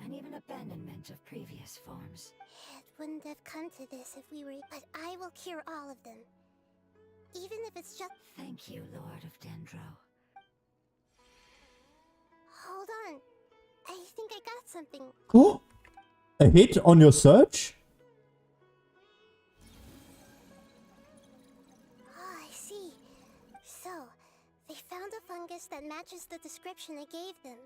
and even abandonment of previous forms. It wouldn't have come to this if we were... But I will cure all of them. Even if it's just... Thank you, Lord of Dendro. Hold on. I think I got something. Oh, a hit on your search? Oh, I see. So, they found a fungus that matches the description I gave them.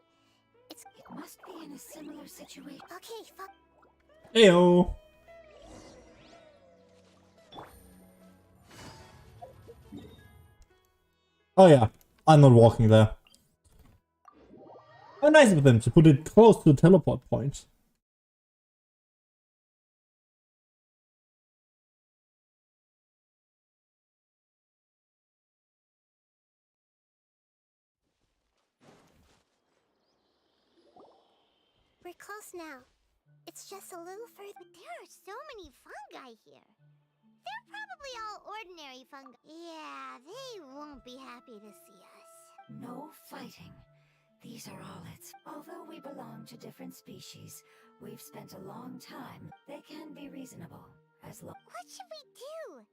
It must be in a similar situation. Okay, Heyo. Oh yeah, I'm not walking there. How nice of them to put it close to the teleport point. we're close now. It's just a little further. But there are so many fungi here. They're probably all ordinary fungi. Yeah, they won't be happy to see us. No fighting. These are all its. Although we belong to different species, we've spent a long time. They can be reasonable, as long. What should we do?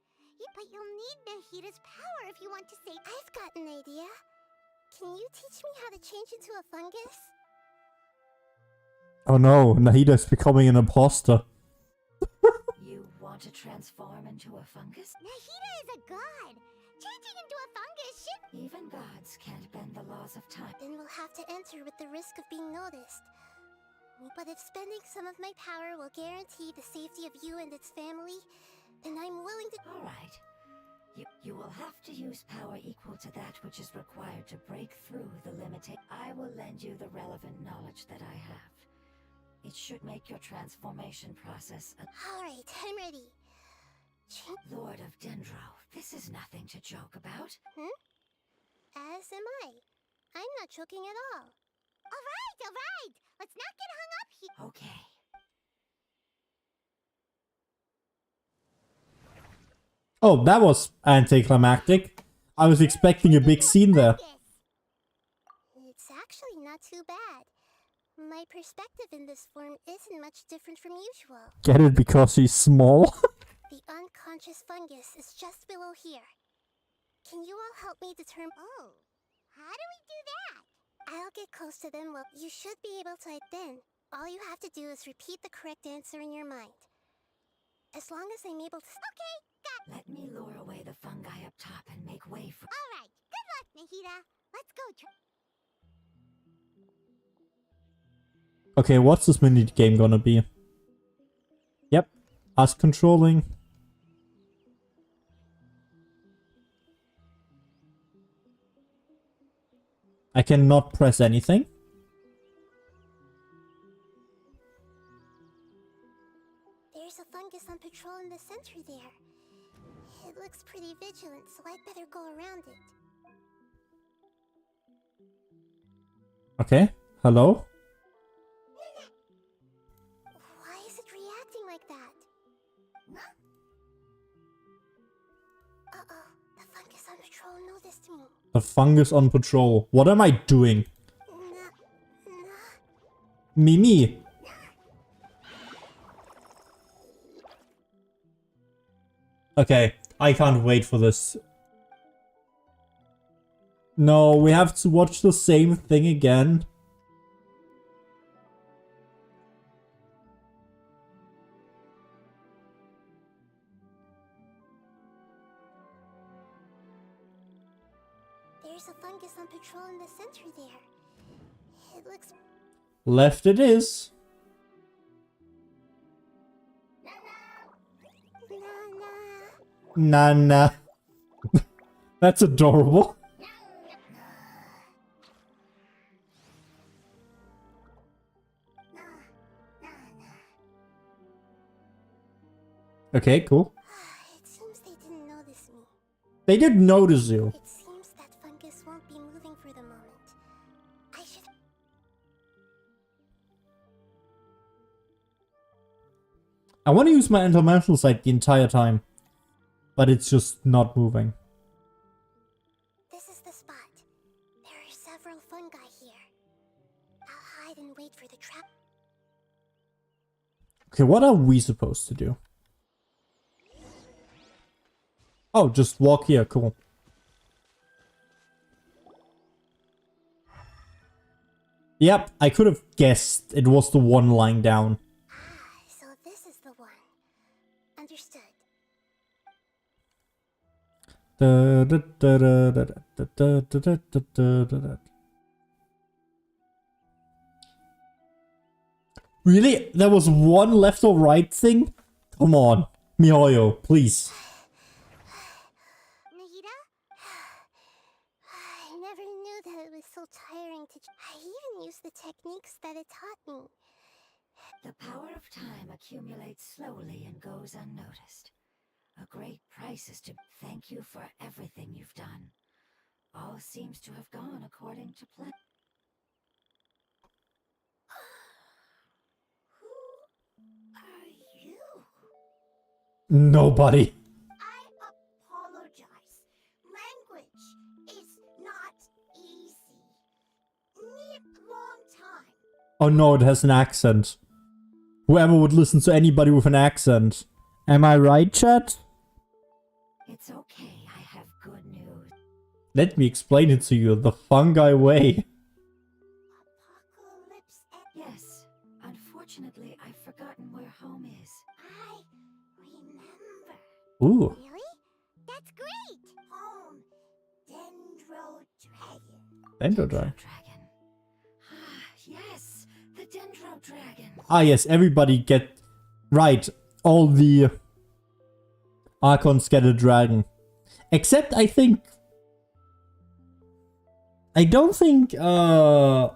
But you'll need Nahida's power if you want to save... I've got an idea. Can you teach me how to change into a fungus? Oh no, Nahida's becoming an imposter. You want to transform into a fungus? Nahida is a god! Changing into a fungus should... Even gods can't bend the laws of time. Then we'll have to enter with the risk of being noticed. But if spending some of my power will guarantee the safety of you and its family, then I'm willing to... Alright. You will have to use power equal to that which is required to break through the limitation. I will lend you the relevant knowledge that I have. It should make your transformation process Alright, I'm ready. Lord of Dendro, this is nothing to joke about. As am I. I'm not joking at all. Alright! Let's not get hung up here. Okay. Oh, that was anticlimactic. I was expecting a big scene there. It's actually not too bad. My perspective in this form isn't much different from usual. Get it because she's small? The unconscious fungus is just below here. Can you all help me determine... Oh, how do we do that? I'll get close to them. Well, you should be able to then. All you have to do is repeat the correct answer in your mind. As long as I'm able to... Okay, got it. Let me lure away the fungi up top and make way for... Alright, good luck, Nahida. Let's go Okay, what's this mini game gonna be? Yep, us controlling. I cannot press anything. There's a fungus on patrol in the center there. It looks pretty vigilant, so I'd better go around it. Okay, hello? Why is it reacting like that? Uh-oh, the fungus on patrol noticed me. The fungus on patrol. What am I doing? Mimi! Okay, I can't wait for this. No, we have to watch the same thing again. There's a fungus on patrol in the center there. It looks... Left it is. Nana. That's adorable. Okay, cool. It seems they didn't notice me. They did notice you. It seems that fungus won't be moving for the moment. I should... I want to use my interdimensional sight the entire time. But it's just not moving. This is the spot. There are several fungi here. I'll hide and wait for the trap. Okay, what are we supposed to do? Oh, just walk here, cool. Yep, I could have guessed it was the one lying down. So this is the one. Understood. Really? There was one left or right thing? Come on, MiHoYo, please. Nahida? I never knew that it was so tiring to... I even used the techniques that it taught me. The power of time accumulates slowly and goes unnoticed. A great price is to thank you for everything you've done. All seems to have gone according to plan. Who are you? Nobody. I apologize. Language is not easy. Need long time. Oh no, it has an accent. Whoever would listen to anybody with an accent. Am I right, chat? It's okay, I have good news. Let me explain it to you the fungi way. Yes, unfortunately, I've forgotten where home is. I remember. Ooh. Really? That's great. Home. Dendro Dragon. Dendro Dragon. Yes, the Dendro Dragon. Ah yes, everybody get... Right, all the... Archons get a dragon. Except I think... I don't think the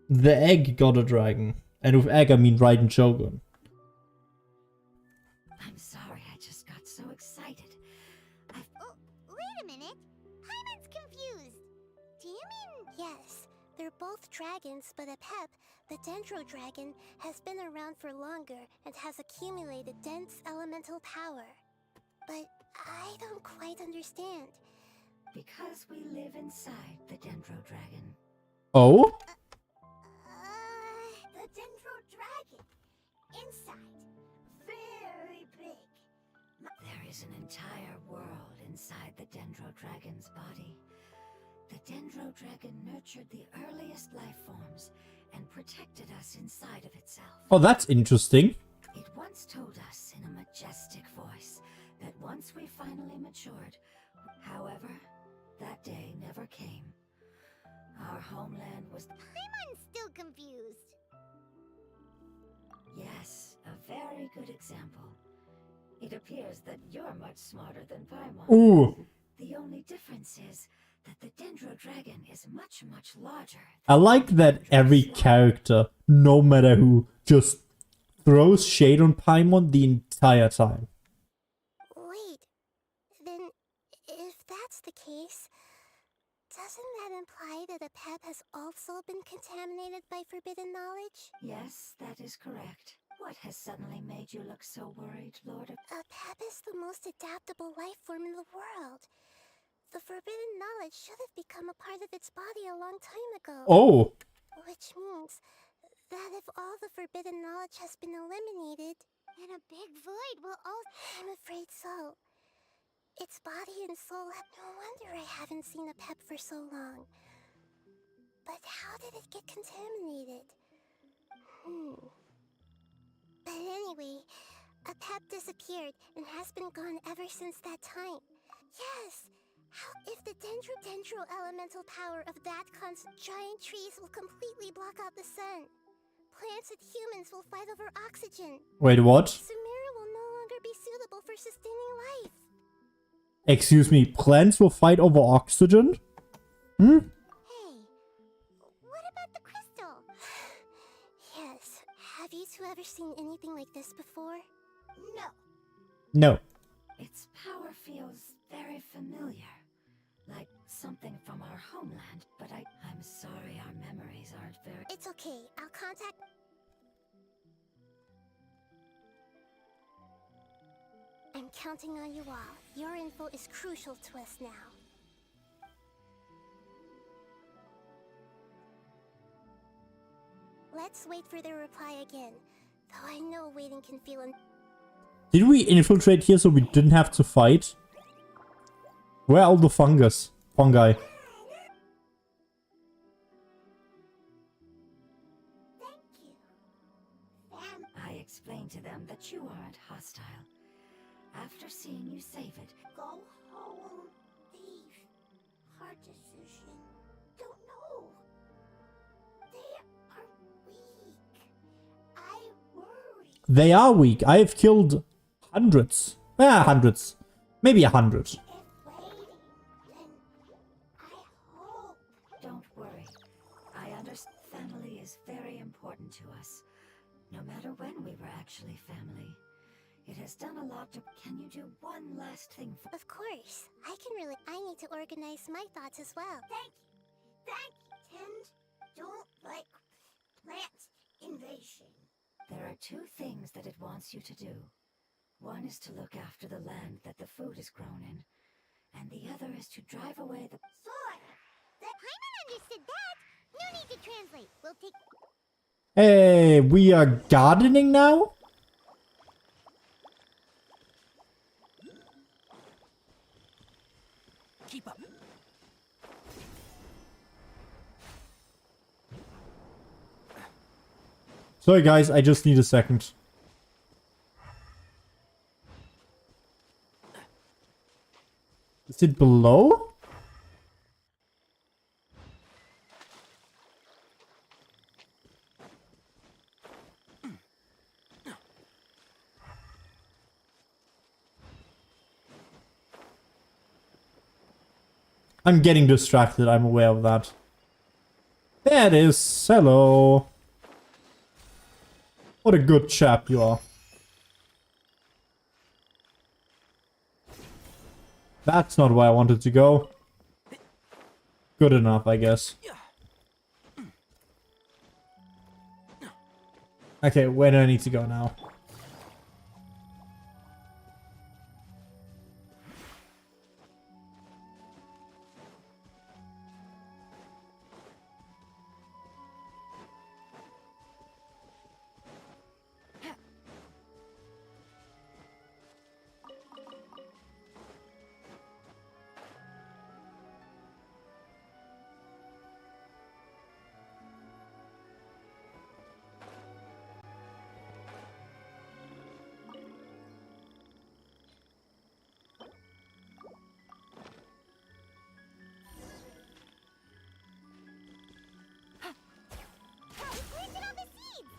egg got a dragon. And with egg I mean Raiden Shogun. I'm sorry, I just got so excited. Oh, wait a minute. Paimon's confused. Do you mean... Yes, they're both dragons, but a pep, the Dendro Dragon, has been around for longer and has accumulated dense elemental power. But I don't quite understand. Because we live inside the Dendro Dragon. Oh? The Dendro Dragon. Inside. Very big. There is an entire world inside the Dendro Dragon's body. The Dendro Dragon nurtured the earliest life forms and protected us inside of itself. Oh, that's interesting. It once told us in a majestic voice that once we finally matured, however, that day never came. Our homeland was... Paimon's still confused. Yes, a very good example. It appears that you're much smarter than Paimon. Ooh. The only difference is that the Dendro Dragon is much, much larger. I like that every character, no matter who, just throws shade on Paimon the entire time. Wait, then if that's the case, doesn't that imply that a pep has also been contaminated by forbidden knowledge? Yes, that is correct. What has suddenly made you look so worried, Lord of... A pep is the most adaptable life form in the world. The forbidden knowledge should have become a part of its body a long time ago. Oh. Which means that if all the forbidden knowledge has been eliminated, then a big void will also... I'm afraid so. its body and soul. No wonder I haven't seen a pep for so long. But how did it get contaminated? But anyway, a pep disappeared and has been gone ever since that time. Yes! How if the dendro elemental power of that giant trees will completely block out the sun? Plants and humans will fight over oxygen. Wait, what? Sumeru will no longer be suitable for sustaining life. Excuse me, plants will fight over oxygen? Hmm? Hey, what about the crystal? Yes, have you two ever seen anything like this before? No. No. Its power feels very familiar. Like something from our homeland, but I'm sorry our memories aren't very... It's okay, I'll contact... I'm counting on you all. Your info is crucial to us now. Let's wait for their reply again. Though I know waiting can feel... Did we infiltrate here so we didn't have to fight? Where are all the fungi? I explained to them that you aren't hostile. After seeing you save it, Go home, thief. Hard decision. Don't know. They are weak. I worry. They are weak. I have killed hundreds. Hundreds. Maybe 100. don't worry. I understand family is very important to us. No matter when we were actually family. It has done a lot to... Can you do one last thing for... Of course. I need to organize my thoughts as well. Thank you. Tend don't like plant invasion. There are two things that it wants you to do. One is to look after the land that the food is grown in. And the other is to drive away the... Soy! Paimon understood that! No need to translate. We'll take... Hey, we are gardening now? Keep up. Sorry guys, I just need a second. Is it below? I'm getting distracted, I'm aware of that. There it is. Hello. What a good chap you are. That's not where I wanted to go. Good enough, I guess. Okay, where do I need to go now?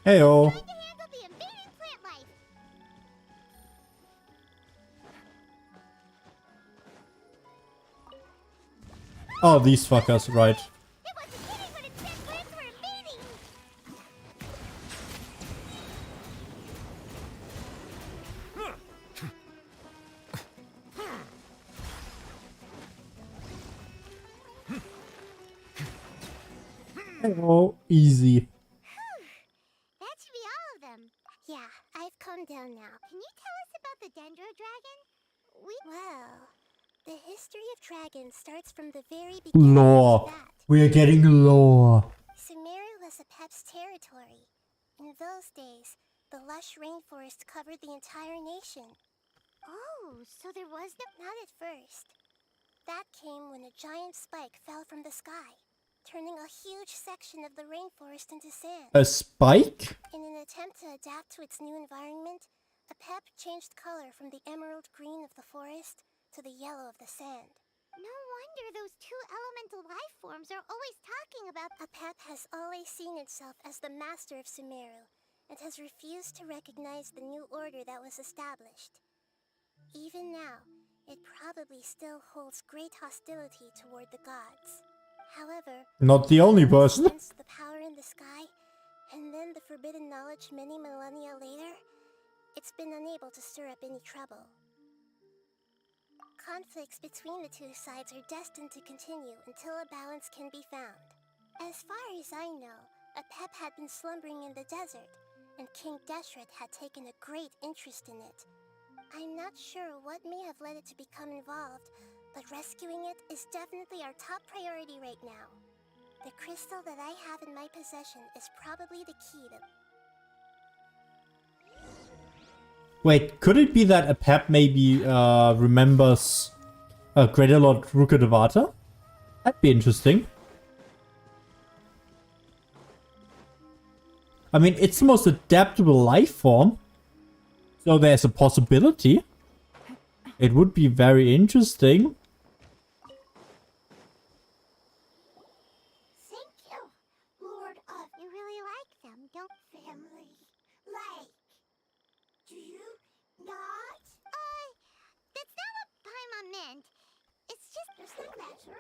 Heyo. Oh, these fuckers, right. Oh, easy. That should be all of them. Yeah, I've calmed down now. Can you tell us about the Dendro Dragon? Well, the history of dragons starts from the very beginning. Lore. We are getting lore. Sumeru was a Pep's territory. In those days, the lush rainforest covered the entire nation. Oh, so there was no... Not at first. That came when a giant spike fell from the sky, turning a huge section of the rainforest into sand. A spike? In an attempt to adapt to its new environment, a pep changed color from the emerald green of the forest to the yellow of the sand. No wonder those two elemental life forms are always talking about... Apep has always seen itself as the master of Sumeru, and has refused to recognize the new order that was established. Even now, it probably still holds great hostility toward the gods. However, Not the only person. against the power in the sky, and then the forbidden knowledge many millennia later, it's been unable to stir up any trouble. Conflicts between the two sides are destined to continue until a balance can be found. As far as I know, Apep had been slumbering in the desert, and King Deshret had taken a great interest in it. I'm not sure what may have led it to become involved, but rescuing it is definitely our top priority right now. The crystal that I have in my possession is probably the key to... Wait, could it be that Apep maybe remembers Greater Lord Rukkhadevata? That'd be interesting. I mean, it's the most adaptable life form, so there's a possibility. It would be very interesting. Thank you, Lord of... You really like them, don't... Family. Like. Do you not? That's not what Paimon meant. It's just... Does that matter?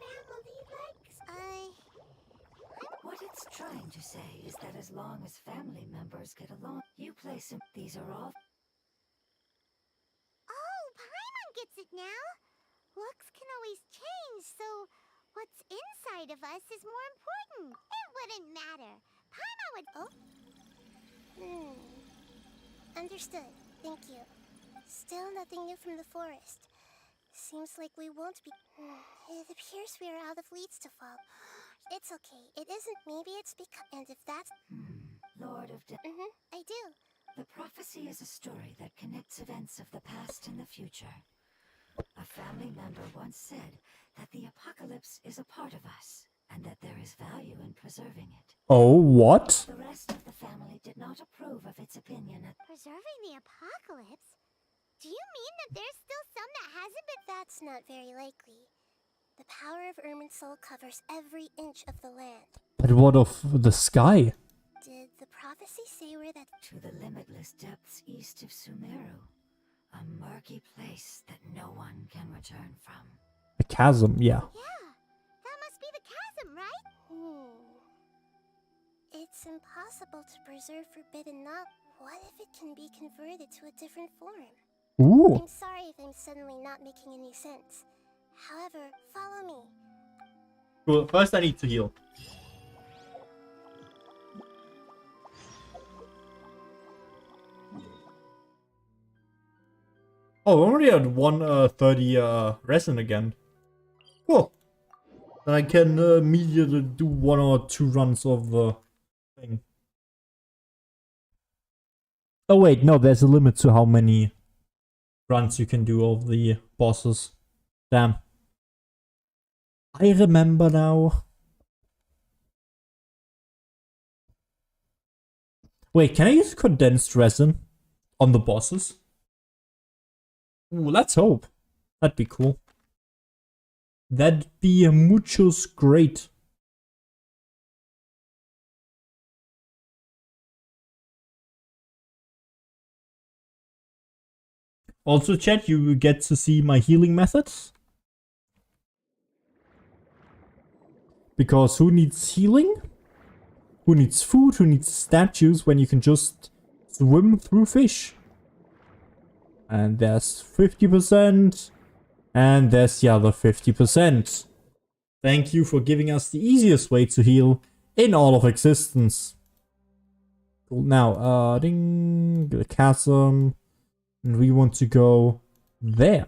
Family likes... What it's trying to say is that as long as family members get along, you place him. These are all... Oh, Paimon gets it now. Looks can always change, so what's inside of us is more important. It wouldn't matter. Paimon would... Oh? Understood. Thank you. Still nothing new from the forest. Seems like we won't be... It appears we are out of leads to follow. It's okay. It isn't. Maybe it's because... And if that's... Lord of I do. The prophecy is a story that connects events of the past and the future. A family member once said that the apocalypse is a part of us, and that there is value in preserving it. Oh, what? The rest of the family did not approve of its opinion at... Preserving the apocalypse? Do you mean that there's still some that hasn't been... That's not very likely. The power of Irminsul covers every inch of the land. But what of the sky? Did the prophecy say where that... To the limitless depths east of Sumeru. A murky place that no one can return from. A chasm, yeah. Yeah, that must be the chasm, right? It's impossible to preserve forbidden knowledge. What if it can be converted to a different form? Ooh. I'm sorry if I'm suddenly not making any sense. However, follow me. Well, first I need to heal. Oh, we're already at 130 resin again. Cool. Then I can immediately do 1 or 2 runs of the thing. Oh wait, no, there's a limit to how many runs you can do of the bosses. Damn. I remember now. Wait, can I use condensed resin on the bosses? Ooh, let's hope. That'd be cool. That'd be muchos great. Also, chat, you get to see my healing methods. Because who needs healing? Who needs food? Who needs statues when you can just swim through fish? And there's 50%. And there's the other 50%. Thank you for giving us the easiest way to heal in all of existence. Cool. Now, ding, the chasm. And we want to go there.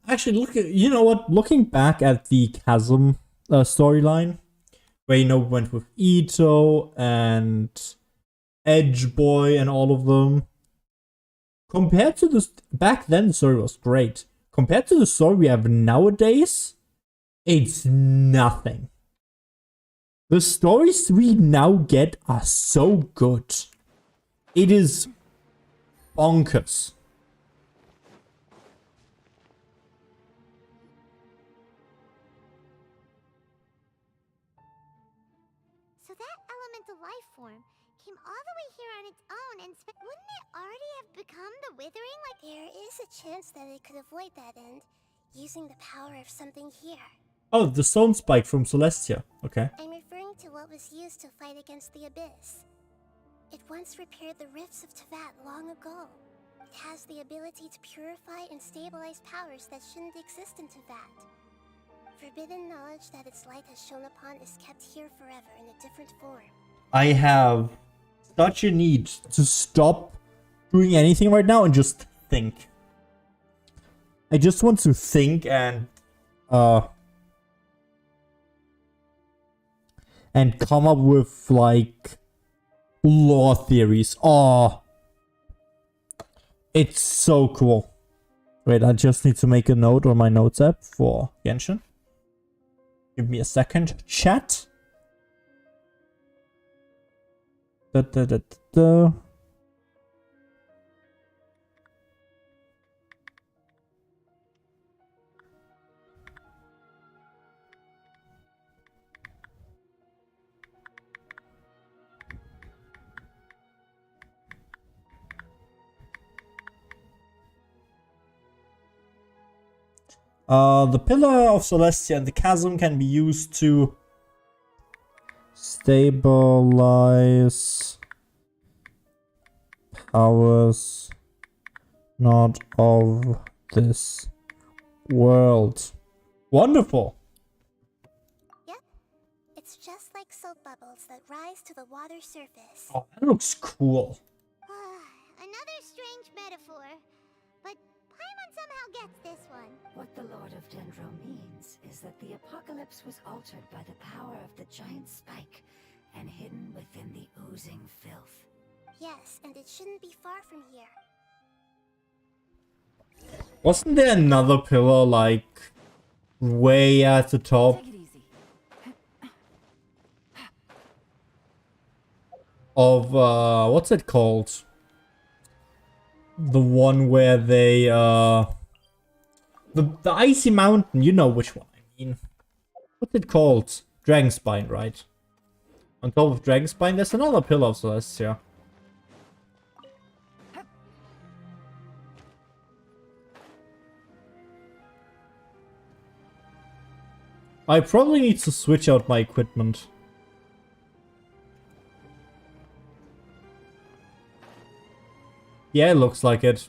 Actually, look at, you know what? Looking back at the chasm storyline, where, you know, we went with Ito and Edge Boy and all of them. Compared to this, back then the story was great. Compared to the story we have nowadays, it's nothing. The stories we now get are so good. It is bonkers. So that elemental life form came all the way here on its own and wouldn't it already have become the Withering? Like, there is a chance that it could avoid that end, using the power of something here. Oh, the stone spike from Celestia. Okay. I'm referring to what was used to fight against the Abyss. It once repaired the rifts of Tevat long ago. It has the ability to purify and stabilize powers that shouldn't exist in Tevat. Forbidden knowledge that its light has shone upon is kept here forever in a different form. I have such a need to stop doing anything right now and just think. I just want to think and come up with like lore theories. Oh, it's so cool. Wait, I just need to make a note on my notes app for Genshin. Give me a second, chat. The Pillar of Celestia and the Chasm can be used to stabilize powers not of this world. Wonderful. Yep. It's just like soap bubbles that rise to the water surface. Oh, that looks cool. Another strange metaphor, but Paimon somehow gets this one. What the Lord of Dendro means is that the apocalypse was altered by the power of the giant spike and hidden within the oozing filth. Yes, and it shouldn't be far from here. Wasn't there another pillar like way at the top of what's it called? The one where they the icy mountain, you know which one I mean. What's it called? Dragonspine, right? On top of Dragonspine there's another pillar of Celestia. I probably need to switch out my equipment. Yeah, it looks like it.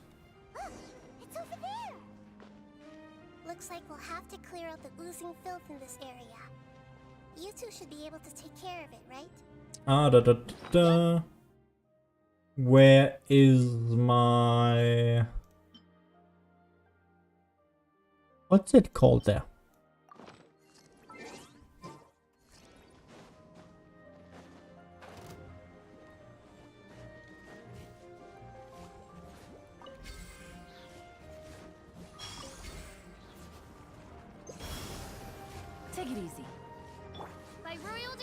It's over there! Looks like we'll have to clear out the oozing filth in this area. You two should be able to take care of it, right? Where is my... What's it called there? Take it easy. By royal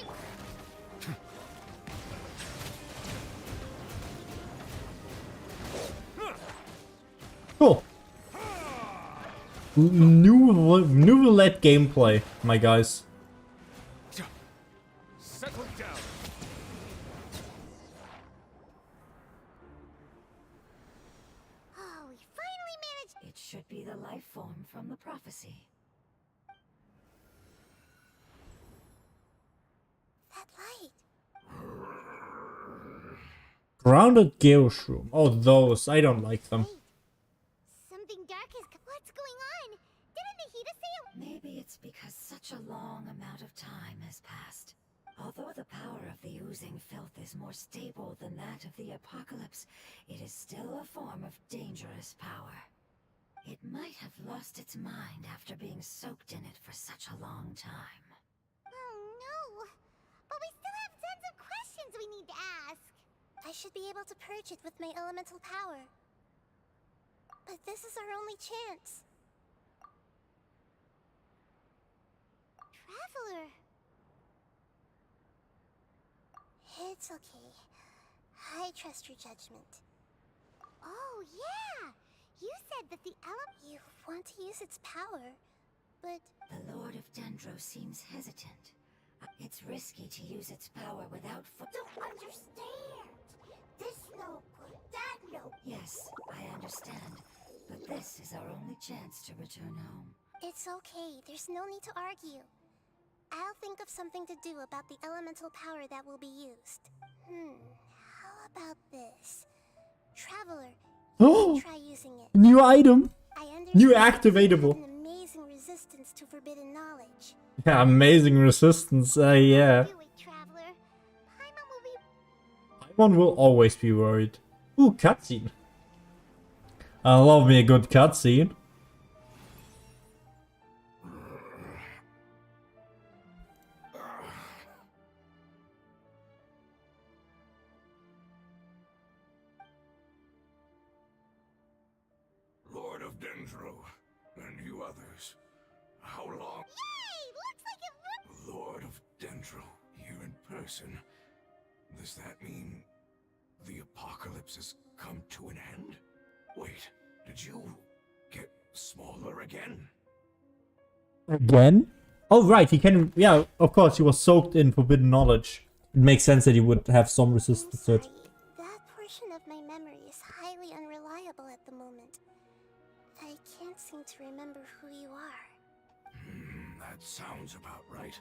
Cool. Neuvilette gameplay, my guys. Settle down. Oh, we finally managed. It should be the life form from the prophecy. That light. Grounded Geoshroom. Oh, those. I don't like them. Something dark is. What's going on? Didn't Nahida say it? Maybe it's because such a long amount of time has passed. Although the power of the oozing filth is more stable than that of the apocalypse, it is still a form of dangerous power. It might have lost its mind after being soaked in it for such a long time. Oh no! But we still have tons of questions we need to ask. I should be able to purge it with my elemental power. But this is our only chance. Traveler. It's okay. I trust your judgment. Oh, yeah! You said that the You want to use its power, but... The Lord of Dendro seems hesitant. It's risky to use its power without don't understand! This no good, that no good. Yes, I understand. But this is our only chance to return home. It's okay, there's no need to argue. I'll think of something to do about the elemental power that will be used. How about this? Traveler, you can try using it. New item! I New understand activatable. you have an amazing resistance to forbidden knowledge. Yeah, amazing resistance, yeah. Paimon will always be worried. Ooh, cutscene. I love me a good cutscene. Lord of Dendro, and you others, how long? Yay! Looks like it Lord of Dendro, here in person. Does that mean the apocalypse has come to an end? Wait, did you get smaller again? Again? Oh, right, he can... Yeah, of course, he was soaked in forbidden knowledge. It makes sense that he would have some resistance to it. That portion of my memory is highly unreliable at the moment. I can't seem to remember who you are. That sounds about right.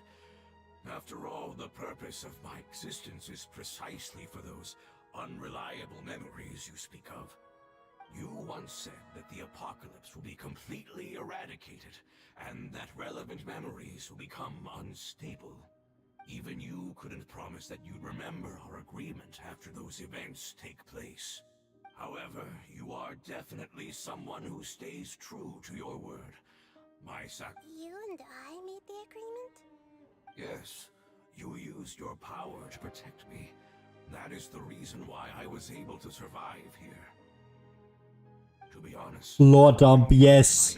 After all, the purpose of my existence is precisely for those unreliable memories you speak of. You once said that the apocalypse will be completely eradicated, and that relevant memories will become unstable. Even you couldn't promise that you'd remember our agreement after those events take place. However, you are definitely someone who stays true to your word. You and I made the agreement? Yes, you used your power to protect me. That is the reason why I was able to survive here. To be honest, Lord Dump, yes.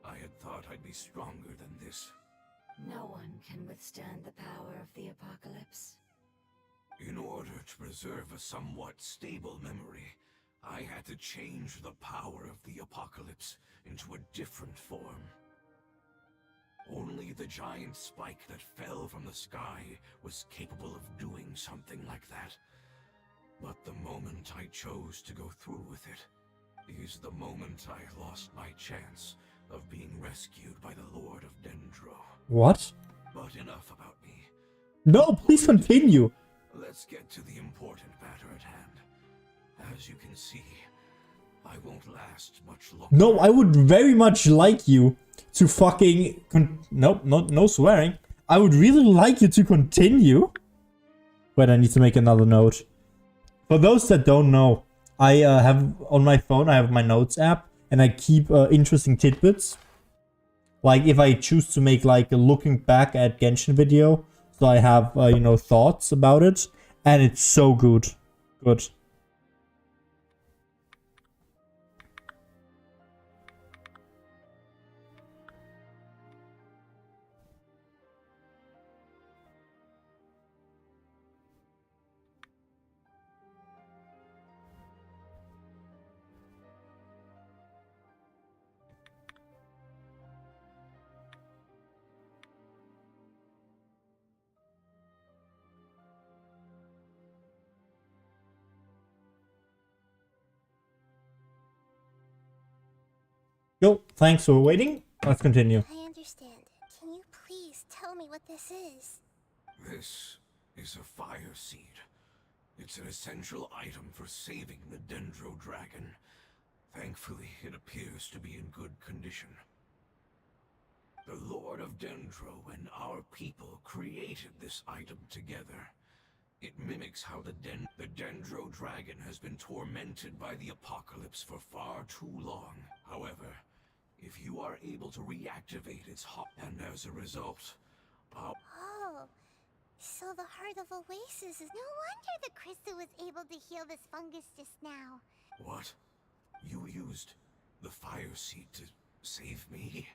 I had thought I'd be stronger than this. No one can withstand the power of the apocalypse. In order to preserve a somewhat stable memory, I had to change the power of the apocalypse into a different form. Only the giant spike that fell from the sky was capable of doing something like that. But the moment I chose to go through with it is the moment I lost my chance of being rescued by the Lord of Dendro. What? But enough about me. No, please continue. Let's get to the important matter at hand. As you can see, I won't last much longer. No, I would very much like you to fucking... Nope, no swearing. I would really like you to continue. Wait, I need to make another note. For those that don't know, I have on my phone, I have my notes app, and I keep interesting tidbits. Like if I choose to make like a looking back at Genshin video, so I have, you know, thoughts about it, and it's so good. Good. Yo, thanks for waiting. Let's continue. I understand. Can you please tell me what this is? This is a fire seed. It's an essential item for saving the Dendro Dragon. Thankfully, it appears to be in good condition. The Lord of Dendro and our people created this item together. It mimics how the Dendro Dragon has been tormented by the apocalypse for far too long. However, if you are able to reactivate its and as a result, Oh, So the heart of Oasis is... No wonder the crystal was able to heal this fungus just now. What? You used the fire seed to save me?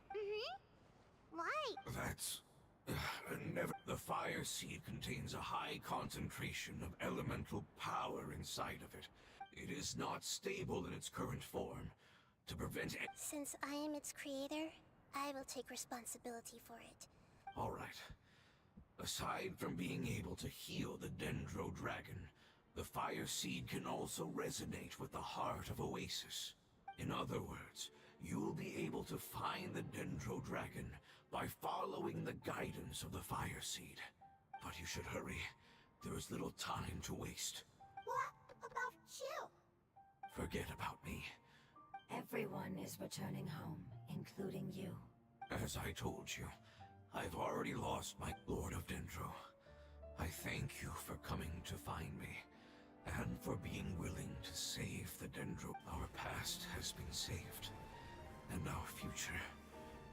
Why? That's... never... The fire seed contains a high concentration of elemental power inside of it. It is not stable in its current form. To prevent... Since I am its creator, I will take responsibility for it. Alright. Aside from being able to heal the Dendro Dragon, the fire seed can also resonate with the heart of Oasis. In other words, you'll be able to find the Dendro Dragon by following the guidance of the fire seed. But you should hurry. There is little time to waste. What about you? Forget about me. Everyone is returning home, including you. As I told you, I've already lost my Lord of Dendro. I thank you for coming to find me, and for being willing to save the Dendro. Our past has been saved, and our future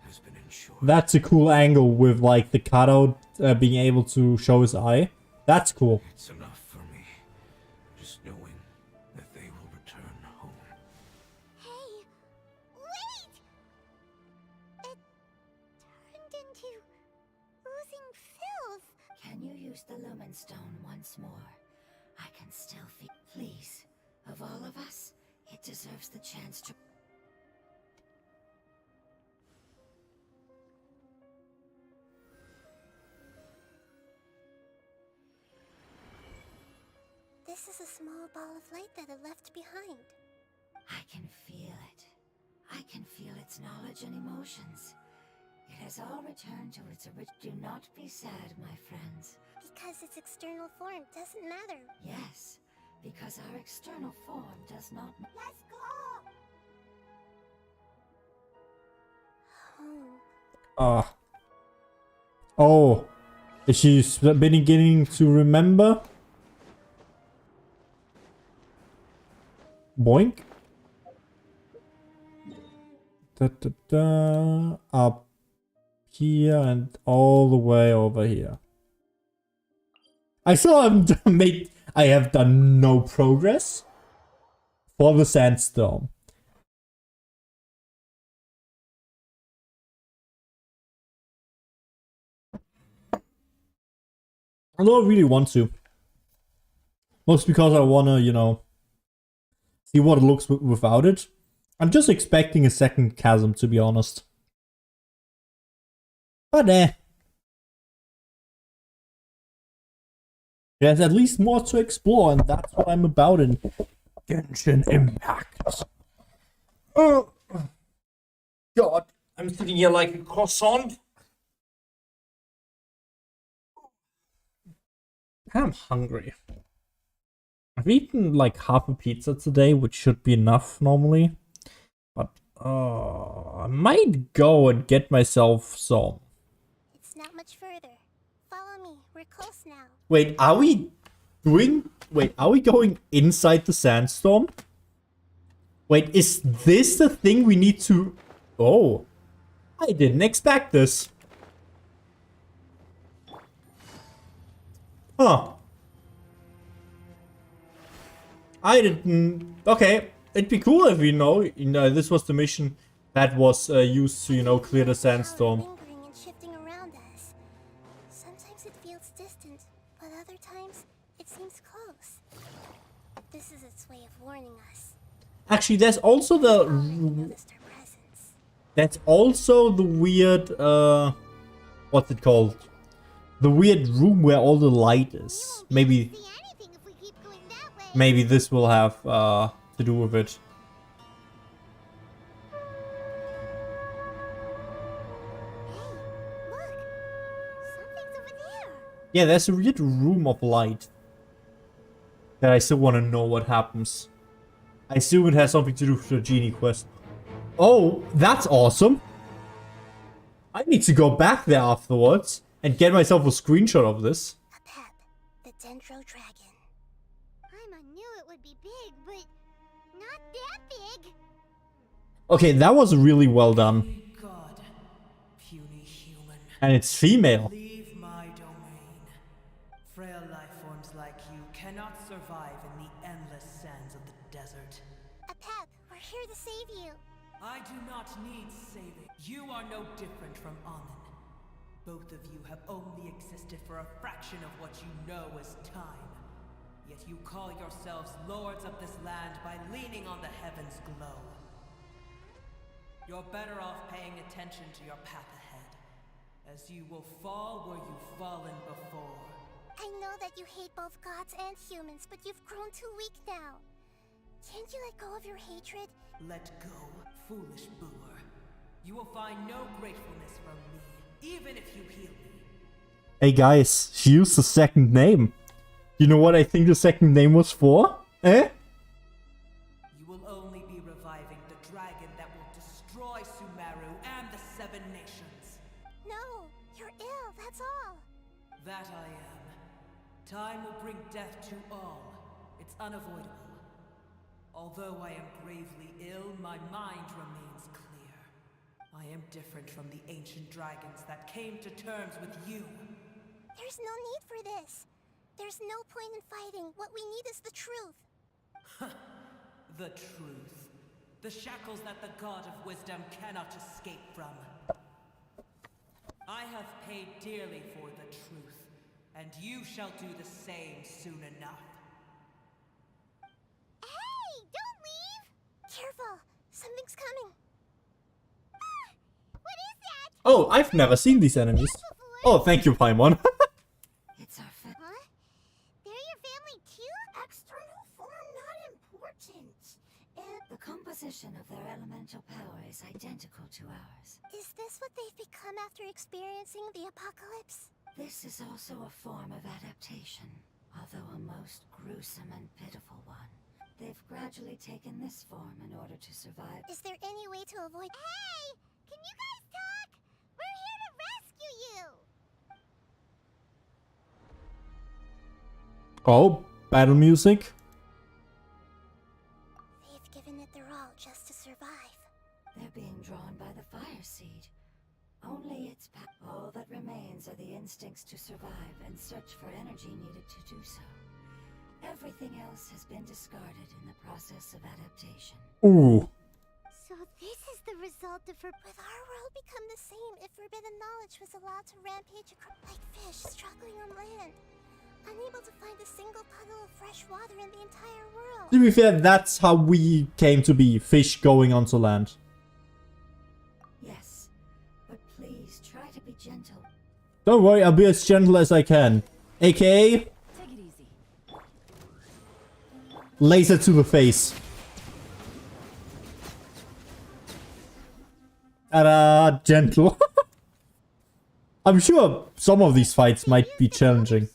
has been ensured. That's a cool angle with like the cutout being able to show his eye. That's cool. It's enough for me, just knowing that they will return home. Hey, wait! It turned into oozing filth. Can you use the Lumen Stone once more? I can still feel... Please, of all of us, it deserves the chance to... This is a small ball of light that it left behind. I can feel it. I can feel its knowledge and emotions. It has all returned to its original... Do not be sad, my friends. Because its external form doesn't matter. Yes, because our external form does not... Let's go! Home. Oh. Is she beginning to remember? Boink. Da, da, da. Up here and all the way over here. I still haven't made... I have done no progress for the sandstone. I don't really want to. Mostly because I wanna, you know, see what it looks without it. I'm just expecting a second chasm, to be honest. But there's at least more to explore, and that's what I'm about in Genshin Impact. Oh God, I'm sitting here like a croissant. I'm hungry. I've eaten like half a pizza today, which should be enough normally. But I might go and get myself some. It's not much further. Follow me. We're close now. Wait, are we doing... Wait, are we going inside the sandstorm? Wait, is this the thing we need to... Oh. I didn't expect this. Huh. I didn't... Okay, it'd be cool if we know, this was the mission that was used to, clear the sandstorm. Lingering and shifting around us. Sometimes it feels distant, but other times it seems close. This is its way of warning us. Actually, there's also the... That's also the weird, what's it called? The weird room where all the light is. Maybe this will have to do with it. Yeah, there's a weird room of light. That I still want to know what happens. I assume it has something to do with the genie quest. Oh, that's awesome. I need to go back there afterwards and get myself a screenshot of this. The Dendro Dragon. I knew it would be big, but not that big. Okay, that was really well done. God, puny human. And it's female. Leave my domain. revive in the endless sands of the desert. Apep, we're here to save you. I do not need saving. You are no different from Amun. Both of you have only existed for a fraction of what you know as time. Yet you call yourselves lords of this land by leaning on the heavens' glow. You're better off paying attention to your path ahead, as you will fall where you've fallen before. I know that you hate both gods and humans, but you've grown too weak now. Can't you let go of your hatred? Let go, foolish boor. You will find no gratefulness from me, even if you heal me. Hey guys, she used the second name. You know what I think the second name was for? Eh? You will only be reviving the dragon that will destroy Sumeru and the 7 nations. No, you're ill, that's all. That I am. Time will bring death to all. It's unavoidable. Although I am gravely ill, my mind remains clear. I am different from the ancient dragons that came to terms with you. There's no need for this. There's no point in fighting. What we need is the truth. The truth. The shackles that the God of wisdom cannot escape from. I have paid dearly for the truth, and you shall do the same soon enough. Hey, don't leave! Careful, something's coming. Ah, what is that? Oh, I've never seen these enemies. Oh, thank you, Paimon. It's our family. Huh? They're your family too? External form not important. The composition of their elemental power is identical to ours. Is this what they've become after experiencing the apocalypse? This is also a form of adaptation, although a most gruesome and pitiful one. They've gradually taken this form in order to survive. Is there any way to avoid— Hey! Can you guys talk? We're here to rescue you! Oh, battle music. They've given it their all just to survive. They're being drawn by the fire seed. Only its all that remains are the instincts to survive and search for energy needed to do so. Everything else has been discarded in the process of adaptation. Ooh. So this is the result of Would our world become the same if forbidden knowledge was allowed to rampage across like fish struggling on land? Unable to find a single puddle of fresh water in the entire world. To be fair, that's how we came to be. Fish going onto land. Yes, but please try to be gentle. Don't worry, I'll be as gentle as I can. AKA... Take it easy. laser to the face. Ta-da! Gentle. I'm sure some of these fights might be challenging.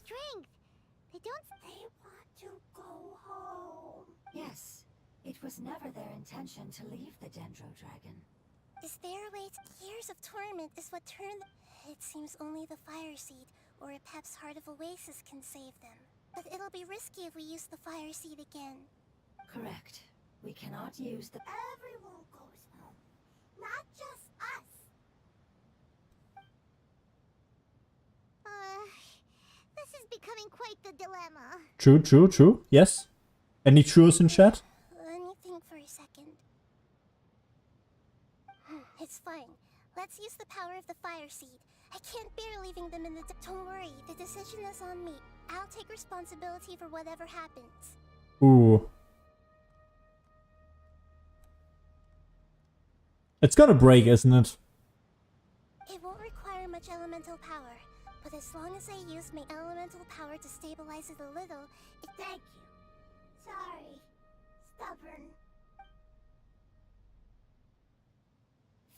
They want to go home. Yes, it was never their intention to leave the Dendro Dragon. Is there a way years of torment is what turned— It seems only the fire seed or a Pep's Heart of Oasis can save them. But it'll be risky if we use the fire seed again. Correct. We cannot use the— Everyone goes home. Not just us. This is becoming quite the dilemma. True, true, true. Yes. Any truths in chat? Let me think for a second. It's fine. Let's use the power of the fire seed. I can't bear leaving them in the— Don't worry, the decision is on me. I'll take responsibility for whatever happens. Ooh. It's gonna break, isn't it? It won't require much elemental power, but as long as I use my elemental power to stabilize it a little, Thank you. Sorry. Stubborn.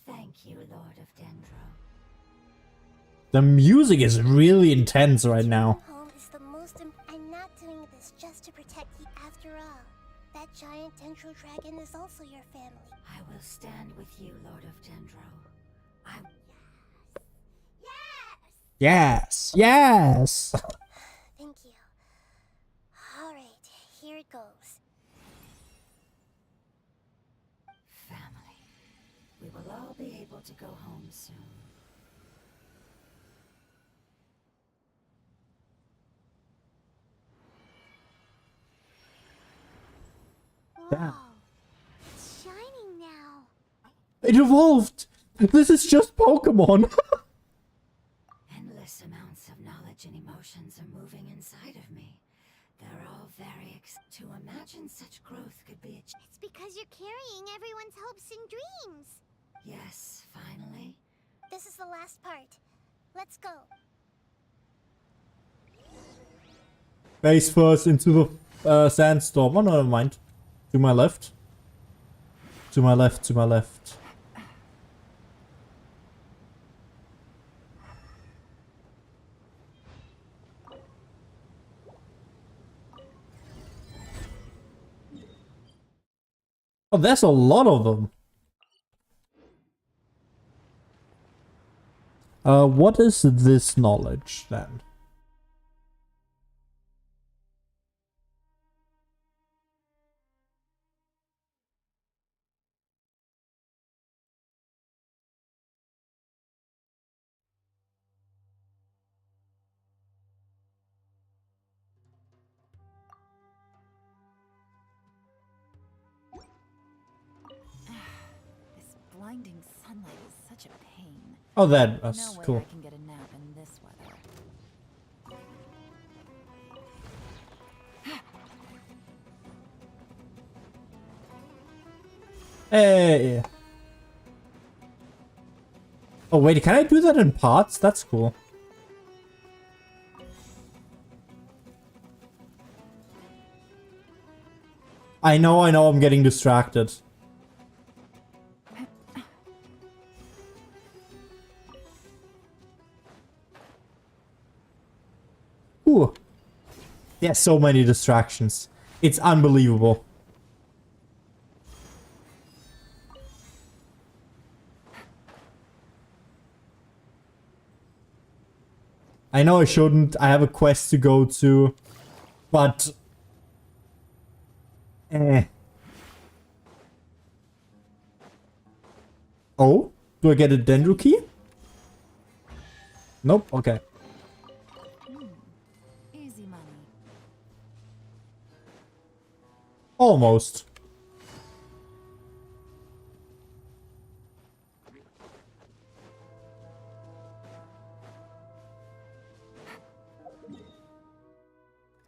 Thank you, Lord of Dendro. The music is really intense right now. Home is the most I'm not doing this just to protect you after all. That giant Dendro dragon is also your family. I will stand with you, Lord of Dendro. Yes, yes. Thank you. Alright, here it goes. Family. We will all be able to go home soon. Damn. It's shining now. It evolved! This is just Pokemon! Endless amounts of knowledge and emotions are moving inside of me. They're all very to imagine such growth could be It's because you're carrying everyone's hopes and dreams. Yes, finally. This is the last part. Let's go. Face first into the sandstorm. Oh, no, never mind. To my left. To my left, to my left. Oh, there's a lot of them. What is this knowledge then? This blinding sunlight is such a pain. Oh, that's no way cool. I can get a nap in this weather. Hey. Oh wait, can I do that in parts? That's cool. I know, I'm getting distracted. Ooh. There's so many distractions. It's unbelievable. I know I shouldn't. I have a quest to go to. But... Oh? Do I get a Dendro key? Nope. Okay. Easy money. Almost.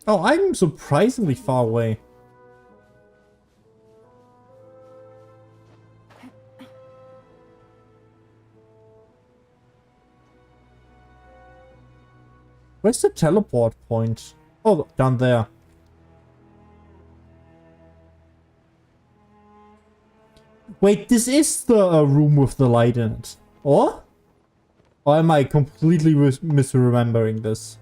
Oh, I'm surprisingly far away. Where's the teleport point? Oh, down there. Wait, this is the room with the light in it. Or am I completely misremembering this?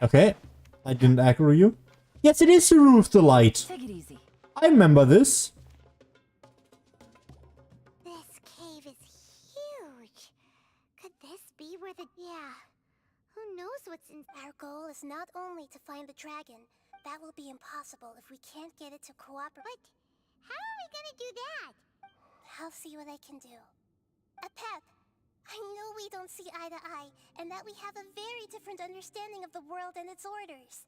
Okay, I didn't aggro you. Yes, it is the room with the light. Take it easy. I remember this. This cave is huge. Could this be where the... Yeah. Who knows what's in... Our goal is not only to find the dragon. That will be impossible if we can't get it to cooperate. But how are we gonna do that? I'll see what I can do. Pep, I know we don't see eye to eye, and that we have a very different understanding of the world and its orders.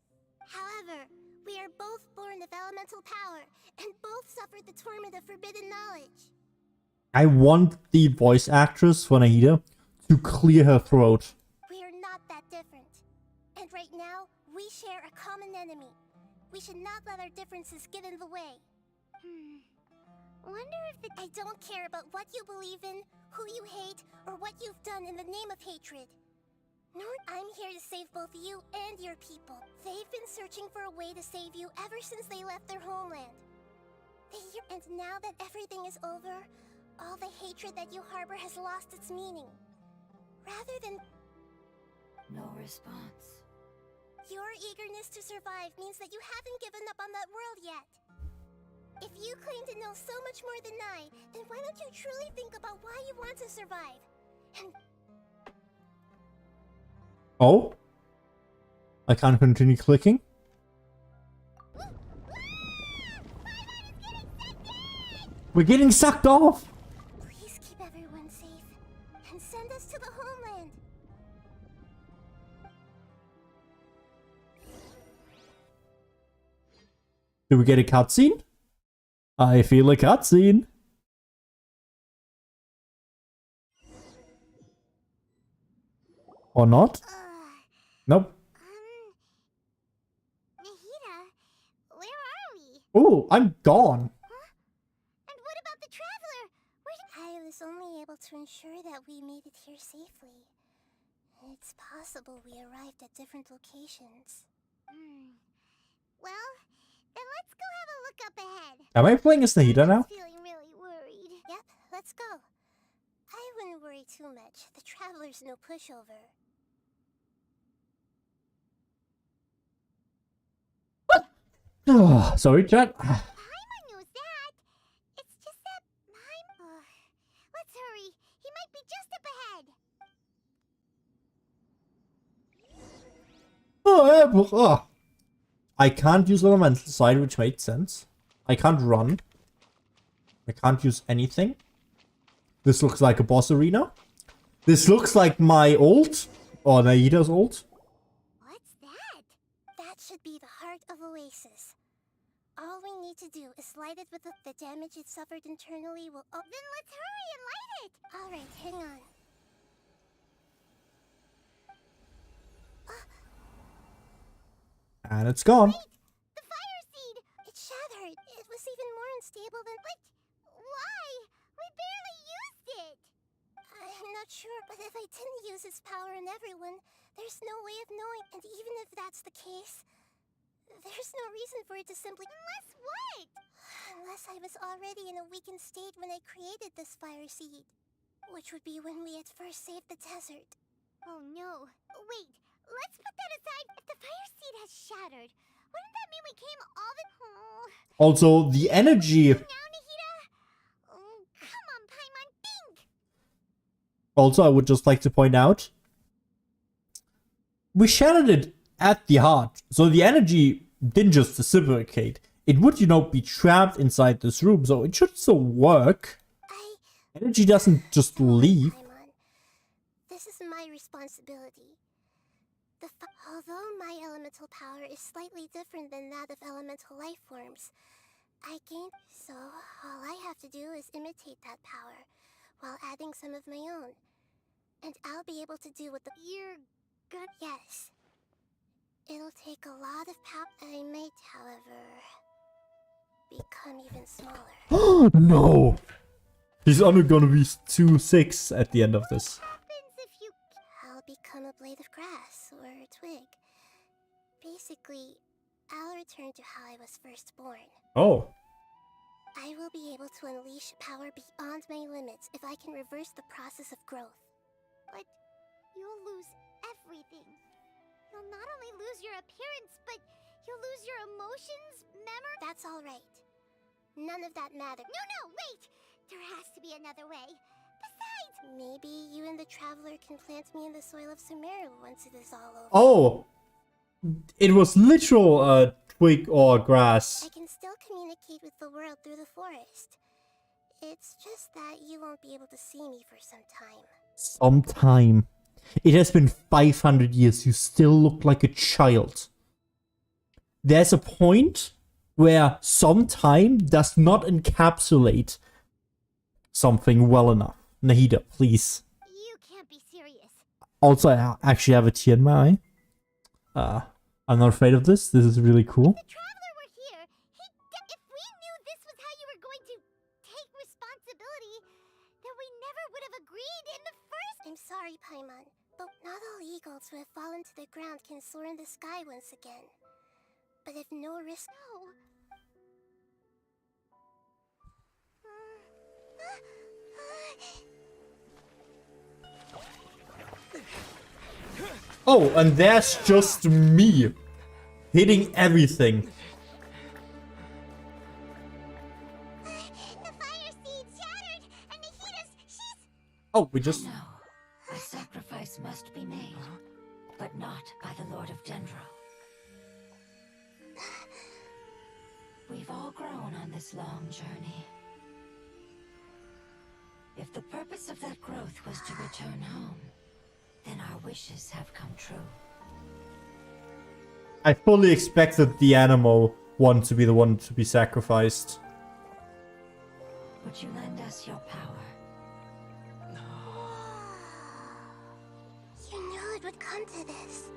However, we are both born of elemental power, and both suffered the torment of forbidden knowledge. I want the voice actress for Nahida to clear her throat. We are not that different. And right now, we share a common enemy. We should not let our differences get in the way. Wonder if the... I don't care about what you believe in, who you hate, or what you've done in the name of hatred. I'm here to save both you and your people. They've been searching for a way to save you ever since they left their homeland. And now that everything is over, all the hatred that you harbor has lost its meaning. Rather than... No response. Your eagerness to survive means that you haven't given up on that world yet. If you claim to know so much more than I, then why don't you truly think about why you want to survive? And Oh? I can't continue clicking? We're getting sucked off! Please keep everyone safe and send us to the homeland. Do we get a cutscene? I feel a cutscene. Or not? Nope. Nahida, where are we? Oh, I'm gone. And what about the traveler? I was only able to ensure that we made it here safely. It's possible we arrived at different locations. Well, then let's go have a look up ahead. Am I playing as Nahida now? Feeling really worried. Yep, let's go. I wouldn't worry too much. The traveler's no pushover. Oh, sorry, chat. Paimon knows that. It's just that let's hurry. He might be just up ahead. Oh. I can't use elemental side, which made sense. I can't run. I can't use anything. This looks like a boss arena. This looks like my ult. Or Nahida's ult. What's that? That should be the heart of Oasis. All we need to do is light it with the damage it suffered internally will... Oh, then let's hurry and light it! Alright, hang on. And it's gone. Wait! The fire seed! It shattered. It was even more unstable than... But why? We barely used it! I'm not sure, but if I didn't use its power on everyone, there's no way of knowing. And even if that's the case, there's no reason for it to simply... Unless what? Unless I was already in a weakened state when I created this fire seed. Which would be when we had first saved the desert. Oh no. Wait, let's put that aside. If the fire seed has shattered, wouldn't that mean we came all the... Also, the energy... Now, Nahida? Oh, come on, Paimon, think! Also, I would just like to point out... We shattered it at the heart. So the energy didn't just reciprocate. It would, you know, be trapped inside this room. So it should still work. Energy doesn't just leave. This is my responsibility. Although my elemental power is slightly different than that of elemental life forms, I gained... So, all I have to do is imitate that power, while adding some of my own. And I'll be able to do what the... You're gonna... Yes. It'll take a lot of power. I might, however, become even smaller. No! He's only gonna be 2-6 at the end of this. I'll become a blade of grass or a twig. Basically, I'll return to how I was first born. Oh. I will be able to unleash power beyond my limits if I can reverse the process of growth. But you'll lose everything. You'll not only lose your appearance, but you'll lose your emotions, memory... That's all right. None of that matters. No, wait! There has to be another way. Besides... Maybe you and the Traveler can plant me in the soil of Sumeru once it is all over. Oh! It was literal twig or grass. I can still communicate with the world through the forest. It's just that you won't be able to see me for some time. Some time. It has been 500 years. You still look like a child. There's a point where some time does not encapsulate something well enough. Nahida, please. You can't be serious. Also, I actually have a tear in my eye. I'm not afraid of this. This is really cool. If the Traveler were here, if we knew this was how you were going to take responsibility, then we never would have agreed in the first... I'm sorry, Paimon, but not all eagles who have fallen to the ground can soar in the sky once again. But if no risk... No. Oh, and there's just me hitting everything. The fire seed shattered, and Nahida's... she's... Oh, we just... No. A sacrifice must be made. but not by the Lord of Dendro. We've all grown on this long journey. If the purpose of that growth was to return home, then our wishes have come true. I fully expected the animal one to be the one to be sacrificed. Would you lend us your power? You knew it would come to this.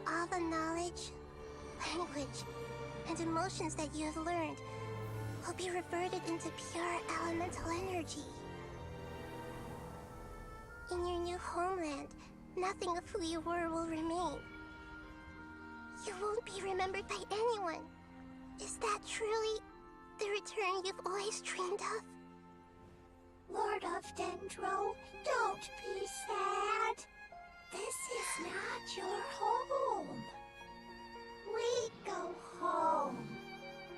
All the knowledge, language, and emotions that you have learned will be reverted into pure elemental energy. In your new homeland, nothing of who you were will remain. You won't be remembered by anyone. Is that truly the return you've always dreamed of? Lord of Dendro, don't be sad. This is not your home. We go home.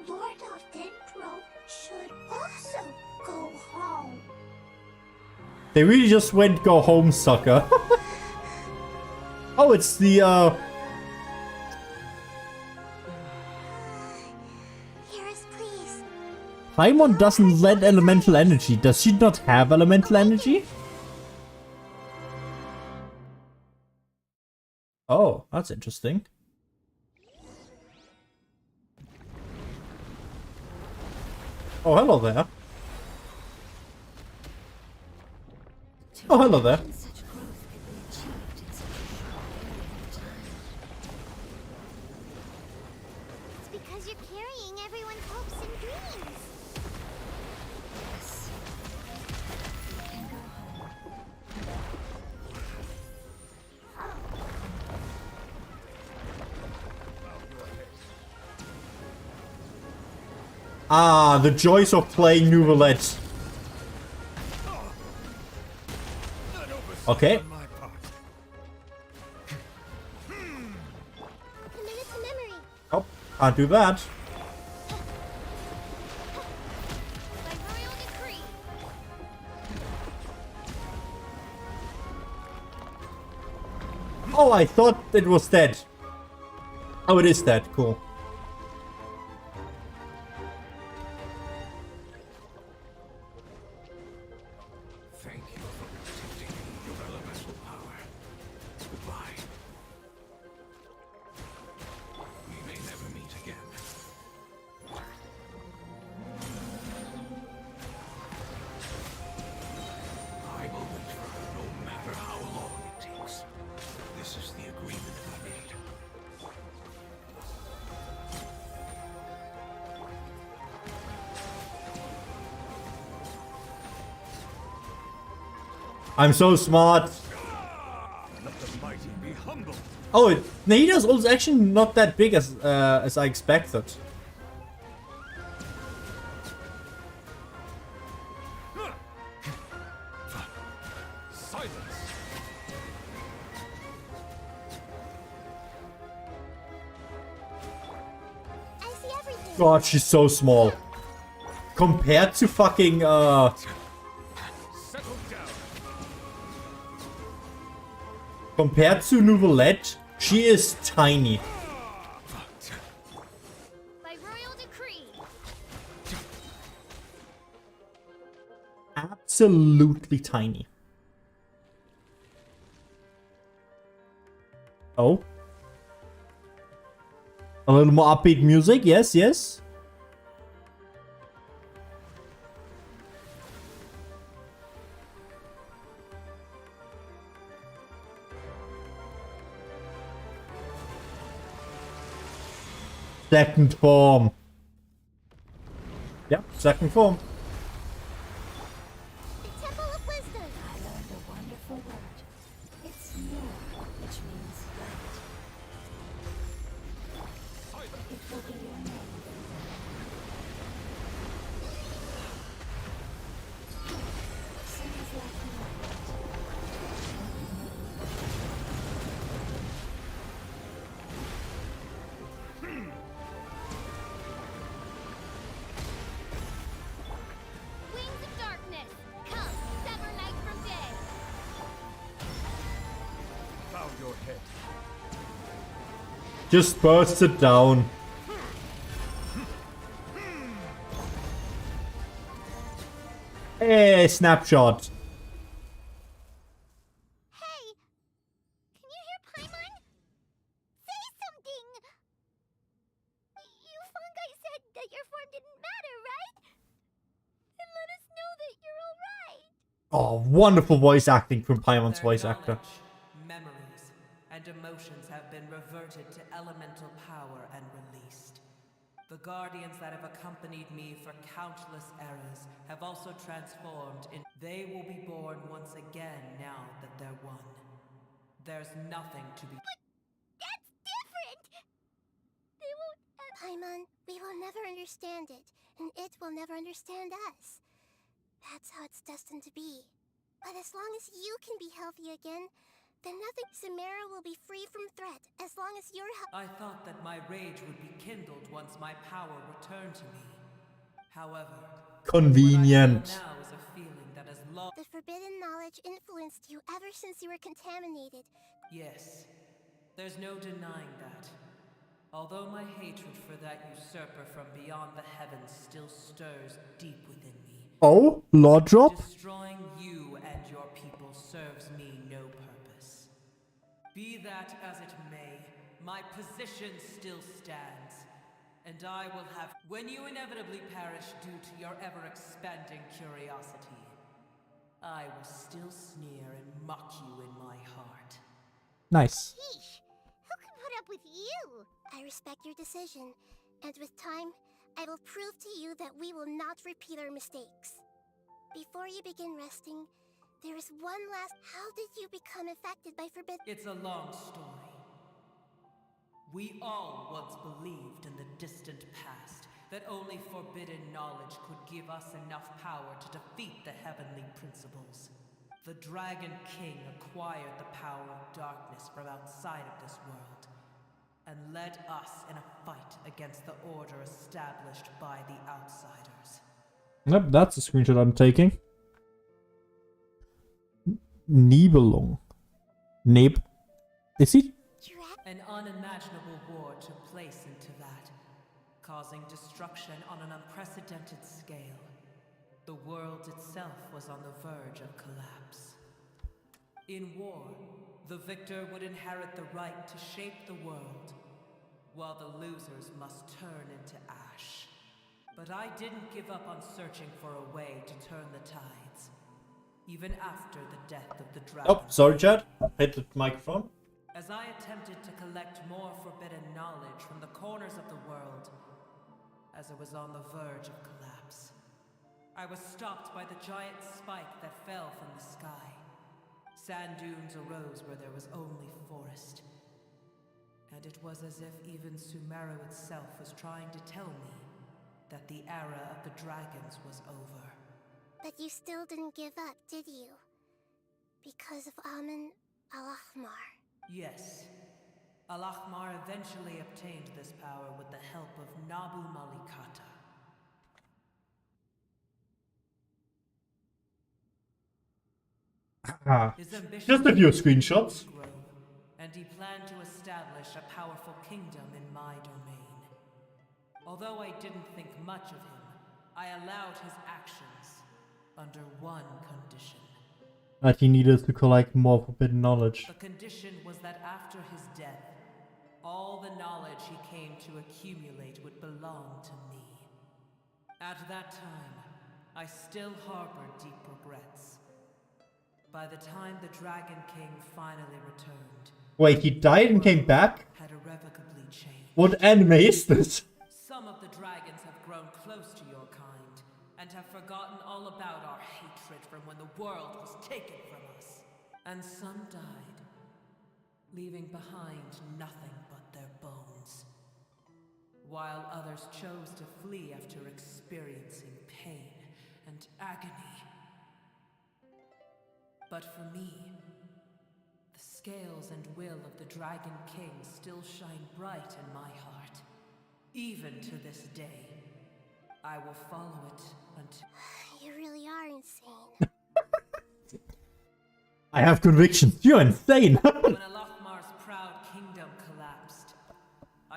Lord of Dendro should also go home. They really just went go home, sucker. Oh, it's the Hearus, please. Paimon doesn't let elemental energy. Does she not have elemental energy? Oh, that's interesting. Oh, hello there. Oh, hello there. Such growth could be achieved in such a short period of time. It's because you're carrying everyone's hopes and dreams. Yes. We can go home. Ah, the joys of playing Neuvilette. Okay. Commit it to memory. Oh, can't do that. By royal decree. Oh, I thought it was dead. Oh, it is dead. Cool. Thank you for protecting your elemental power. Goodbye. We may never meet again. I will wait for her no matter how long it takes. This is the agreement we made. I'm so smart. Let the mighty be humble. Oh, Nahida's ult is actually not that big as I expected. Silence. I see everything. God, she's so small. Compared to fucking Settle down. compared to Neuvilette, she is tiny. By royal decree. Absolutely tiny. Oh. A little more upbeat music, yes, yes. Second form. Yep, second form. The Temple of Wisdom. I learned a wonderful word. It's Nur, which means light. It will be your name. Sounds like you like it. Wings of darkness. Come, sever night from day. Bow your head. Just burst it down. Hey, snapshot. Hey! Can you hear Paimon? Say something! You fungi said that your form didn't matter, right? Then let us know that you're alright. Oh, wonderful voice acting from Paimon's voice actor. Memories and emotions have been reverted to elemental power and released. The guardians that have accompanied me for countless eras have also transformed in. They will be born once again now that they're one. There's nothing to be. But that's different! They won't. Paimon, we will never understand it, and it will never understand us. That's how it's destined to be. But as long as you can be healthy again, then nothing. Sumeru will be free from threat as long as you're I thought that my rage would be kindled once my power returned to me. However, convenient. What I feel now is a feeling that has long. The forbidden knowledge influenced you ever since you were contaminated. Yes, there's no denying that. Although my hatred for that usurper from beyond the heavens still stirs deep within me. Oh, Lord drop? Destroying you and your people serves me no purpose. Be that as it may, my position still stands. And I will have. When you inevitably perish due to your ever-expanding curiosity, I will still sneer and mock you in my heart. Nice. Yeesh! Who can put up with you? I respect your decision, and with time, I will prove to you that we will not repeat our mistakes. Before you begin resting, there is one last. How did you become affected by forbidden? It's a long story. We all once believed in the distant past that only forbidden knowledge could give us enough power to defeat the heavenly principles. The Dragon King acquired the power of darkness from outside of this world and led us in a fight against the order established by the outsiders. Yep, that's a screenshot I'm taking. Nibelung. Is he? An unimaginable war took place into that, causing destruction on an unprecedented scale. The world itself was on the verge of collapse. In war, the victor would inherit the right to shape the world, while the losers must turn into ash. But I didn't give up on searching for a way to turn the tides, even after the death of the dragon. Oh, sorry, Chad. Hit the microphone. As I attempted to collect more forbidden knowledge from the corners of the world, as it was on the verge of collapse, I was stopped by the giant spike that fell from the sky. Sand dunes arose where there was only forest. And it was as if even Sumeru itself was trying to tell me that the era of the dragons was over. But you still didn't give up, did you? Because of Amun Al-Ahmar. Yes. Al-Ahmar eventually obtained this power with the help of Nabu Malikata. Just a few screenshots. And he planned to establish a powerful kingdom in my domain. Although I didn't think much of him, I allowed his actions under one condition. That he needed to collect more forbidden knowledge. The condition was that after his death, all the knowledge he came to accumulate would belong to me. At that time, I still harbored deep regrets. By the time the Dragon King finally returned... Wait, he died and came back? ...had irrevocably changed. What anime is this? Some of the dragons have grown close to your kind, and have forgotten all about our hatred from when the world was taken from us. And some died, leaving behind nothing but their bones. While others chose to flee after experiencing pain and agony. But for me, the scales and will of the Dragon King still shine bright in my heart. Even to this day, I will follow it until... You really are insane. I have convictions. You're insane. When Al-Ahmar's proud kingdom collapsed,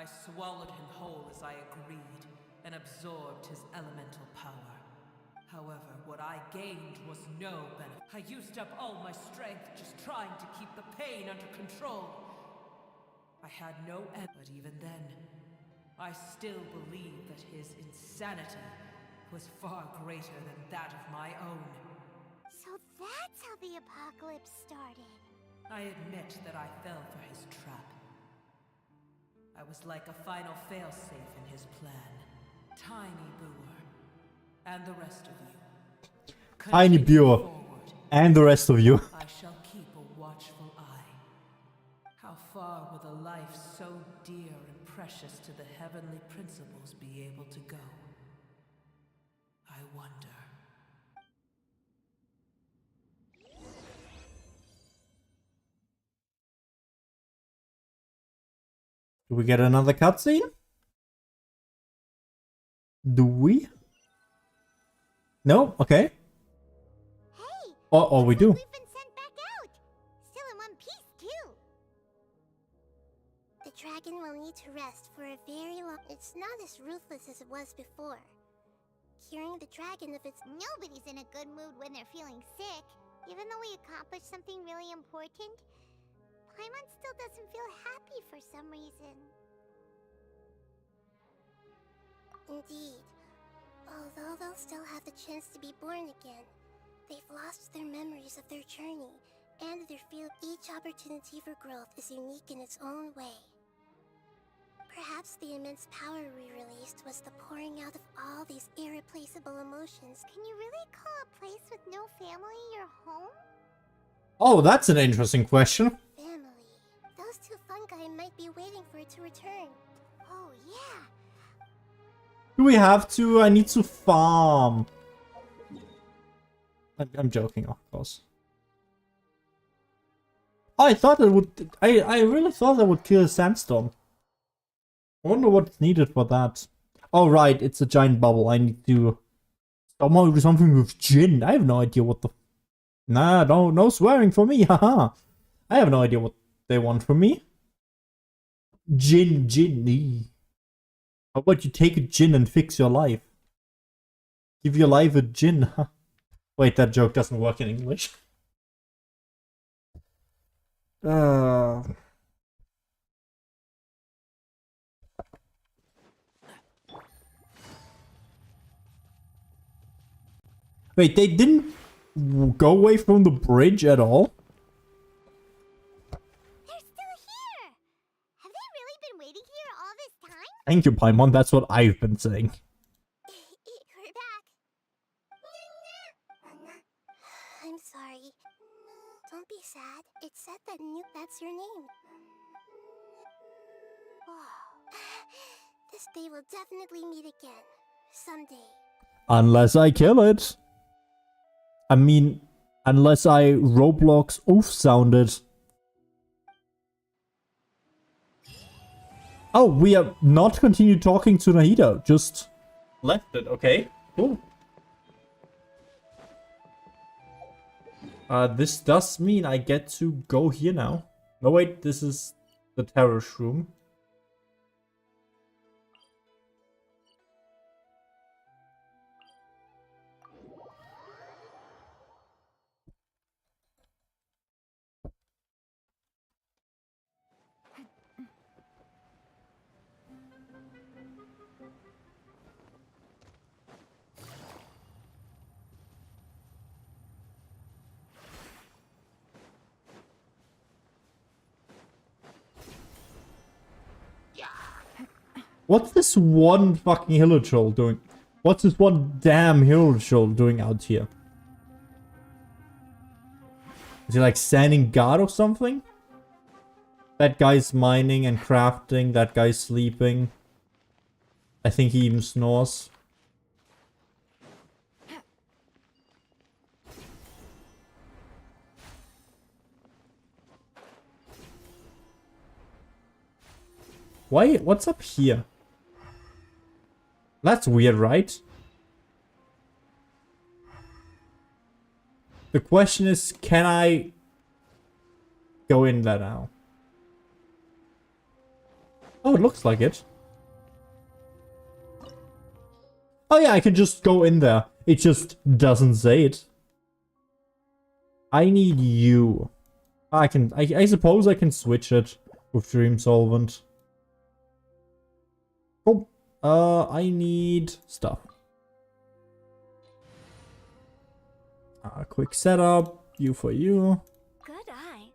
I swallowed him whole as I agreed, and absorbed his elemental power. However, what I gained was no benefit. I used up all my strength just trying to keep the pain under control. I had no end, but even then, I still believe that his insanity was far greater than that of my own. So that's how the apocalypse started. I admit that I fell for his trap. I was like a final failsafe in his plan. Tiny Brewer, and the rest of you. Tiny Brewer, and the rest of you. I shall keep a watchful eye. How far will a life so dear and precious to the heavenly principles be able to go? I wonder. Do we get another cutscene? Do we? No? Okay. Hey! Oh, we do. We've been sent back out! Still in one piece, too! The dragon will need to rest for a very long... It's not as ruthless as it was before. Curing the dragon of its... Nobody's in a good mood when they're feeling sick. Even though we accomplished something really important, Paimon still doesn't feel happy for some reason. Indeed. Although they'll still have the chance to be born again, they've lost their memories of their journey, and their feel each opportunity for growth is unique in its own way. Perhaps the immense power we released was the pouring out of all these irreplaceable emotions. Can you really call a place with no family your home? Oh, that's an interesting question. Family. Those two fungi might be waiting for it to return. Oh, yeah. Do we have to? I need to farm. I'm joking, of course. Oh, I thought it would... I really thought I would kill a sandstorm. I wonder what's needed for that. Oh, right, it's a giant bubble. I need to... somehow do something with gin. I have no idea what the... Nah, no swearing for me, haha. I have no idea what they want from me. Gin. How about you take a gin and fix your life? Give your life a gin. Wait, that joke doesn't work in English. Wait, they didn't go away from the bridge at all? They're still here! Have they really been waiting here all this time? Thank you, Paimon. That's what I've been saying. We're back. I'm sorry. Don't be sad. It said that that's your name. This day will definitely meet again. Someday. Unless I kill it. I mean, unless I Roblox oof sounded. Oh, we have not continued talking to Nahida. Just left it. Okay, cool. This does mean I get to go here now. No, wait, this is the terrace room. What's this one fucking hill troll doing? What's this one damn hill troll doing out here? Is he like standing guard or something? That guy's mining and crafting. That guy's sleeping. I think he even snores. Why? What's up here? That's weird, right? The question is, can I go in there now? Oh, it looks like it. Oh yeah, I can just go in there. It just doesn't say it. I need you. I suppose I can switch it with Dream Solvent. Oh, I need stuff. Quick setup. You for you. Good eye.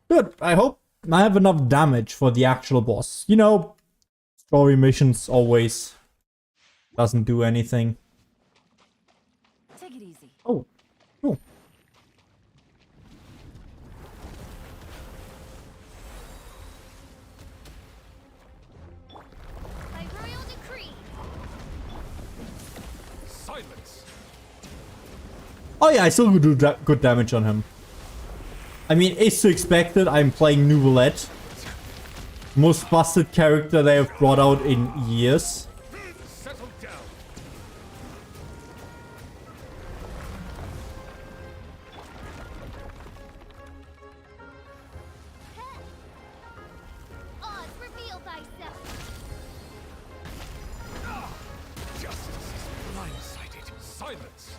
Good. I hope I have enough damage for the actual boss. You know, story missions always doesn't do anything. Take it easy. Oh, cool. By royal decree. Silence. Oh yeah, I still do good damage on him. I mean, it's to expected. I'm playing Neuvilette. Most busted character they have brought out in years. Settle down. Oz, reveal thyself. Justice is blindsided. Silence.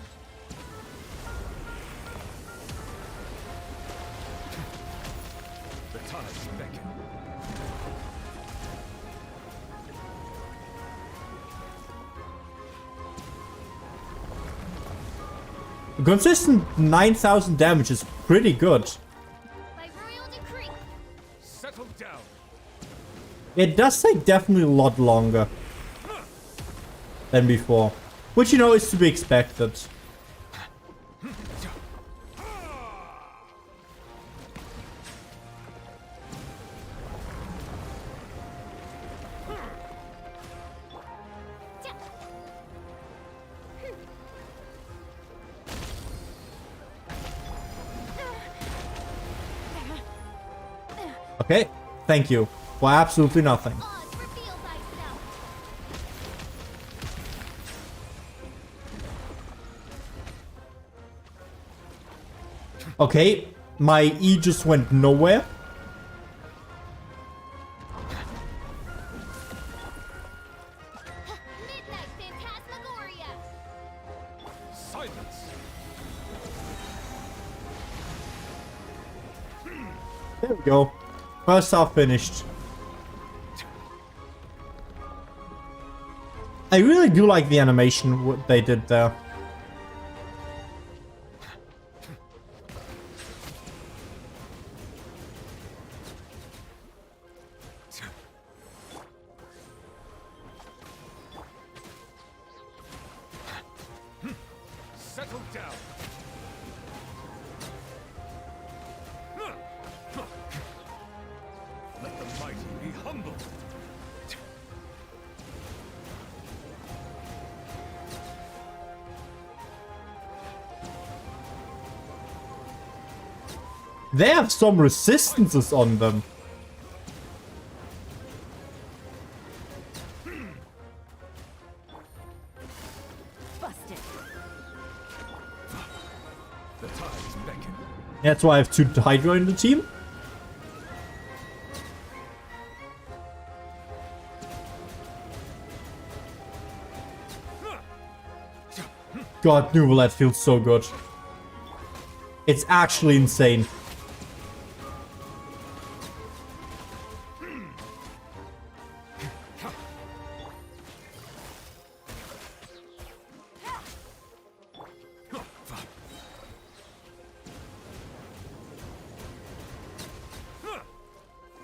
The tides beckon. Consistent 9,000 damage is pretty good. By royal decree. Settle down. It does take definitely a lot longer than before. Which, you know, is to be expected. Okay, thank you for absolutely nothing. Oz, reveal thyself. Okay, my E just went nowhere. Midnight Phantasmagoria. Silence. There we go. First half finished. I really do like the animation what they did there. Settle down. Let the mighty be humble. They have some resistances on them. Busted. The tides beckon. That's why I have 2 Hydra in the team. God, Neuvilette feels so good. It's actually insane.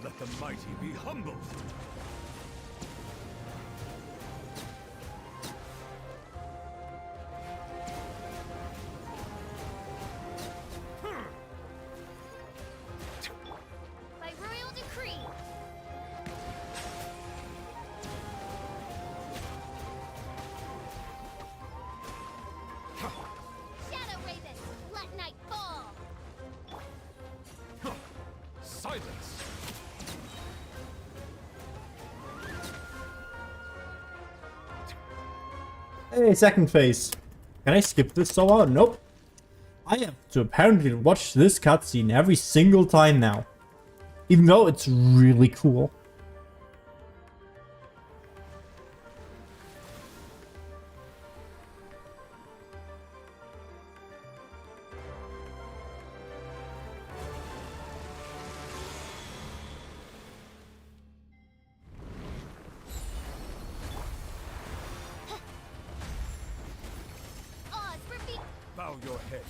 Let the mighty be humbled. By royal decree. Shadow Raven, let night fall. Silence. Hey, second phase. Can I skip this somehow? Nope. I have to apparently watch this cutscene every single time now. Even though it's really cool. Bow your head.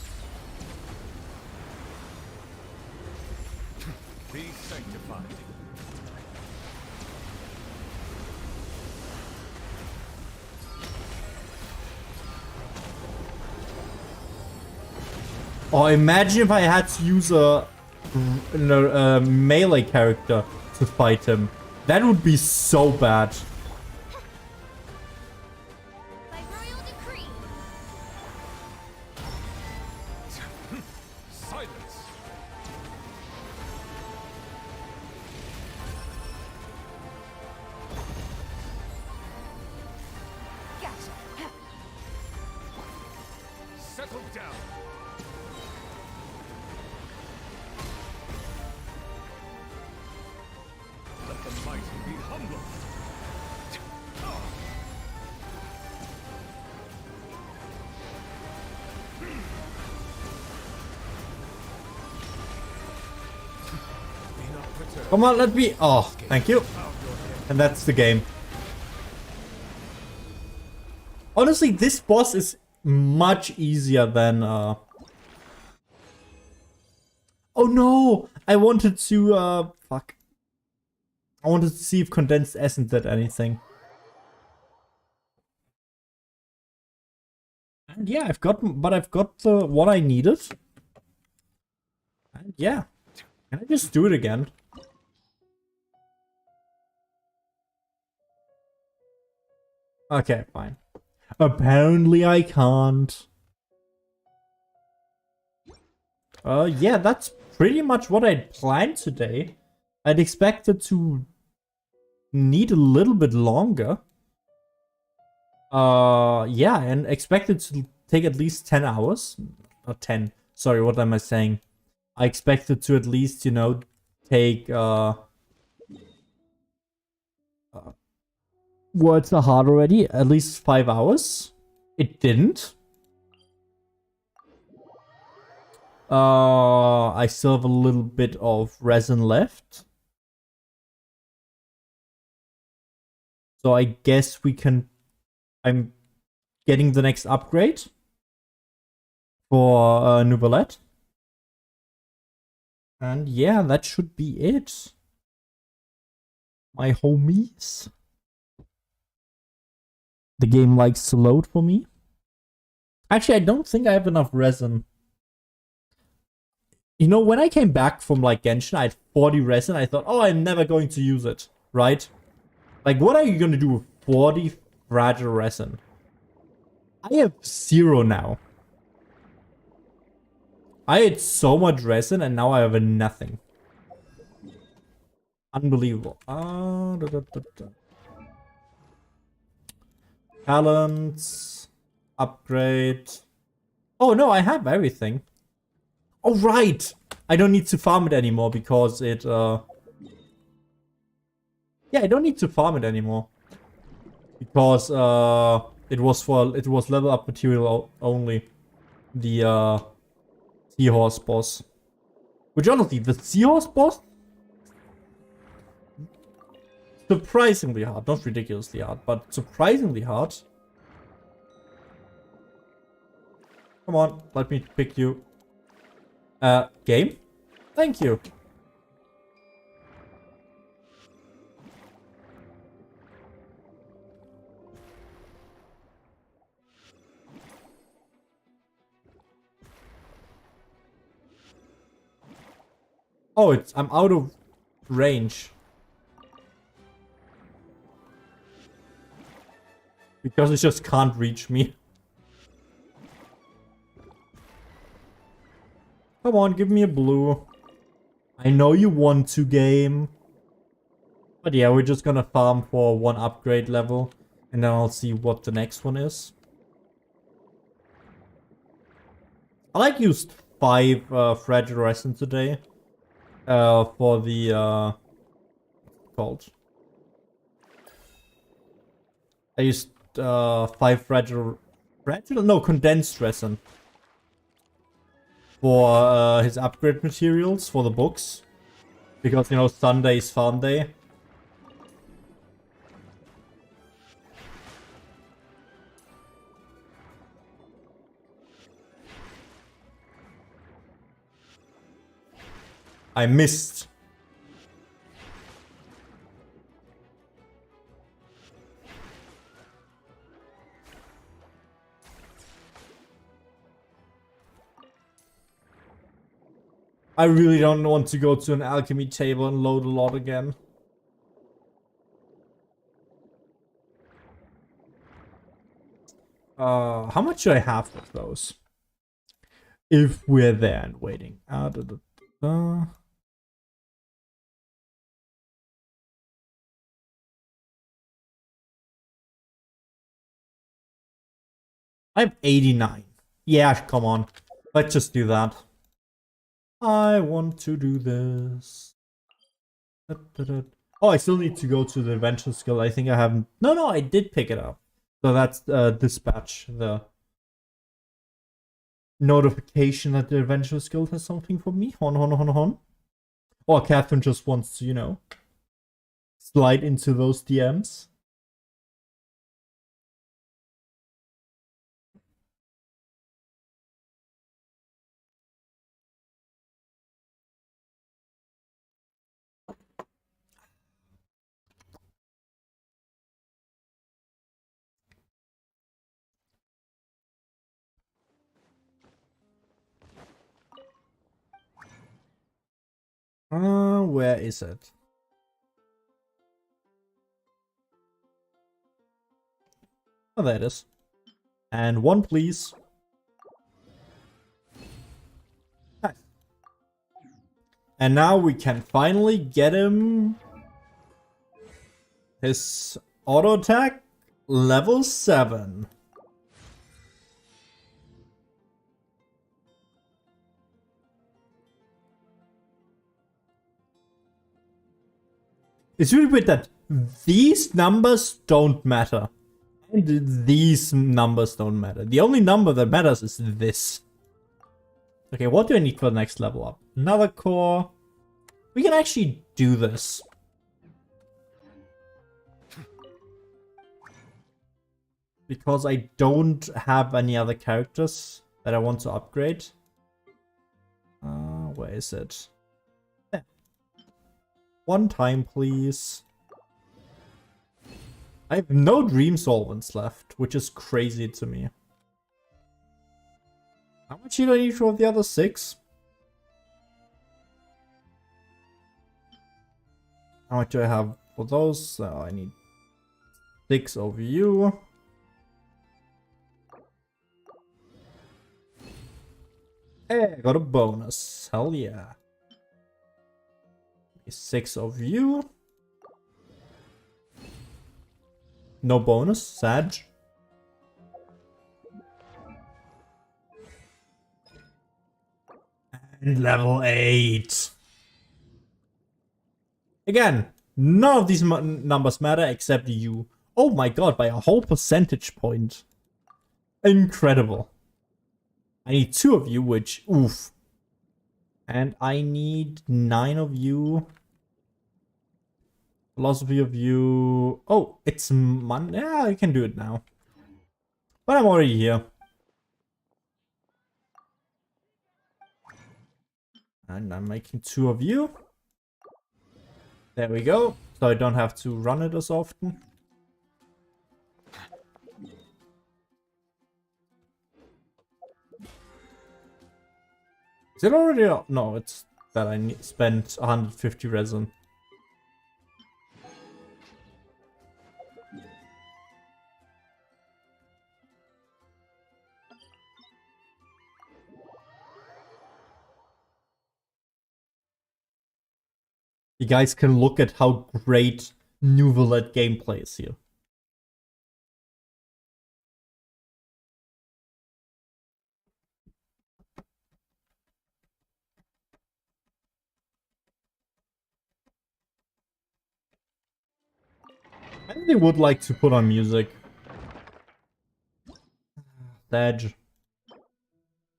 Be sanctified. Oh, imagine if I had to use a melee character to fight him. That would be so bad. Silence. Settle down. Let the mighty be humble. Come on, let me. Oh, thank you. And that's the game. Honestly, this boss is much easier than. Oh no! I wanted to. Fuck. I wanted to see if condensed essence did anything. And yeah, I've got the what I needed. And yeah, can I just do it again? Okay, fine. Apparently I can't. Yeah, that's pretty much what I'd planned today. I'd expected to need a little bit longer. Yeah, and expected to take at least 10 hours. Or 10. Sorry, what am I saying? I expected to at least, you know, take, words are hard already. At least 5 hours. It didn't. I still have a little bit of resin left. So I guess we can... I'm getting the next upgrade for Neuvilette. And yeah, that should be it. My homies. The game likes to load for me. Actually, I don't think I have enough resin. You know, when I came back from like Genshin, I had 40 resin. I thought, oh, I'm never going to use it, right? Like, what are you going to do with 40 fragile resin? I have 0 now. I had so much resin and now I have nothing. Unbelievable. Talents. Upgrade. Oh no, I have everything. Oh right! I don't need to farm it anymore because it yeah, I don't need to farm it anymore. Because it was level up material only. The seahorse boss. Which honestly, the seahorse boss, surprisingly hard. Not ridiculously hard, but surprisingly hard. Come on, let me pick you. Game? Thank you. Oh, I'm out of range. Because it just can't reach me. Come on, give me a blue. I know you want to game. But yeah, we're just gonna farm for 1 upgrade level. And then I'll see what the next one is. I like used 5 fragile resin today. For the called. I used 5 fragile, no, condensed resin for his upgrade materials for the books, because you know Sunday is farm day. I missed. I really don't want to go to an alchemy table and load a lot again. How much do I have of those? If we're there and waiting. I have 89. Yeah, come on. Let's just do that. I want to do this. Oh, I still need to go to the adventure skill. I think I haven't. No, I did pick it up. So that's dispatch, the notification that the adventure skill has something for me. Hon. Or Catherine just wants to, you know, slide into those DMs. Where is it? Oh, there it is. And 1, please. Nice. And now we can finally get him his auto attack level 7. It's really weird that these numbers don't matter. And these numbers don't matter. The only number that matters is this. Okay, what do I need for the next level up? Another core. We can actually do this. Because I don't have any other characters that I want to upgrade. Where is it? There. 1 time, please. I have no dream solvents left, which is crazy to me. How much do I need for the other 6? How much do I have for those? So I need 6 of you. Hey, I got a bonus. Hell yeah. 6 of you. No bonus. Sad. And level 8. Again, none of these numbers matter except you. Oh my god, by a whole percentage point. Incredible. I need 2 of you, which, oof. And I need 9 of you. Philosophy of you. Oh, it's Monday. Yeah, I can do it now. But I'm already here. And I'm making 2 of you. There we go. So I don't have to run it as often. Is it already? No, it's that I spent 150 resin. You guys can look at how great Neuvilette gameplay is here. I think they would like to put on music. Edge.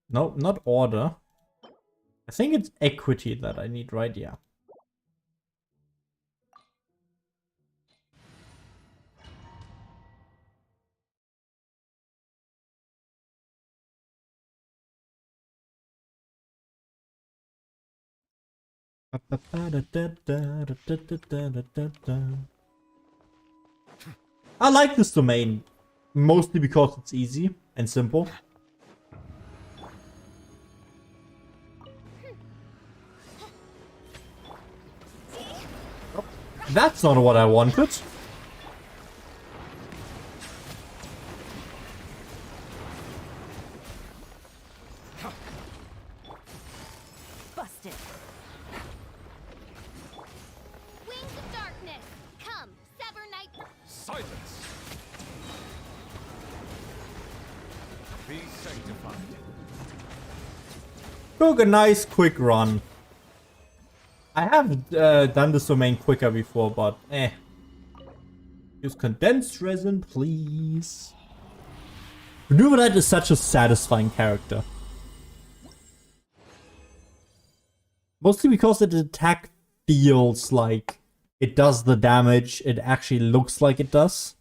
No, not order. I think it's equity that I need, right? Yeah. I like this domain, mostly because it's easy and simple. That's not what I wanted. Busted. Wings of darkness, come, sever night. Silence! Be sanctified. Took a nice quick run. I have done this domain quicker before, but eh. Use condensed resin, please. Neuvilette is such a satisfying character. Mostly because the attack feels like it does the damage it actually looks like it does.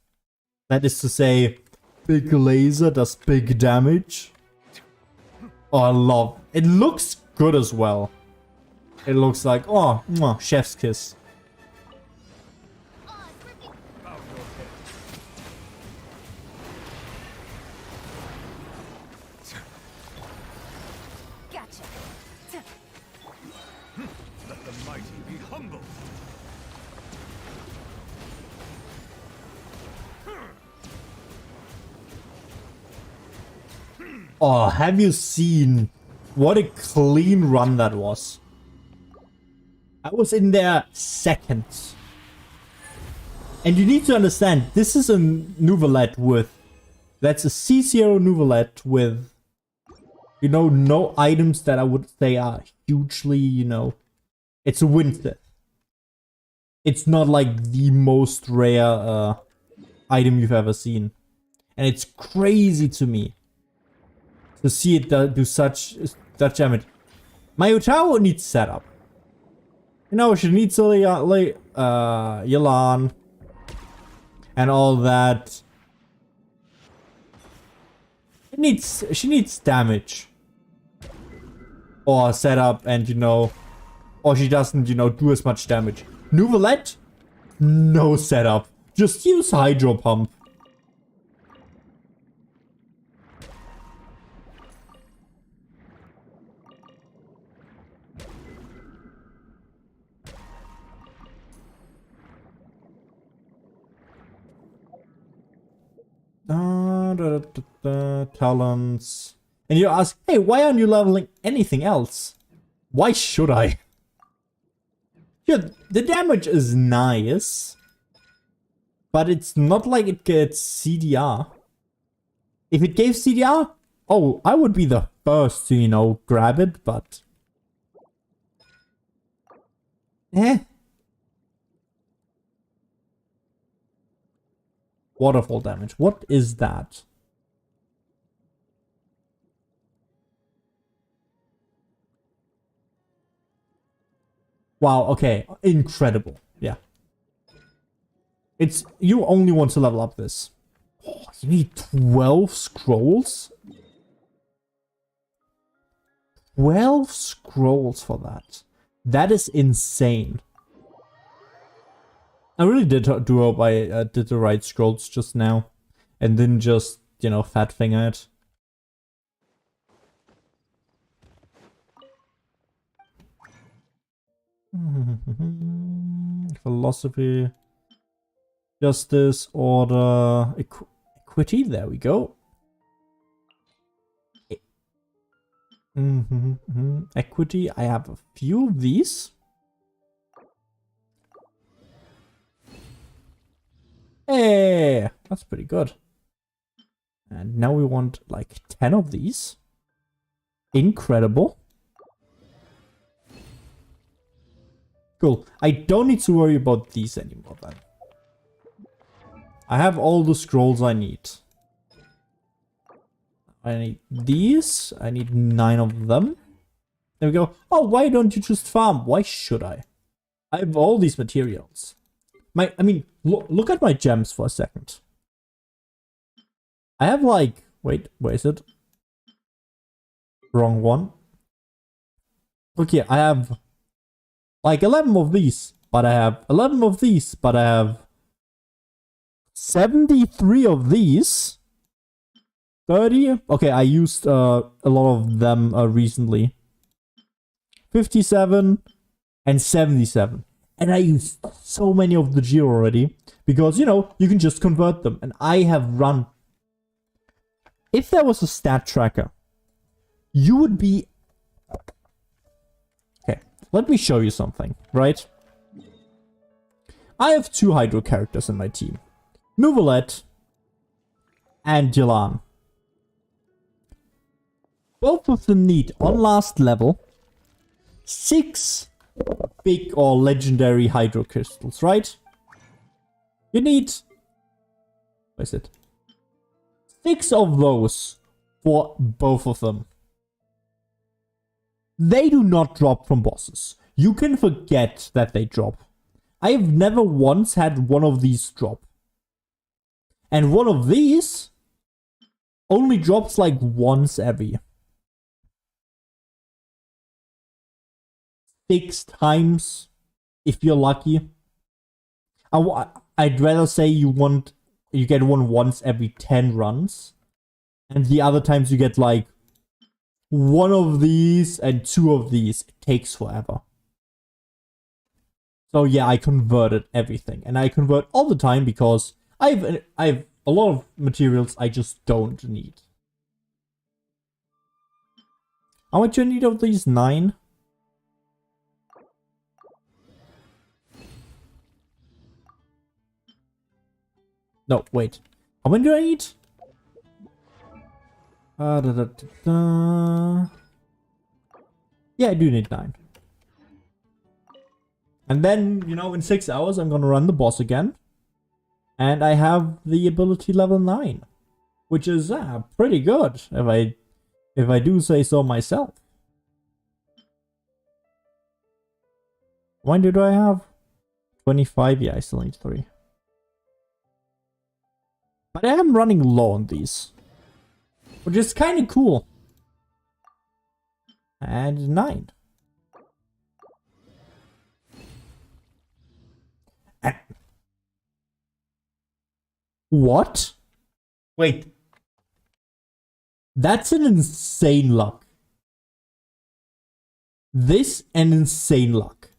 That is to say, big laser does big damage. Oh, I love it. It looks good as well. It looks like, oh, mwah, chef's kiss. Gotcha. Let the mighty be humble. Oh, have you seen what a clean run that was? I was in there seconds. And you need to understand, this is a Neuvilette with... That's a C0 Neuvilette with... You know, no items that I would say are hugely, you know... It's a Winston. It's not like the most rare item you've ever seen. And it's crazy to me to see it do such damage. My Utaro needs setup. You know, she needs Yelan and all that. She needs damage. Or setup and, you know, or she doesn't, you know, do as much damage. Neuvilette? No setup. Just use Hydro Pump. Talents. And you ask, hey, why aren't you leveling anything else? Why should I? Yeah, the damage is nice. But it's not like it gets CDR. If it gave CDR, oh, I would be the first to, you know, grab it, but... Eh. Waterfall damage. What is that? Wow, okay. Incredible. Yeah. It's... You only want to level up this. Oh, you need 12 scrolls? 12 scrolls for that. That is insane. I really did do hope I did the right scrolls just now. And didn't just, you know, fat finger it. Philosophy. Justice, order, equity. There we go. Equity. I have a few of these. Hey, that's pretty good. And now we want like 10 of these. Incredible. Cool. I don't need to worry about these anymore then. I have all the scrolls I need. I need these. I need 9 of them. There we go. Oh, why don't you just farm? Why should I? I have all these materials. I mean, look at my gems for a second. I have like, wait, where is it? Wrong one. Look here, I have like 11 of these, but I have 11 of these, but I have 73 of these. 30. Okay, I used a lot of them recently. 57 and 77. And I used so many of the Geo already. Because, you know, you can just convert them. And I have run... If there was a stat tracker, you would be... Okay, let me show you something, right? I have 2 Hydro characters in my team. Neuvilette and Jelan. Both of them need, on last level, 6 big or legendary hydro crystals, right? You need... What is it? 6 of those for both of them. They do not drop from bosses. You can forget that they drop. I have never once had one of these drop. And one of these only drops like once every 6 times, if you're lucky. I'd rather say you get one once every 10 runs, and the other times you get like 1 of these and 2 of these. It takes forever. So yeah, I converted everything, and I convert all the time because I have a lot of materials I just don't need. How much do I need of these? 9? No, wait. How many do I need? Yeah, I do need 9. And then, you know, in 6 hours, I'm gonna run the boss again. And I have the ability level 9. Which is pretty good, if I do say so myself. How many do I have? 25? Yeah, I still need 3. But I am running low on these. Which is kind of cool. And 9. And what? Wait. That's an insane luck. This an insane luck.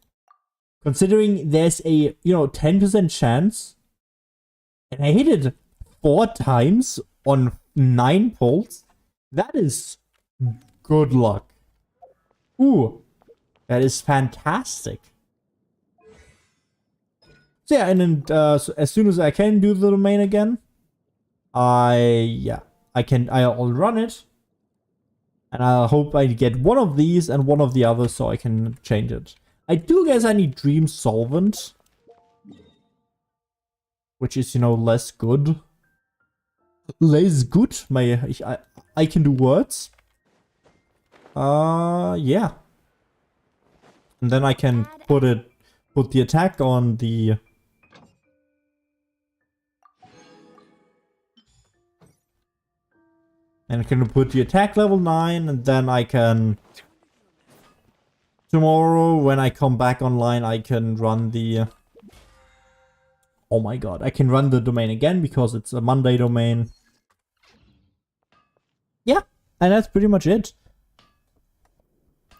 Considering there's a, 10% chance. And I hit it 4 times on 9 pulls. That is good luck. Ooh. That is fantastic. So yeah, and then so as soon as I can do the domain again, I'll run it. And I hope I get one of these and one of the others so I can change it. I do guess I need Dream Solvent. Which is, less good. Less good? I can do words. Yeah. And then I can put the attack on the... And I can put the attack level 9, and then I can... Tomorrow, when I come back online, I can run the... Oh my god, I can run the domain again, because it's a Monday domain. Yeah, and that's pretty much it.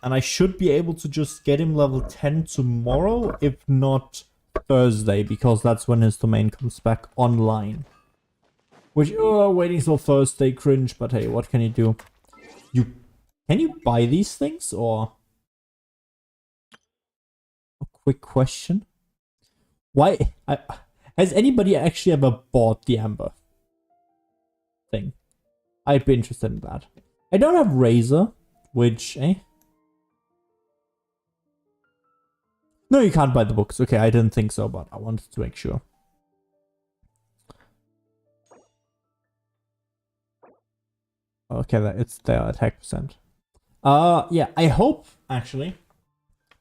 And I should be able to just get him level 10 tomorrow, if not Thursday, because that's when his domain comes back online. Which, waiting till Thursday, cringe, but hey, what can you do? Can you buy these things, or? A quick question. Why? Has anybody actually ever bought the Amber thing? I'd be interested in that. I don't have Razor, which, No, you can't buy the books. Okay, I didn't think so, but I wanted to make sure. okay, it's their attack percent. Yeah, I hope, actually,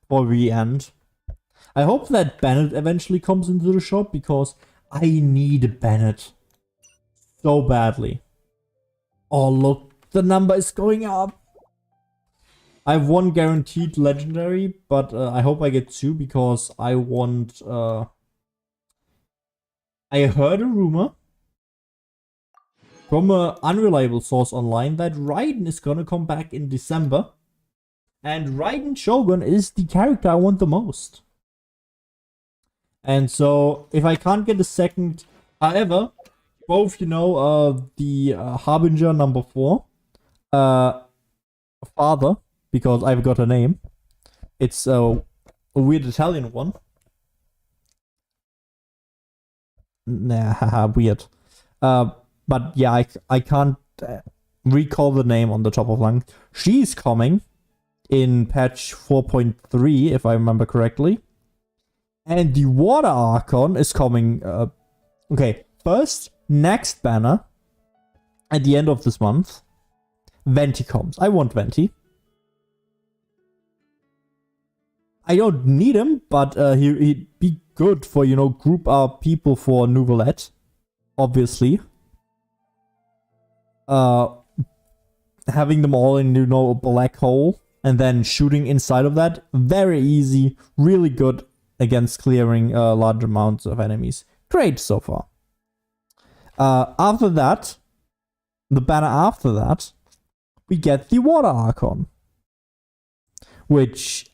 before we end, I hope that Bennett eventually comes into the shop, because I need Bennett so badly. Oh, look, the number is going up. I have 1 guaranteed legendary, but I hope I get 2, because I want... I heard a rumor from an unreliable source online that Raiden is gonna come back in December. And Raiden Shogun is the character I want the most. And so, if I can't get a second... However, both, you know, the Harbinger number 4, father, because I've got a name. It's a weird Italian one. Nah, haha, weird. But yeah, I can't recall the name on the top of lung. She's coming in patch 4.3, if I remember correctly. And the Water Archon is coming... okay, first, next banner, at the end of this month, Venti comes. I want Venti. I don't need him, but he'd be good for, you know, group up people for Neuvilette, obviously. Having them all in, you know, a black hole, and then shooting inside of that, very easy, really good against clearing large amounts of enemies. Great so far. After that, the banner after that, we get the Water Archon, which...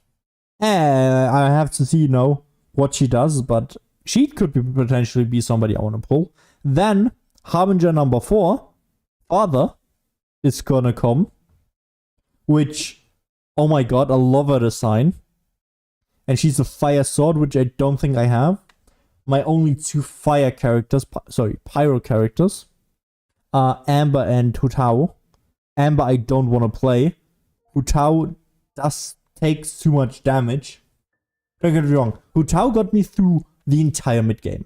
I have to see, you know, what she does, but she could potentially be somebody I want to pull. Then, Harbinger number 4, Father, is gonna come, which, oh my god, I love her design. And she's a fire sword, which I don't think I have. My only 2 fire characters, pyro characters, are Amber and Hutao. Amber I don't want to play. Hutao takes too much damage. Don't get me wrong. Hutao got me through the entire mid-game.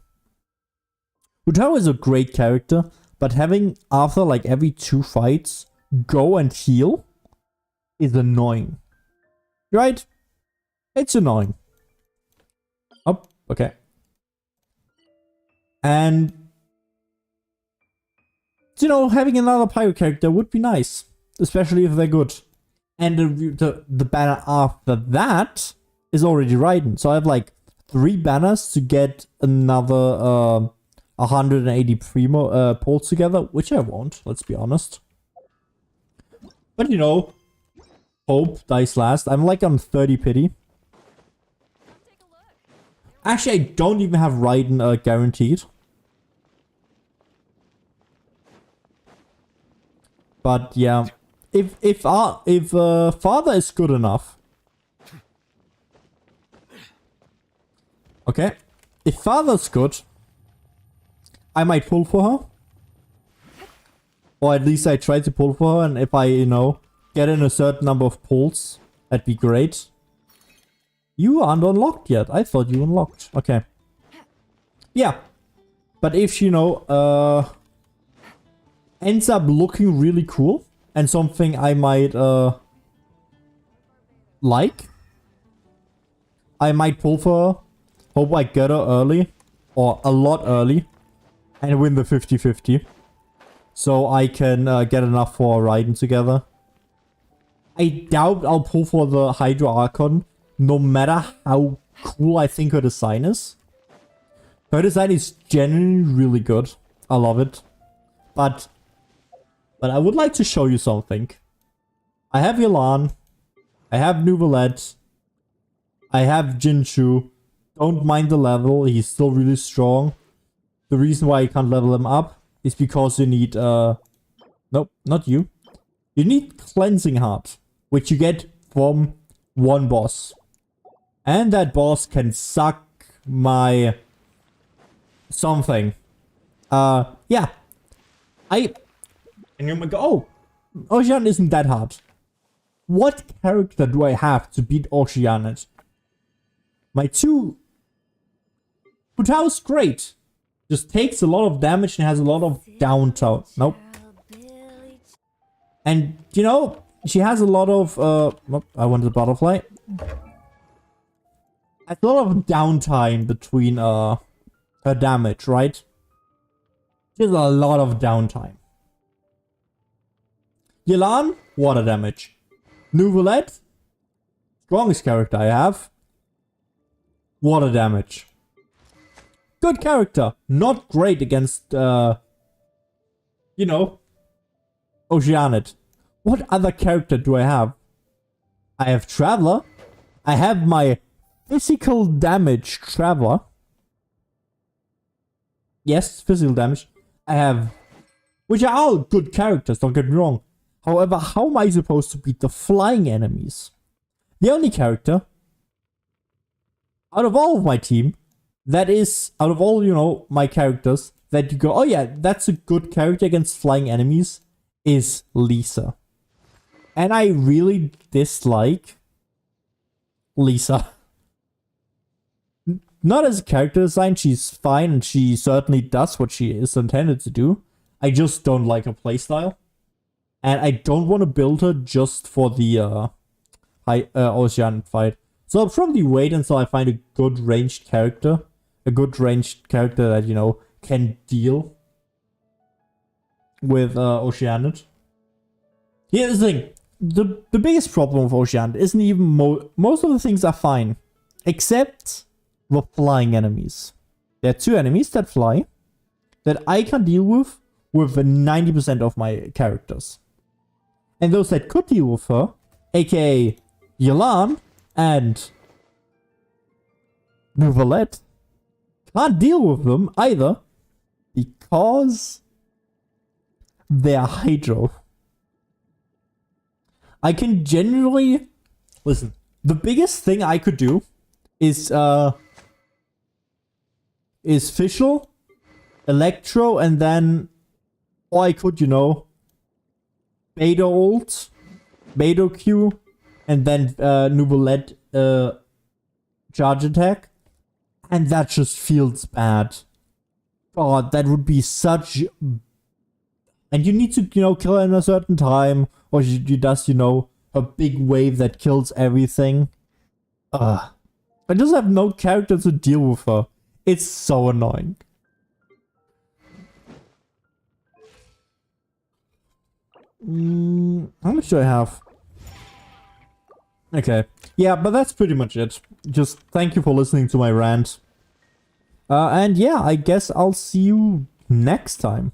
Hutao is a great character, but having Arthur like every 2 fights go and heal is annoying. Right? It's annoying. Oh, okay. And you know, having another pyro character would be nice, especially if they're good. And the banner after that is already Raiden. So I have like 3 banners to get another 180 Primo pulls together, which I won't, let's be honest. But you know, hope dies last. I'm like on 30 pity. Actually, I don't even have Raiden guaranteed. But yeah. If Father is good enough. Okay. If Father's good, I might pull for her. Or at least I try to pull for her, and if I, you know, get in a certain number of pulls, that'd be great. You aren't unlocked yet. I thought you unlocked. Okay. Yeah. But if, you know, ends up looking really cool, and something I might like, I might pull for her. Hope I get her early, or a lot early, and win the 50-50. So I can get enough for Raiden together. I doubt I'll pull for the Hydra Archon, no matter how cool I think her design is. Her design is genuinely really good. I love it. But I would like to show you something. I have Yelan. I have Neuvilette. I have Jinshu. Don't mind the level. He's still really strong. The reason why you can't level him up is because you need... Nope, not you. You need Cleansing Heart, which you get from one boss. And that boss can suck my... something. Yeah. And you might go, oh, Ocean isn't that hard. What character do I have to beat Oceanet? My 2... Hutao's great. Just takes a lot of damage and has a lot of downtime. Nope. And, you know, she has a lot of, I wanted a butterfly. A lot of downtime between, her damage, right? She has a lot of downtime. Yelan, water damage. Neuvilette, strongest character I have. Water damage. Good character. Not great against, you know, Oceanid. What other character do I have? I have Traveler. I have my physical damage Traveler. Yes, physical damage. I have... Which are all good characters, don't get me wrong. However, how am I supposed to beat the flying enemies? The only character out of all of my team that is, out of all, you know, my characters, that you go, oh yeah, that's a good character against flying enemies, is Lisa. And I really dislike Lisa. Not as a character design, she's fine and she certainly does what she is intended to do. I just don't like her playstyle. And I don't want to build her just for the Ocean fight. So I'll probably wait until I find a good ranged character. A good ranged character that, you know, can deal with Oceanid. Here's the thing. The biggest problem with Oceanid isn't even most of the things are fine. Except the flying enemies. There are two enemies that fly that I can deal with 90% of my characters. And those that could deal with her, aka Yelan and Neuvilette, can't deal with them either because they're Hydro. I can generally... Listen, the biggest thing I could do is Fischl, Electro, and then... Or I could, you know, Beta ult, Beta Q, and then Neuvilette charge attack. And that just feels bad. God, that would be such... And you need to, you know, kill her in a certain time. Or she does, you know, a big wave that kills everything. I just have no character to deal with her. It's so annoying. How much do I have? Okay. Yeah, but that's pretty much it. Just thank you for listening to my rant. And yeah, I guess I'll see you next time.